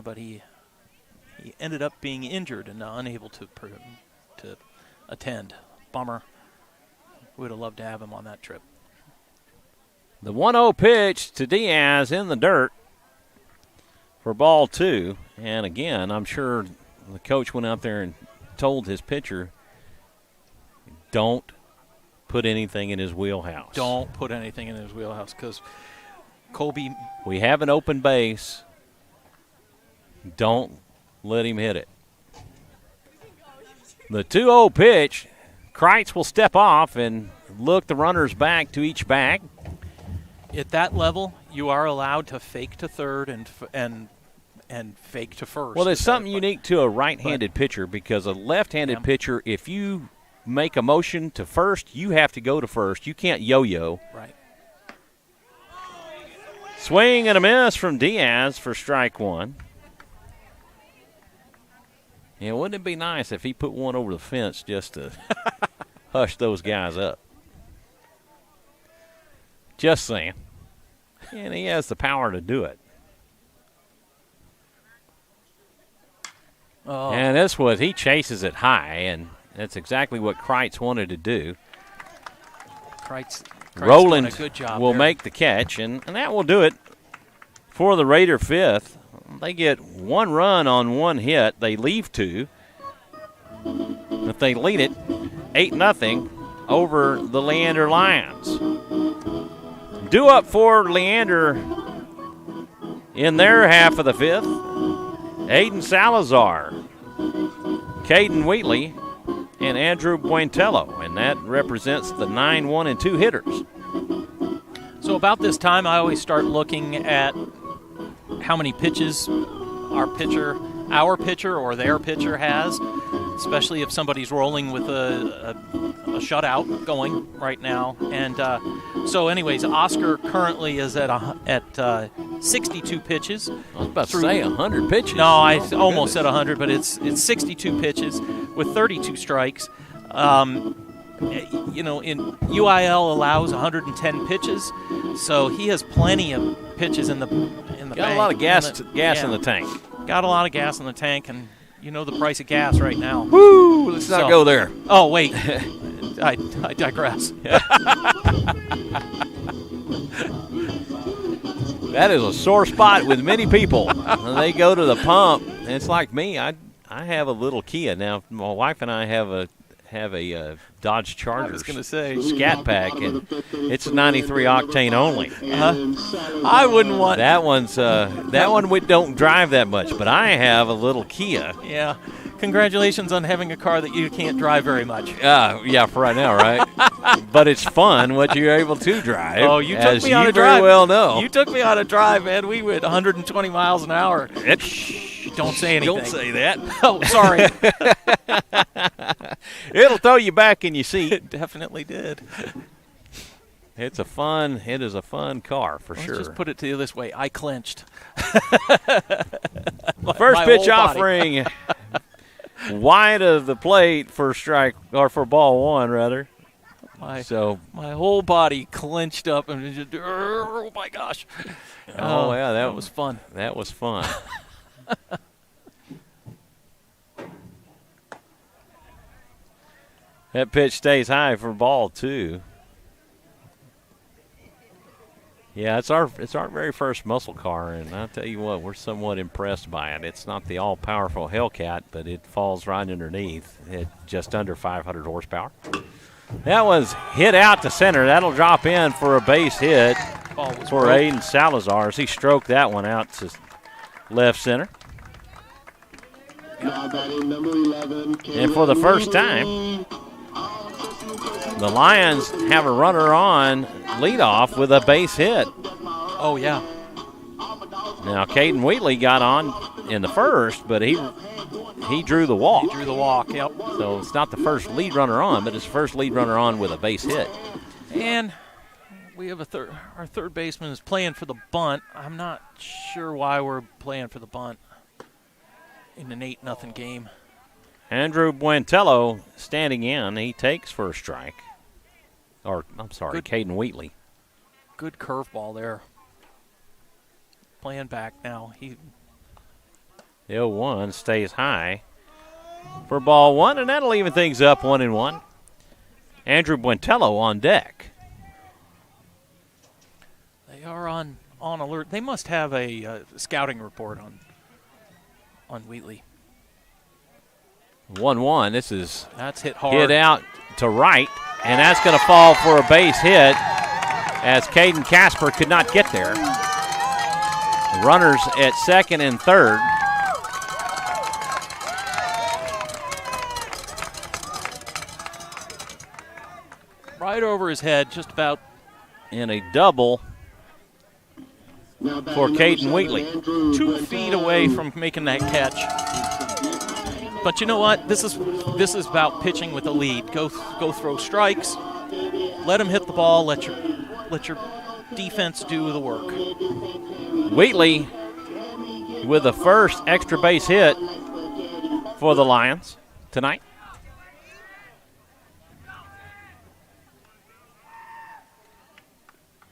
Speaker 1: but he ended up being injured and unable to attend. Bummer. We would have loved to have him on that trip.
Speaker 2: The 1-0 pitch to Diaz in the dirt for ball 2. And again, I'm sure the coach went out there and told his pitcher, don't put anything in his wheelhouse.
Speaker 1: Don't put anything in his wheelhouse because Colby.
Speaker 2: We have an open base. Don't let him hit it. The 2-0 pitch. Kreitz will step off and look the runners back to each bag.
Speaker 1: At that level, you are allowed to fake to third and fake to first.
Speaker 2: Well, there's something unique to a right-handed pitcher because a left-handed pitcher, if you make a motion to first, you have to go to first. You can't yo-yo.
Speaker 1: Right.
Speaker 2: Swing and a miss from Diaz for strike 1. Yeah, wouldn't it be nice if he put one over the fence just to hush those guys up? Just saying. And he has the power to do it.
Speaker 1: Oh.
Speaker 2: And that's what he chases it high, and that's exactly what Kreitz wanted to do.
Speaker 1: Kreitz
Speaker 2: Rowland
Speaker 1: doing a good job
Speaker 2: will
Speaker 1: there.
Speaker 2: make the catch, and that will do it for the Raider 5th. They get 1 run on 1 hit. They leave 2. If they lead it 8-0 over the Leander Lions. Due up for Leander in their half of the 5th. Aiden Salazar, Caden Wheatley, and Andrew Buentello, and that represents the 9, 1, and 2 hitters.
Speaker 1: So about this time, I always start looking at how many pitches our pitcher or their pitcher has, especially if somebody's rolling with a shutout going right now. And so anyways, Oscar currently is at 62 pitches.
Speaker 2: I was about to say 100 pitches.
Speaker 1: No, I almost said 100, but it's 62 pitches with 32 strikes. In UIL allows 110 pitches, so he has plenty of pitches in the bank.
Speaker 2: Got a lot of gas in the tank.
Speaker 1: Got a lot of gas in the tank, and you know the price of gas right now.
Speaker 2: Woo! Let's not go there.
Speaker 1: Oh wait, I digress.
Speaker 2: That is a sore spot with many people. When they go to the pump, and it's like me. I have a little Kia now. My wife and I have a Dodge Charger.
Speaker 1: I was going to say
Speaker 2: Scat Pack, and it's 93 octane only.
Speaker 1: I wouldn't want
Speaker 2: that one's that one we don't drive that much, but I have a little Kia.
Speaker 1: Yeah. Congratulations on having a car that you can't drive very much.
Speaker 2: Yeah, for right now, right? But it's fun what you're able to drive.
Speaker 1: Oh, you took me on a drive.
Speaker 2: As you very well know.
Speaker 1: You took me on a drive, man. We went 120 miles an hour. Don't say anything.
Speaker 2: Don't say that.
Speaker 1: Oh, sorry.
Speaker 2: It'll throw you back in your seat.
Speaker 1: It definitely did.
Speaker 2: It is a fun car for sure.
Speaker 1: Let's just put it to you this way. I clinched.
Speaker 2: First pitch offering wide of the plate for strike, or for ball one, rather.
Speaker 1: My whole body clenched up and just, oh my gosh.
Speaker 2: Oh yeah,
Speaker 1: that was fun.
Speaker 2: That was fun. That pitch stays high for ball 2. Yeah, it's our very first muscle car, and I'll tell you what, we're somewhat impressed by it. It's not the all-powerful Hellcat, but it falls right underneath at just under 500 horsepower. That was hit out to center. That'll drop in for a base hit for Aiden Salazar as he stroked that one out to left center. And for the first time, the Lions have a runner on leadoff with a base hit.
Speaker 1: Oh, yeah.
Speaker 2: Now, Caden Wheatley got on in the first, but he drew the walk.
Speaker 1: He drew the walk, yep.
Speaker 2: So it's not the first lead runner on, but it's the first lead runner on with a base hit.
Speaker 1: And we have our third baseman is playing for the bunt. I'm not sure why we're playing for the bunt in an 8-0 game.
Speaker 2: Andrew Buentello standing in. He takes for a strike. Caden Wheatley.
Speaker 1: Good curveball there. Playing back now. The
Speaker 2: 0-1 stays high for ball 1, and that'll even things up 1-1. Andrew Buentello on deck.
Speaker 1: They are on alert. They must have a scouting report on Wheatley.
Speaker 2: 1-1.
Speaker 1: That's hit hard.
Speaker 2: Hit out to right, and that's going to fall for a base hit as Caden Casper could not get there. Runners at second and third.
Speaker 1: Right over his head, just about.
Speaker 2: In a double for Caden Wheatley.
Speaker 1: 2 feet away from making that catch. But you know what? This is about pitching with a lead. Go throw strikes. Let him hit the ball. Let your defense do the work.
Speaker 2: Wheatley with the first extra base hit for the Lions tonight.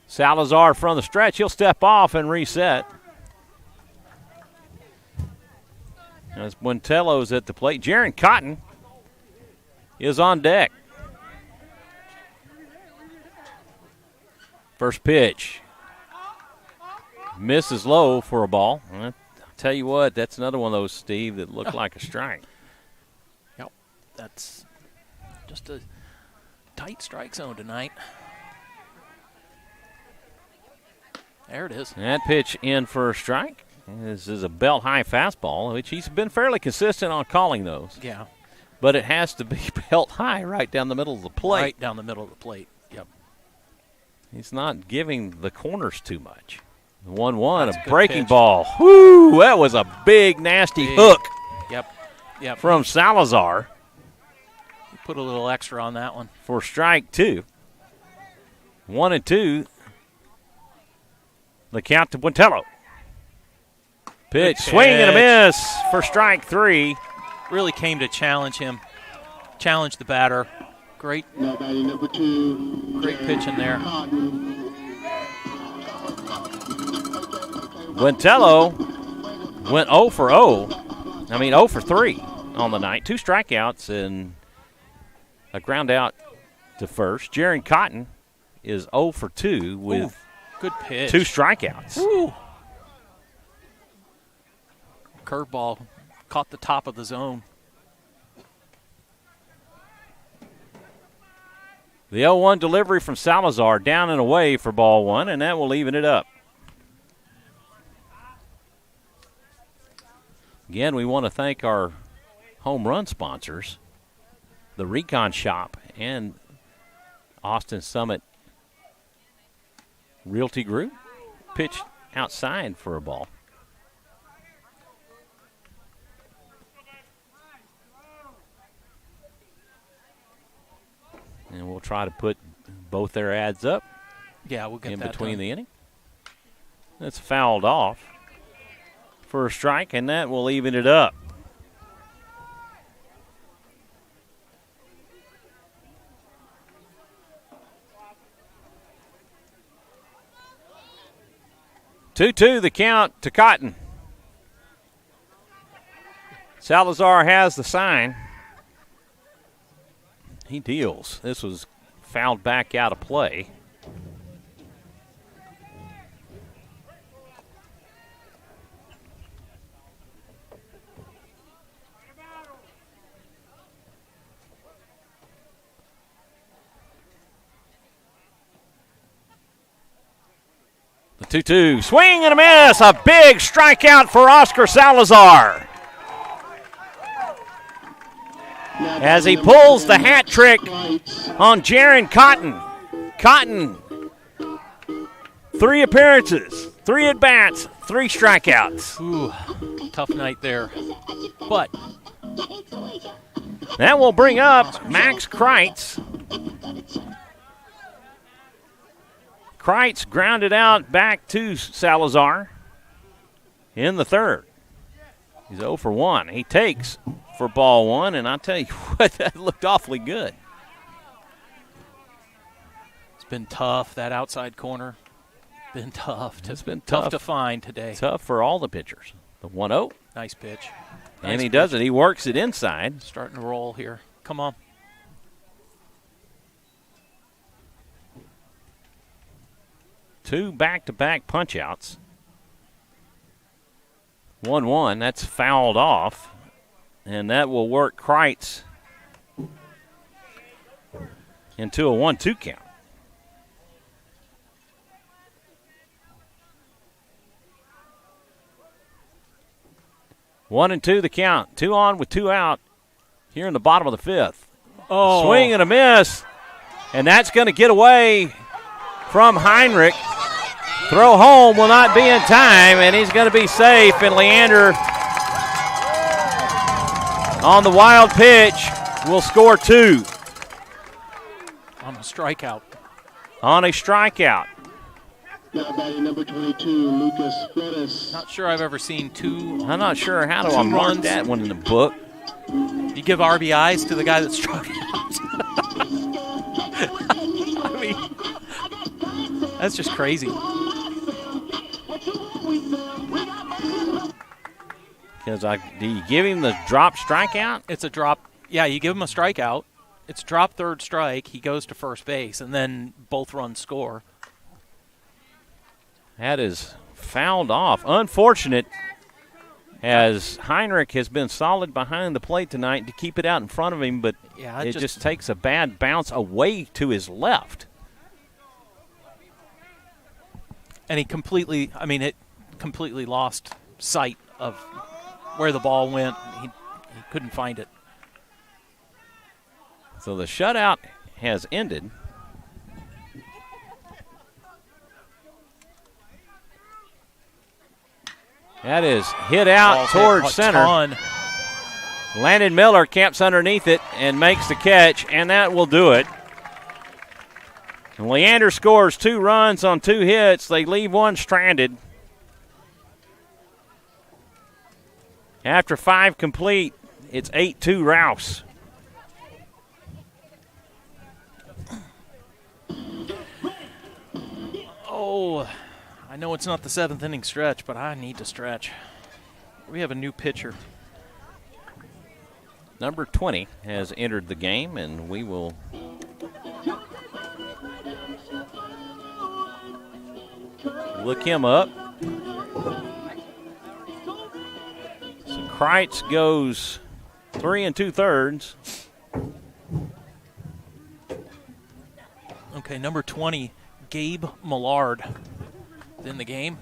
Speaker 2: Salazar from the stretch. He'll step off and reset. As Buentello's at the plate. Jaron Cotton is on deck. First pitch. Misses low for a ball. I'll tell you what, that's another one of those, Steve, that looked like a strike.
Speaker 1: Yep. That's just a tight strike zone tonight. There it is.
Speaker 2: That pitch in for a strike. This is a belt-high fastball, which he's been fairly consistent on calling those.
Speaker 1: Yeah.
Speaker 2: but it has to be held high right down the middle of the plate.
Speaker 1: Right down the middle of the plate. Yep.
Speaker 2: He's not giving the corners too much. 1-1,
Speaker 1: That's
Speaker 2: a breaking
Speaker 1: pitch.
Speaker 2: ball. Whoo, that was a big, nasty hook
Speaker 1: Yep.
Speaker 2: from Salazar
Speaker 1: Put a little extra on that one.
Speaker 2: for strike 2. 1-2. The count to Buentello. Pitch, swing and a miss for strike 3.
Speaker 1: Really came to challenge him. Challenge the batter. Great
Speaker 3: Now batting number 2.
Speaker 1: Great pitch in there.
Speaker 2: Buentello went 0 for 0. 0 for 3 on the night. 2 strikeouts and a ground out to first. Jaron Cotton is 0 for 2 with
Speaker 1: good pitch.
Speaker 2: 2 strikeouts.
Speaker 1: Ooh. Curveball caught the top of the zone.
Speaker 2: The 0-1 delivery from Salazar down and away for ball 1, and that will even it up. Again, we want to thank our home run sponsors, the Recon Shop and Austin Summit Realty Group. Pitch outside for a ball. And we'll try to put both their ads up
Speaker 1: Yeah, we'll get
Speaker 2: in
Speaker 1: that
Speaker 2: between
Speaker 1: done.
Speaker 2: the inning. That's fouled off for a strike, and that will even it up. Two-two the count to Cotton. Salazar has the sign. He deals. This was fouled back out of play. The 2-2. Swing and a miss. A big strikeout for Oscar Salazar. As he pulls the hat trick on Jaron Cotton. Cotton, 3 appearances, 3 at-bats, 3 strikeouts.
Speaker 1: Ooh, tough night there. But
Speaker 2: That will bring up Max Kreitz. Kreitz grounded out back to Salazar in the 3rd. He's 0 for 1. He takes for ball 1, and I'll tell you what, that looked awfully good.
Speaker 1: it's been tough, that outside corner. Been tough.
Speaker 2: It's been
Speaker 1: tough
Speaker 2: tough
Speaker 1: to find today.
Speaker 2: Tough for all the pitchers. The 1-0,
Speaker 1: Nice pitch.
Speaker 2: and
Speaker 1: Nice
Speaker 2: he
Speaker 1: pitch.
Speaker 2: does it. He works it inside.
Speaker 1: Starting to roll here. Come on.
Speaker 2: Two back-to-back punch-outs. 1-1, that's fouled off, and that will work Kreitz into a 1-2 count. One and two the count. 2 on with 2 out here in the bottom of the 5th.
Speaker 1: Oh.
Speaker 2: Swing and a miss, and that's going to get away from Heinrich. Throw home will not be in time, and he's going to be safe. And Leander on the wild pitch will score 2
Speaker 1: On a strikeout.
Speaker 2: on a strikeout.
Speaker 3: Now batting number 22, Lucas Flores.
Speaker 1: Not sure I've ever seen 2.
Speaker 2: I'm not sure how to
Speaker 1: 2
Speaker 2: mark
Speaker 1: runs.
Speaker 2: that one in the book.
Speaker 1: You give RBIs to the guy that struck out. I mean, that's just crazy.
Speaker 2: Because do you give him the drop strikeout?
Speaker 1: It's a drop. Yeah, you give him a strikeout. It's drop 3rd strike. He goes to first base, and then both runs score.
Speaker 2: That is fouled off. Unfortunate, as Heinrich has been solid behind the plate tonight to keep it out in front of him, but
Speaker 1: Yeah,
Speaker 2: it just takes a bad bounce away to his left.
Speaker 1: And it completely lost sight of where the ball went. He couldn't find it.
Speaker 2: So the shutout has ended. That is hit out towards center. Landon Miller camps underneath it and makes the catch, and that will do it. And Leander scores 2 runs on 2 hits. They leave one stranded. After 5 complete, it's 8-2 Rouse.
Speaker 1: Oh, I know it's not the 7th inning stretch, but I need to stretch. We have a new pitcher.
Speaker 2: Number 20 has entered the game, and we will look him up. So Kreitz goes 3 2/3.
Speaker 1: Okay, number 20, Gabe Millard, is in the game.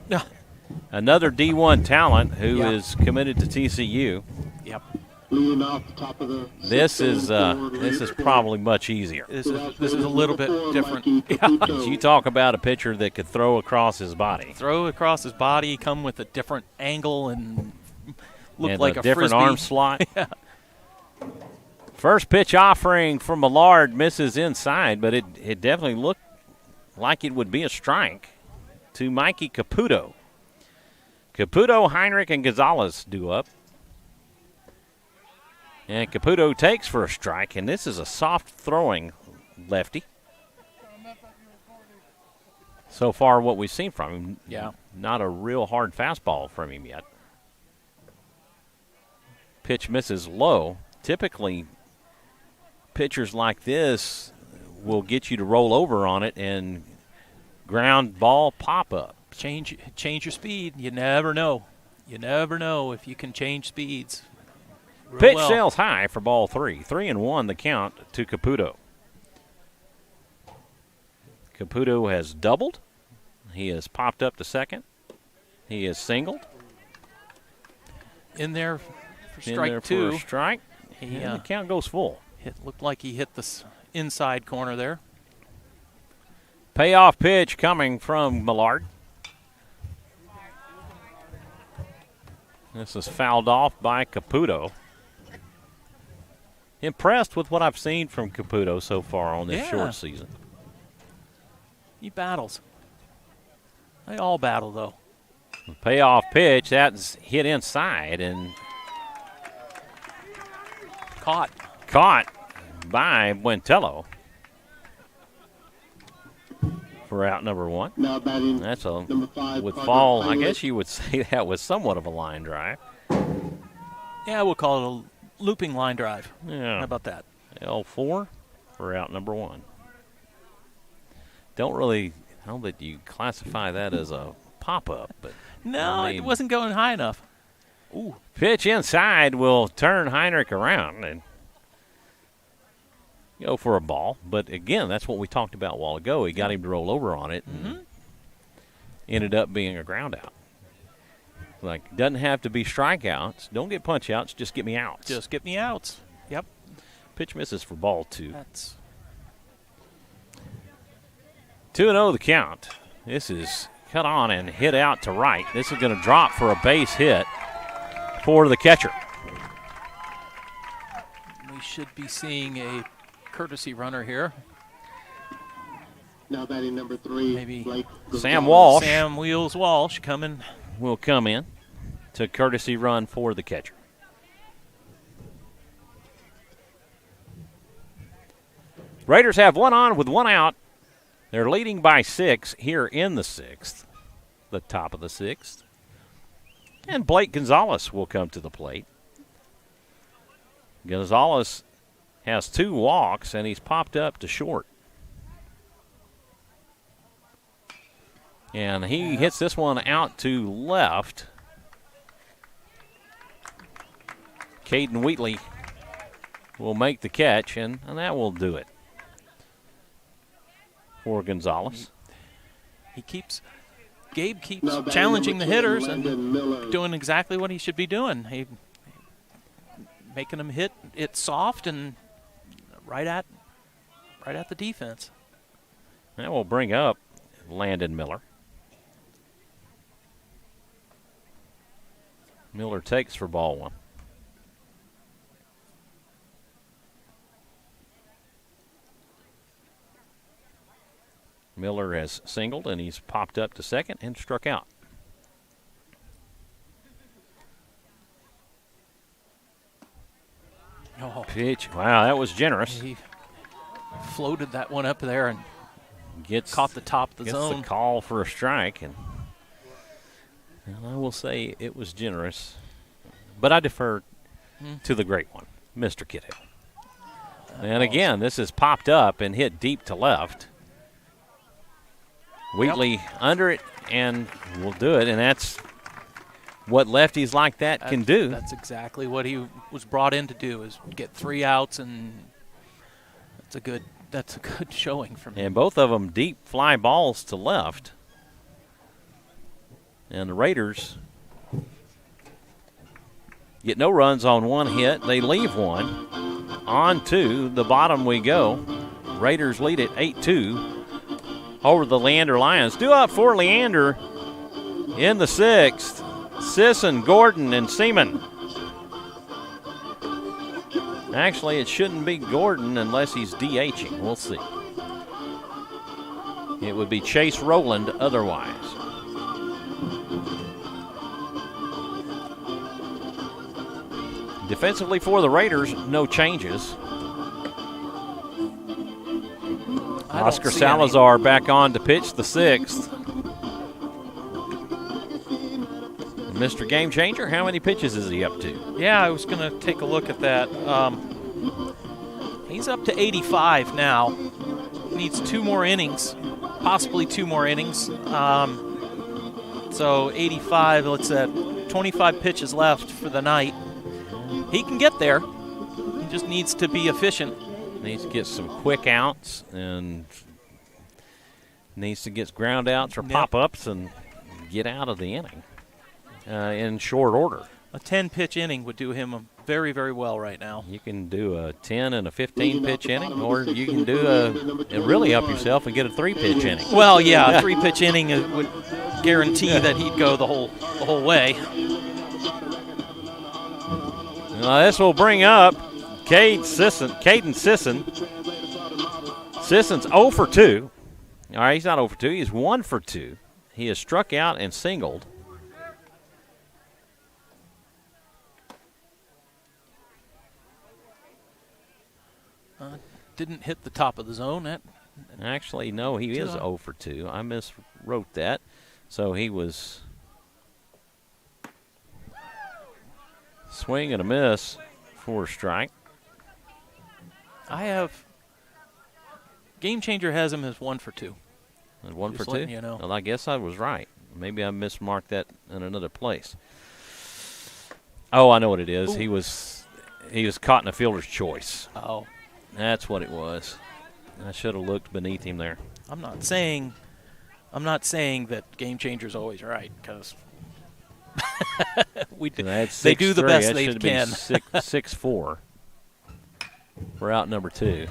Speaker 1: Yeah.
Speaker 2: Another D1 talent who is committed to TCU.
Speaker 1: Yep.
Speaker 3: Leading off the top of the
Speaker 2: This is probably much easier.
Speaker 1: This is a little bit different.
Speaker 2: You talk about a pitcher that could throw across his body.
Speaker 1: Throw across his body, come with a different angle, and look
Speaker 2: and
Speaker 1: like
Speaker 2: a
Speaker 1: a
Speaker 2: different
Speaker 1: frisbee.
Speaker 2: arm slot.
Speaker 1: Yeah.
Speaker 2: First pitch offering from Millard misses inside, but it definitely looked like it would be a strike to Mikey Caputo. Caputo, Heinrich, and Gonzalez do up. And Caputo takes for a strike, and this is a soft-throwing lefty. So far, what we've seen from him, not a real hard fastball from him yet. Pitch misses low. Typically, pitchers like this will get you to roll over on it and ground ball pop up.
Speaker 1: Change your speed. You never know. You never know if you can change speeds.
Speaker 2: Pitch sails high for ball 3. 3-1 the count to Caputo. Caputo has doubled. He has popped up to second. He has singled.
Speaker 1: In there for strike
Speaker 2: in there
Speaker 1: 2.
Speaker 2: For a strike. And the count goes full.
Speaker 1: Looked like he hit the inside corner there.
Speaker 2: Payoff pitch coming from Millard. This is fouled off by Caputo. Impressed with what I've seen from Caputo so far on this short season.
Speaker 1: He battles. They all battle, though.
Speaker 2: Payoff pitch, that's hit inside and
Speaker 1: caught
Speaker 2: by Buentello for out number 1.
Speaker 3: Now batting
Speaker 2: That's a
Speaker 3: number 5
Speaker 2: would
Speaker 3: Carter
Speaker 2: fall. I
Speaker 3: Heinrich.
Speaker 2: guess you would say that was somewhat of a line drive.
Speaker 1: Yeah, we'll call it a looping line drive.
Speaker 2: Yeah.
Speaker 1: How about that?
Speaker 2: L4 for out number 1. I don't think you classify that as a pop-up, but
Speaker 1: No,
Speaker 2: I mean,
Speaker 1: it wasn't going high enough.
Speaker 2: Ooh. Pitch inside will turn Heinrich around and go for a ball. But again, that's what we talked about a while ago. He got him to roll over on it and ended up being a ground out. Like, doesn't have to be strikeouts. Don't get punch outs. Just get me outs.
Speaker 1: Just get me outs. Yep.
Speaker 2: Pitch misses for ball 2.
Speaker 1: That's
Speaker 2: 2-0 the count. This is cut on and hit out to right. This is going to drop for a base hit for the catcher.
Speaker 1: We should be seeing a courtesy runner here.
Speaker 3: Now batting number 3,
Speaker 1: Maybe
Speaker 3: Blake
Speaker 2: Sam
Speaker 3: Gonzalez.
Speaker 2: Walsh
Speaker 1: Sam Wheels Walsh coming.
Speaker 2: will come in to courtesy run for the catcher. Raiders have 1 on with 1 out. They're leading by 6 here in the 6th, the top of the 6th. And Blake Gonzalez will come to the plate. Gonzalez has 2 walks, and he's popped up to short. And he hits this one out to left. Caden Wheatley will make the catch, and that will do it for Gonzalez.
Speaker 1: Gabe keeps
Speaker 3: Now batting
Speaker 1: challenging the
Speaker 3: number 2,
Speaker 1: hitters
Speaker 3: Landon
Speaker 1: and
Speaker 3: Miller.
Speaker 1: doing exactly what he should be doing. Making them hit it soft and right at the defense.
Speaker 2: That will bring up Landon Miller. Miller takes for ball 1. Miller has singled, and he's popped up to second and struck out.
Speaker 1: Oh,
Speaker 2: Pitch. Wow, that was generous.
Speaker 1: he floated that one up there and
Speaker 2: Gets
Speaker 1: caught the top of the
Speaker 2: gets
Speaker 1: zone.
Speaker 2: the call for a strike, and I will say it was generous. But I defer to the great one, Mr. Kithil. And again, this is popped up and hit deep to left. Wheatley under it and will do it, and that's what lefties like that can do.
Speaker 1: That's exactly what he was brought in to do, is get 3 outs, and that's a good showing from him.
Speaker 2: And both of them deep fly balls to left. And the Raiders get no runs on 1 hit. They leave 1. On to the bottom we go. Raiders lead it 8-2 over the Leander Lions. Due up for Leander in the 6th. Sisson, Gordon, and Seaman. Actually, it shouldn't be Gordon unless he's DHing. We'll see. It would be Chase Rowland otherwise. Defensively for the Raiders, no changes. Oscar Salazar back on to pitch the 6th. Mr. Game Changer, how many pitches is he up to?
Speaker 1: Yeah, I was going to take a look at that. He's up to 85 now. Needs 2 more innings, possibly 2 more innings. So 85, let's at 25 pitches left for the night. He can get there. He just needs to be efficient.
Speaker 2: Needs to get some quick outs and needs to get ground outs or pop-ups and get out of the inning in short order.
Speaker 1: A 10-pitch inning would do him very, very well right now.
Speaker 2: You can do a 10 and a 15-pitch inning, or you can do and really help yourself and get a 3-pitch inning.
Speaker 1: Well, yeah, a 3-pitch inning would guarantee that he'd go the whole way.
Speaker 2: Now this will bring up Caden Sisson. Sisson's 0 for 2. All right, he's not 0 for 2. He's 1 for 2. He has struck out and singled.
Speaker 1: Didn't hit the top of the zone.
Speaker 2: Actually, no, he is 0 for 2. I miswrote that. So he was swing and a miss for a strike.
Speaker 1: Game Changer has him as 1 for 2.
Speaker 2: And 1 for
Speaker 1: Just
Speaker 2: 2?
Speaker 1: letting you know.
Speaker 2: Well, I guess I was right. Maybe I mismarked that in another place. Oh, I know what it is.
Speaker 1: Ooh.
Speaker 2: He was caught in a fielder's choice.
Speaker 1: Oh.
Speaker 2: That's what it was. I should have looked beneath him there.
Speaker 1: I'm not saying that Game Changer's always right, because they do the best they can.
Speaker 2: 6-4. We're out number 2.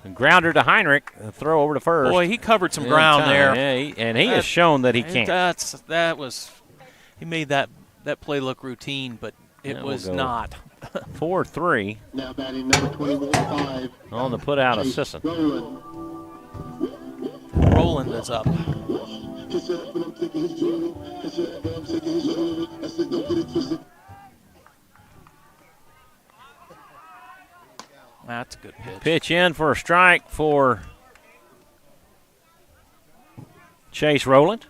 Speaker 2: And grounder to Heinrich. A throw over to first.
Speaker 1: Boy, he covered some ground there.
Speaker 2: Yeah, he has shown that he can.
Speaker 1: He made that play look routine, but it was not.
Speaker 2: 4-3.
Speaker 3: Now batting number 21, 5.
Speaker 2: On the put-out assistant.
Speaker 1: Roland is up. That's a good pitch.
Speaker 2: Pitch in for a strike for Chase Rowland.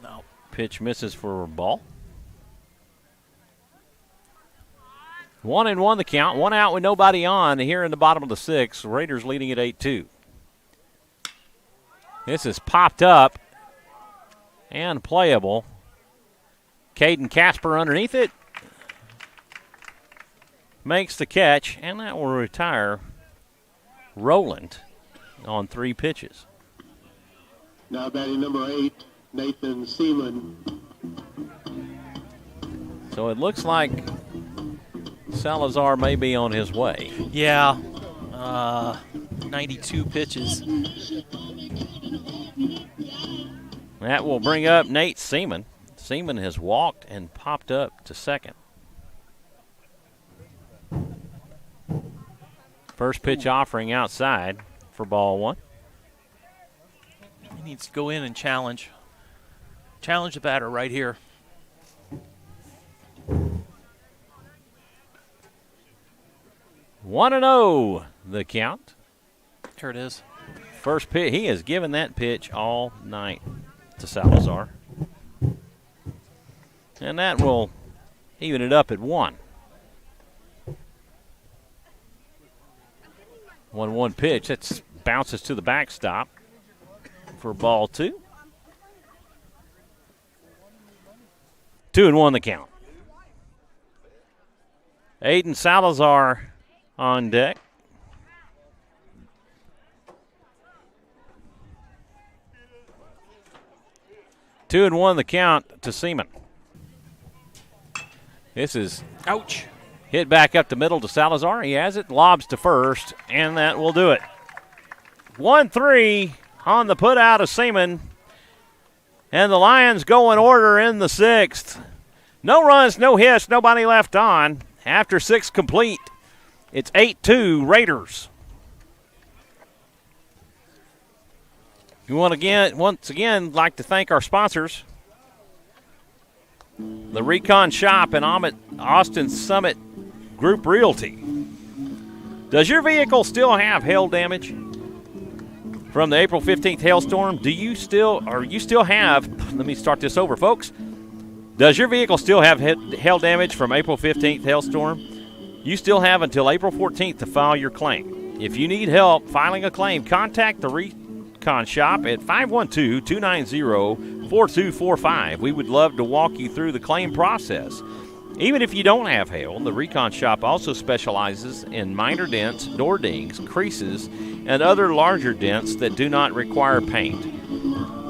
Speaker 1: No.
Speaker 2: Pitch misses for a ball. 1-1 the count. 1 out with nobody on here in the bottom of the 6th. Raiders leading at 8-2. This is popped up and playable. Caden Casper underneath it. Makes the catch, and that will retire Rowland on 3 pitches.
Speaker 3: Now batting number 8, Nathan Seaman.
Speaker 2: So it looks like Salazar may be on his way.
Speaker 1: Yeah. 92 pitches.
Speaker 2: That will bring up Nate Seaman. Seaman has walked and popped up to second. First pitch offering outside for ball 1.
Speaker 1: He needs to go in and challenge the batter right here.
Speaker 2: 1-0 the count.
Speaker 1: Here it is.
Speaker 2: First pitch, he has given that pitch all night to Salazar. And that will even it up at 1. 1-1 pitch. That bounces to the backstop for ball 2. 2-1 the count. Aiden Salazar on deck. Two and 1 the count to Seaman. This is
Speaker 1: ouch.
Speaker 2: Hit back up the middle to Salazar. He has it, lobs to first, and that will do it. 1-3 on the put out of Seaman. And the Lions go in order in the 6th. No runs, no hits, nobody left on. After 6 complete, it's 8-2 Raiders. We want once again like to thank our sponsors. The Recon Shop and Austin Summit Group Realty. Does your vehicle still have hail damage from the April 15th hailstorm? Let me start this over, folks. Does your vehicle still have hail damage from April 15th hailstorm? You still have until April 14th to file your claim. If you need help filing a claim, contact the Recon Shop at 512-290-4245. We would love to walk you through the claim process. Even if you don't have hail, the Recon Shop also specializes in minor dents, door dings, creases, and other larger dents that do not require paint.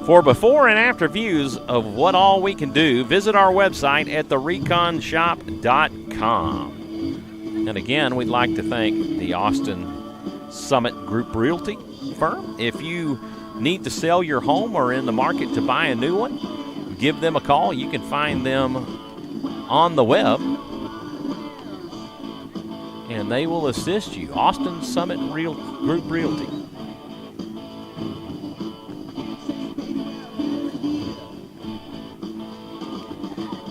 Speaker 2: For before and after views of what all we can do, visit our website at thereconshop.com. And again, we'd like to thank the Austin Summit Group Realty firm. If you need to sell your home or in the market to buy a new one, give them a call. You can find them on the web, and they will assist you. Austin Summit Group Realty.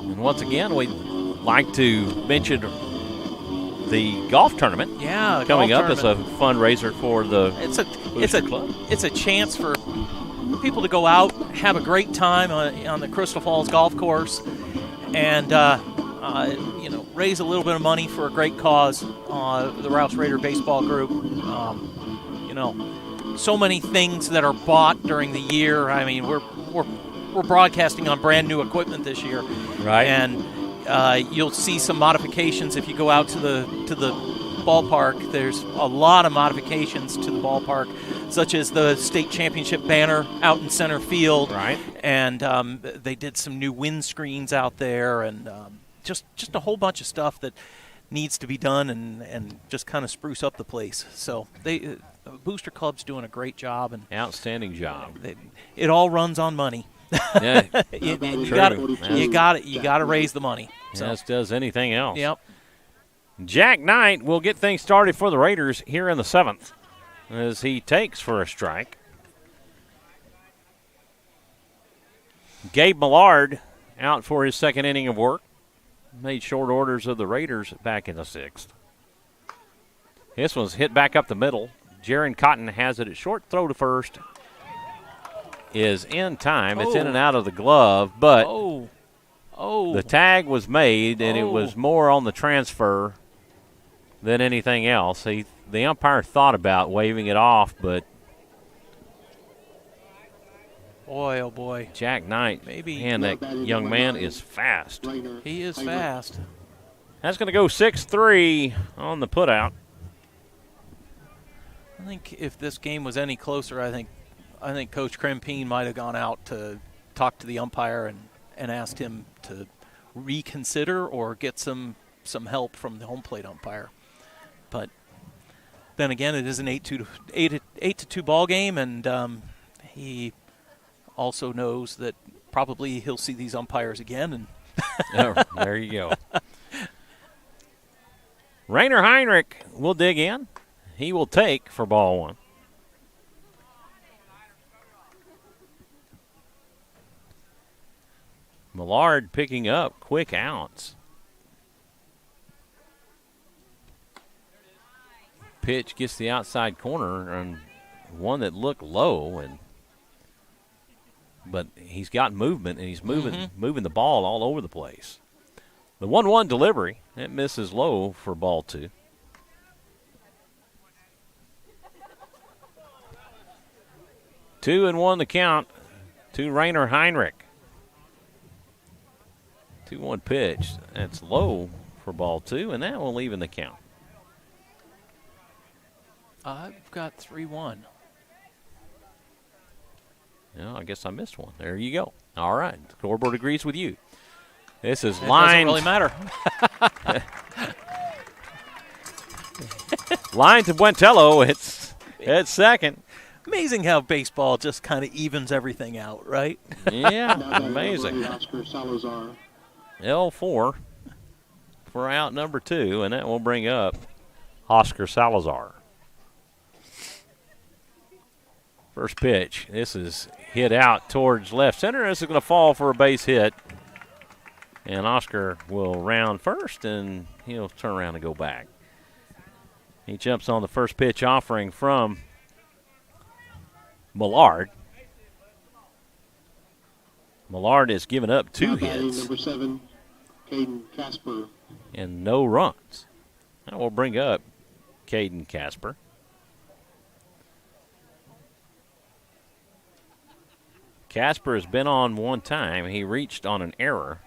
Speaker 2: And once again, we'd like to mention the golf tournament.
Speaker 1: Yeah,
Speaker 2: coming up as a fundraiser for the club.
Speaker 1: It's a chance for people to go out, have a great time on the Crystal Falls Golf Course, and raise a little bit of money for a great cause. The Rouse Raider Baseball Group. So many things that are bought during the year. I mean, we're broadcasting on brand new equipment this year,
Speaker 2: Right.
Speaker 1: And you'll see some modifications if you go out to the ballpark. There's a lot of modifications to the ballpark, such as the state championship banner out in center field.
Speaker 2: Right.
Speaker 1: And they did some new windscreens out there, and just a whole bunch of stuff that needs to be done and just kind of spruce up the place. So Booster Club's doing a great job, and
Speaker 2: Outstanding job.
Speaker 1: it all runs on money.
Speaker 2: Yeah.
Speaker 1: you
Speaker 2: True.
Speaker 1: got to raise the money. So.
Speaker 2: As does anything else.
Speaker 1: Yep.
Speaker 2: Jack Knight will get things started for the Raiders here in the 7th as he takes for a strike. Gabe Millard out for his second inning of work. Made short orders of the Raiders back in the 6th. This one's hit back up the middle. Jaron Cotton has it at short. Throw to first is in time. It's in and out of the glove, but the tag was made, and it was more on the transfer than anything else. The umpire thought about waving it off, but
Speaker 1: boy, oh boy.
Speaker 2: Jack Knight, man, that young man is fast.
Speaker 1: He is fast.
Speaker 2: That's going to go 6-3 on the putout.
Speaker 1: I think if this game was any closer, I think Coach Krempine might have gone out to talk to the umpire and asked him to reconsider or get some help from the home plate umpire. But then again, it is an 8-2 ball game, and he also knows that probably he'll see these umpires again. And
Speaker 2: there you go. Rainer Heinrich will dig in. He will take for ball 1. Millard picking up quick outs. Pitch gets the outside corner and one that looked low, but he's got movement, and he's moving the ball all over the place. The 1-1 delivery, it misses low for ball 2. Two and 1 the count to Rainer Heinrich. 2-1 pitch. That's low for ball 2, and that will even the count.
Speaker 1: I've got 3-1.
Speaker 2: No, I guess I missed one. There you go. All right. The scoreboard agrees with you. This is
Speaker 1: It
Speaker 2: line.
Speaker 1: doesn't really matter.
Speaker 2: Line to Buentello. It's second.
Speaker 1: Amazing how baseball just kind of evens everything out, right?
Speaker 2: Yeah, amazing.
Speaker 3: Oscar Salazar.
Speaker 2: L4 for out number 2, and that will bring up Oscar Salazar. First pitch. This is hit out towards left center. This is going to fall for a base hit. And Oscar will round first, and he'll turn around and go back. He jumps on the first pitch offering from Millard. Millard has given up 2 hits.
Speaker 3: Number 7, Caden Casper.
Speaker 2: And no runs. That will bring up Caden Casper. Casper has been on one time. He reached on an error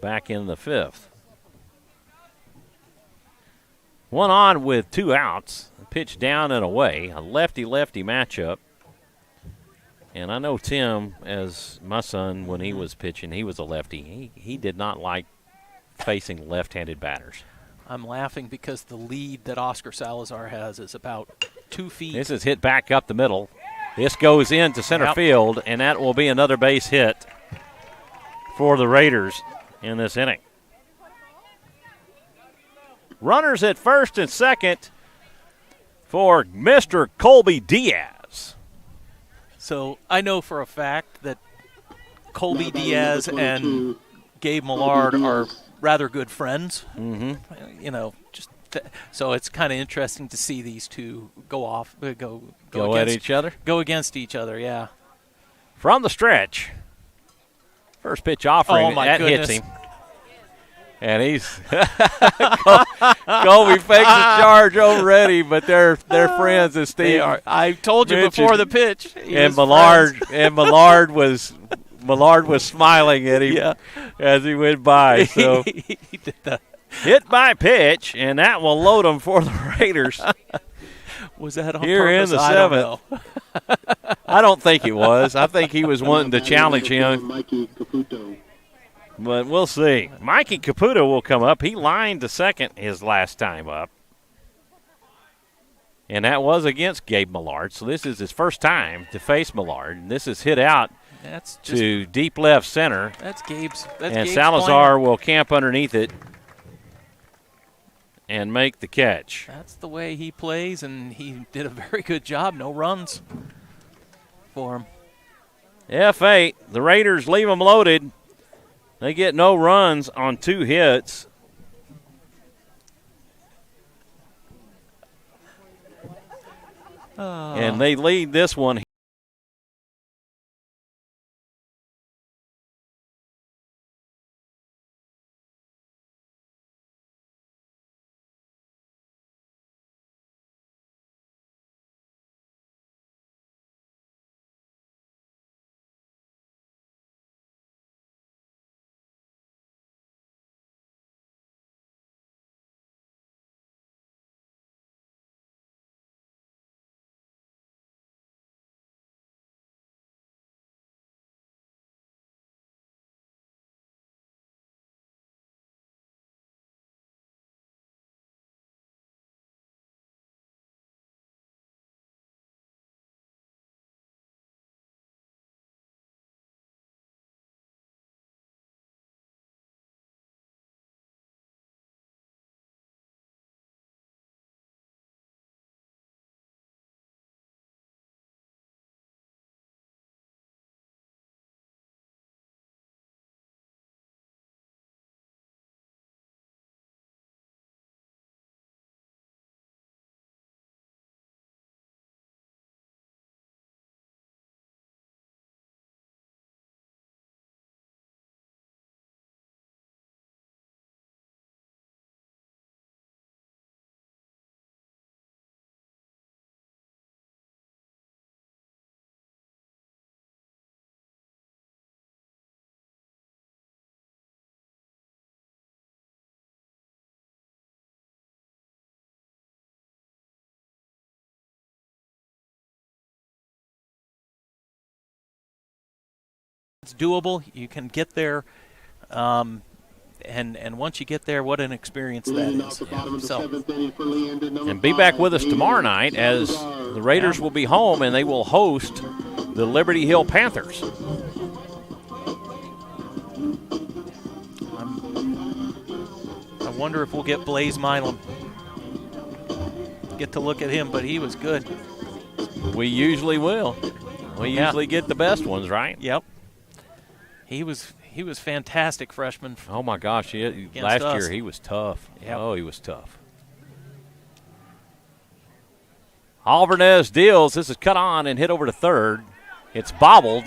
Speaker 2: back in the 5th. One on with 2 outs. Pitch down and away. A lefty-lefty matchup. And I know Tim, as my son, when he was pitching, he was a lefty. He did not like facing left-handed batters.
Speaker 1: I'm laughing because the lead that Oscar Salazar has is about 2 feet.
Speaker 2: This is hit back up the middle. This goes into center field, and that will be another base hit for the Raiders in this inning. Runners at first and second for Mr. Colby Diaz.
Speaker 1: So I know for a fact that Colby Diaz and Gabe Millard are rather good friends.
Speaker 2: Mm-hmm.
Speaker 1: So it's kind of interesting to see these two go
Speaker 2: at each other?
Speaker 1: Go against each other, yeah.
Speaker 2: From the stretch, First pitch offering.
Speaker 1: Oh, my
Speaker 2: that
Speaker 1: goodness.
Speaker 2: hits him. And he's Colby fakes the charge already, but they're friends as Steve.
Speaker 1: They are. I told you
Speaker 2: mentioned.
Speaker 1: before the pitch.
Speaker 2: And Millard was smiling at him as he went by. So
Speaker 1: he did the.
Speaker 2: Hit by pitch, and that will load them for the Raiders.
Speaker 1: Was that on
Speaker 2: here
Speaker 1: purpose?
Speaker 2: in the
Speaker 1: I don't know.
Speaker 2: 7th? I don't think it was. I think he was wanting to challenge him.
Speaker 3: Mikey Caputo.
Speaker 2: But we'll see. Mikey Caputo will come up. He lined to second his last time up. And that was against Gabe Millard. So this is his first time to face Millard. And this is hit out to deep left center.
Speaker 1: That's Gabe's.
Speaker 2: And Salazar will camp underneath it and make the catch.
Speaker 1: That's the way he plays, and he did a very good job. No runs for him.
Speaker 2: F8, the Raiders leave them loaded. They get no runs on 2 hits. And they lead this one.
Speaker 1: It's doable. You can get there, and once you get there, what an experience that is.
Speaker 2: And be back with us tomorrow night as the Raiders will be home and they will host the Liberty Hill Panthers.
Speaker 1: I wonder if we'll get Blaze Milam. Get to look at him, but he was good.
Speaker 2: We usually will. We usually get the best ones, right?
Speaker 1: Yep. He was fantastic freshman.
Speaker 2: Oh my gosh! Last year he was tough.
Speaker 1: Yep.
Speaker 2: Oh, he was tough. Alvarez deals. This is cut on and hit over to third. It's bobbled,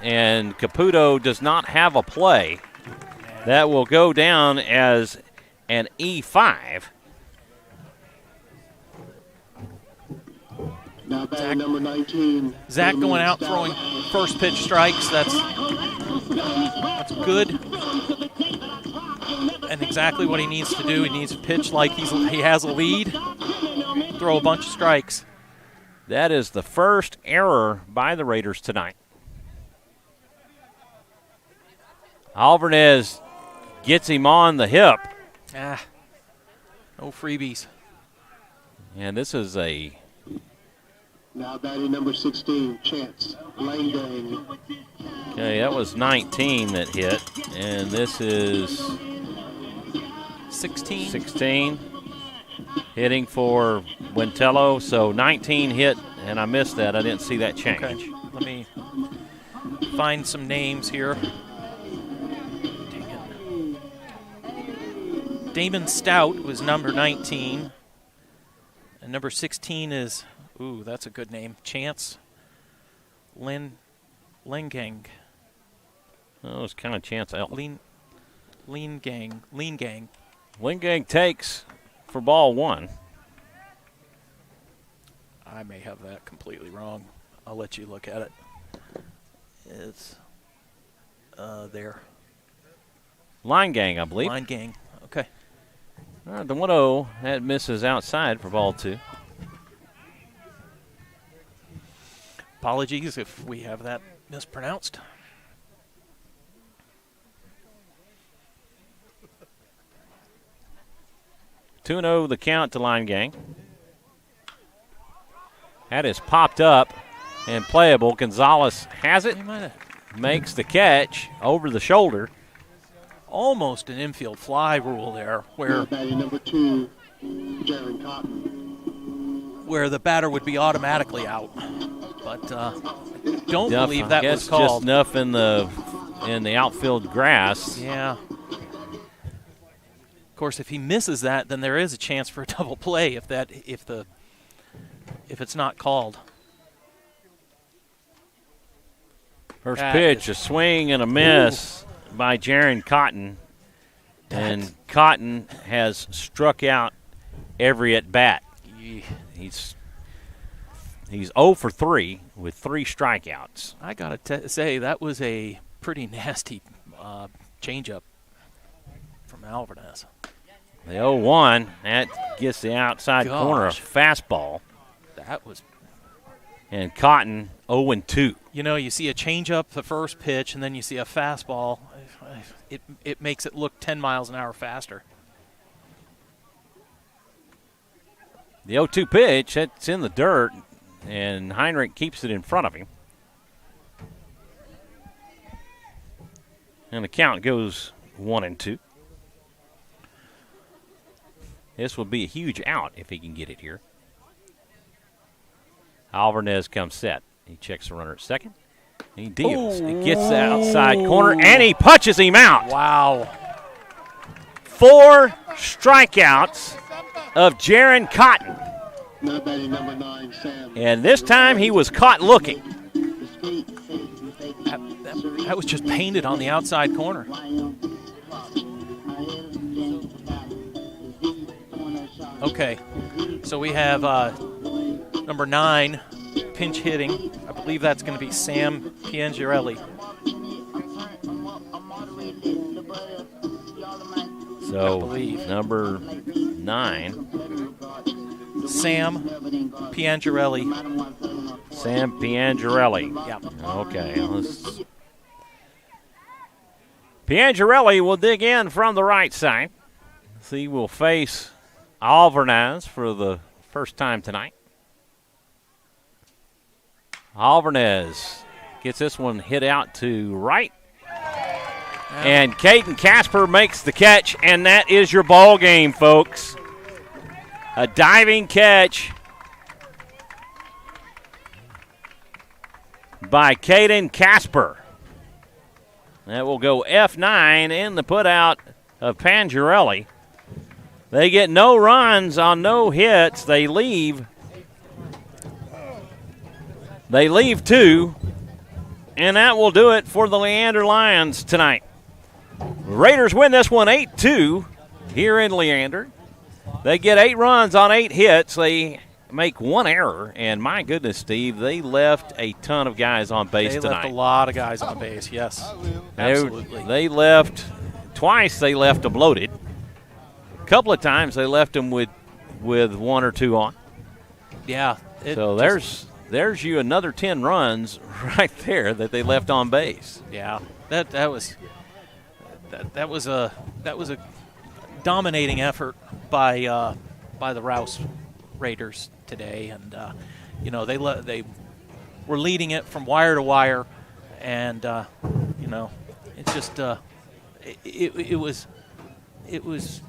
Speaker 2: and Caputo does not have a play. That will go down as an E5.
Speaker 3: Now batting number 19.
Speaker 1: Zach going out throwing first pitch strikes. That's good. And exactly what he needs to do. He needs to pitch like he has a lead. Throw a bunch of strikes.
Speaker 2: That is the first error by the Raiders tonight. Alvarez gets him on the hip.
Speaker 1: No freebies.
Speaker 2: And this is a...
Speaker 3: Now batting number 16, Chance Langdang.
Speaker 2: Okay, that was 19 that hit. And this is...
Speaker 1: 16.
Speaker 2: 16. Hitting for Wintello. So 19 hit, and I missed that. I didn't see that change.
Speaker 1: Okay, let me find some names here. Damon Stout was number 19. And number 16 is, that's a good name, Chance Lengang.
Speaker 2: Well, it was kind of chance out.
Speaker 1: Lean gang.
Speaker 2: Lean gang takes for ball 1.
Speaker 1: I may have that completely wrong. I'll let you look at it. It's there.
Speaker 2: Line gang, I believe.
Speaker 1: Line gang. Okay.
Speaker 2: All right, the 1-0, that misses outside for ball 2.
Speaker 1: Apologies if we have that mispronounced.
Speaker 2: Two 2-0 the count to line gang. That is popped up and playable. Gonzalez has it, makes the catch over the shoulder.
Speaker 1: Almost an infield fly rule there, where
Speaker 3: Batting number 2, Jaron Cotton.
Speaker 1: where the batter would be automatically out. But don't
Speaker 2: Duff,
Speaker 1: believe that was
Speaker 2: just
Speaker 1: called.
Speaker 2: enough in the outfield grass.
Speaker 1: Yeah. Of course, if he misses that, then there is a chance for a double play if it's not called.
Speaker 2: First pitch, a swing and a miss by Jaron Cotton. And Cotton has struck out every at bat. He's 0 for 3 with 3 strikeouts.
Speaker 1: I got to say, that was a pretty nasty changeup from Alvarez.
Speaker 2: The 0-1, that gets the outside corner, a fastball.
Speaker 1: That was.
Speaker 2: And Cotton 0-2.
Speaker 1: You know, you see a changeup the first pitch, and then you see a fastball. It makes it look 10 miles an hour faster.
Speaker 2: The 0-2 pitch, that's in the dirt, and Heinrich keeps it in front of him. And the count goes 1-2. This will be a huge out if he can get it here. Alvarez comes set. He checks the runner at second. He deals. He gets the outside corner, and he punches him out.
Speaker 1: Wow.
Speaker 2: 4 strikeouts of Jaron Cotton.
Speaker 3: Now batting number 9, Sam.
Speaker 2: And this time he was caught looking.
Speaker 1: That was just painted on the outside corner. Okay, so we have number 9 pinch hitting. I believe that's going to be Sam Piangerelli.
Speaker 2: So number 9,
Speaker 1: Sam Piangerelli.
Speaker 2: Sam Piangerelli.
Speaker 1: Yeah.
Speaker 2: Okay. Piangerelli will dig in from the right side. He will face Alvarez for the first time tonight. Alvarez gets this one hit out to right. And Caden Casper makes the catch, and that is your ball game, folks. A diving catch by Caden Casper. That will go F9 in the putout of Piangerelli. They get no runs on no hits. They leave 2, and that will do it for the Leander Lions tonight. Raiders win this one 8-2 here in Leander. They get 8 runs on 8 hits. They make 1 error, and my goodness, Steve, they left a ton of guys on base tonight.
Speaker 1: They left a lot of guys on base, yes. Absolutely.
Speaker 2: They left twice. They left them loaded. A couple of times they left them with 1 or 2 on.
Speaker 1: Yeah.
Speaker 2: So there's you another 10 runs right there that they left on base.
Speaker 1: Yeah. That was a dominating effort by the Rouse Raiders today, and you know, they were leading it from wire to wire, and you know, it's just it was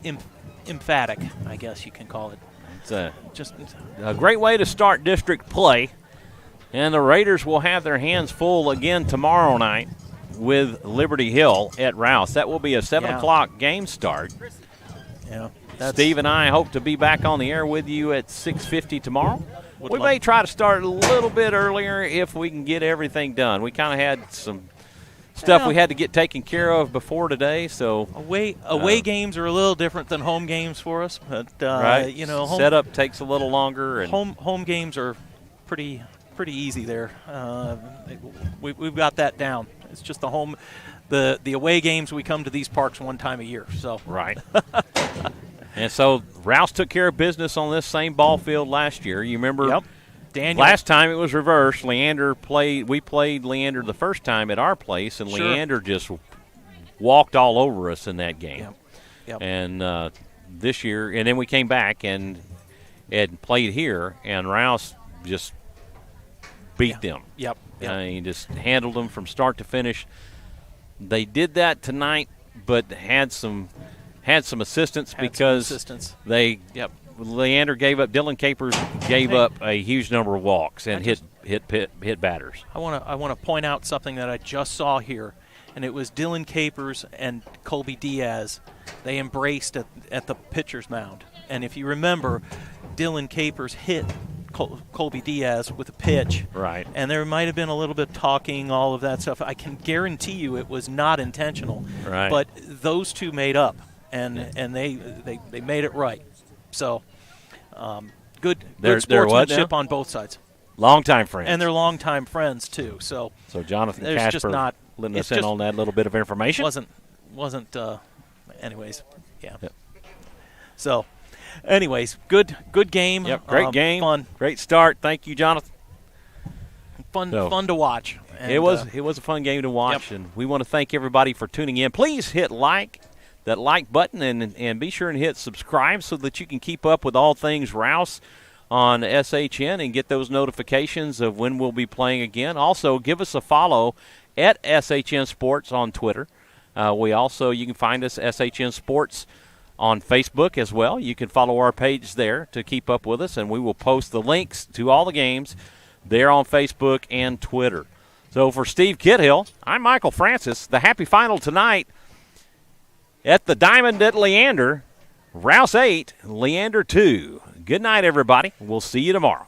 Speaker 1: emphatic, I guess you can call it.
Speaker 2: It's just a great way to start district play, and the Raiders will have their hands full again tomorrow night with Liberty Hill at Rouse. That will be a 7 o'clock game start.
Speaker 1: Yeah.
Speaker 2: Steve and I hope to be back on the air with you at 6:50 tomorrow. We may try to start a little bit earlier if we can get everything done. We kind of had some stuff we had to get taken care of before today. So
Speaker 1: away games are a little different than home games for us, but
Speaker 2: right.
Speaker 1: Home
Speaker 2: Setup takes a little longer, and
Speaker 1: home games are pretty easy there. We've got that down. It's just the away games. We come to these parks one time a year. So
Speaker 2: right. And so Rouse took care of business on this same ball field last year. You remember?
Speaker 1: Yep. Daniel.
Speaker 2: Last time it was reversed. We played Leander the first time at our place, and
Speaker 1: Sure.
Speaker 2: Leander just walked all over us in that game.
Speaker 1: Yep.
Speaker 2: And this year, and then we came back and played here, and Rouse just beat them.
Speaker 1: Yep.
Speaker 2: He just handled them from start to finish. They did that tonight, but had some assistance because they Leander gave up. Dylan Capers gave up a huge number of walks and hit batters.
Speaker 1: I want to point out something that I just saw here, and it was Dylan Capers and Colby Diaz. They embraced at the pitcher's mound, and if you remember, Dylan Capers hit Colby Diaz with a pitch.
Speaker 2: Right.
Speaker 1: And there might have been a little bit of talking, all of that stuff. I can guarantee you it was not intentional.
Speaker 2: Right.
Speaker 1: But those two made up, and they made it right. So good sportsmanship on both sides.
Speaker 2: Longtime friends.
Speaker 1: And they're longtime friends too. So
Speaker 2: Jonathan
Speaker 1: there's
Speaker 2: Casper
Speaker 1: just not
Speaker 2: letting us in on that little bit of information.
Speaker 1: Wasn't anyways, yeah.
Speaker 2: Yep.
Speaker 1: So anyways, good game.
Speaker 2: Yep, great game.
Speaker 1: Fun.
Speaker 2: Great start. Thank you, Jonathan.
Speaker 1: Fun to watch. And,
Speaker 2: it was a fun game to watch, and we want to thank everybody for tuning in. Please hit that like button, and be sure and hit subscribe so that you can keep up with all things Rouse on SHN and get those notifications of when we'll be playing again. Also, give us a follow at SHN Sports on Twitter. You can find us SHN Sports on Facebook as well. You can follow our page there to keep up with us, and we will post the links to all the games there on Facebook and Twitter. So for Steve Kithil, I'm Michael Francis. The happy final tonight at the Diamond at Leander, Rouse 8, Leander 2. Good night, everybody. We'll see you tomorrow.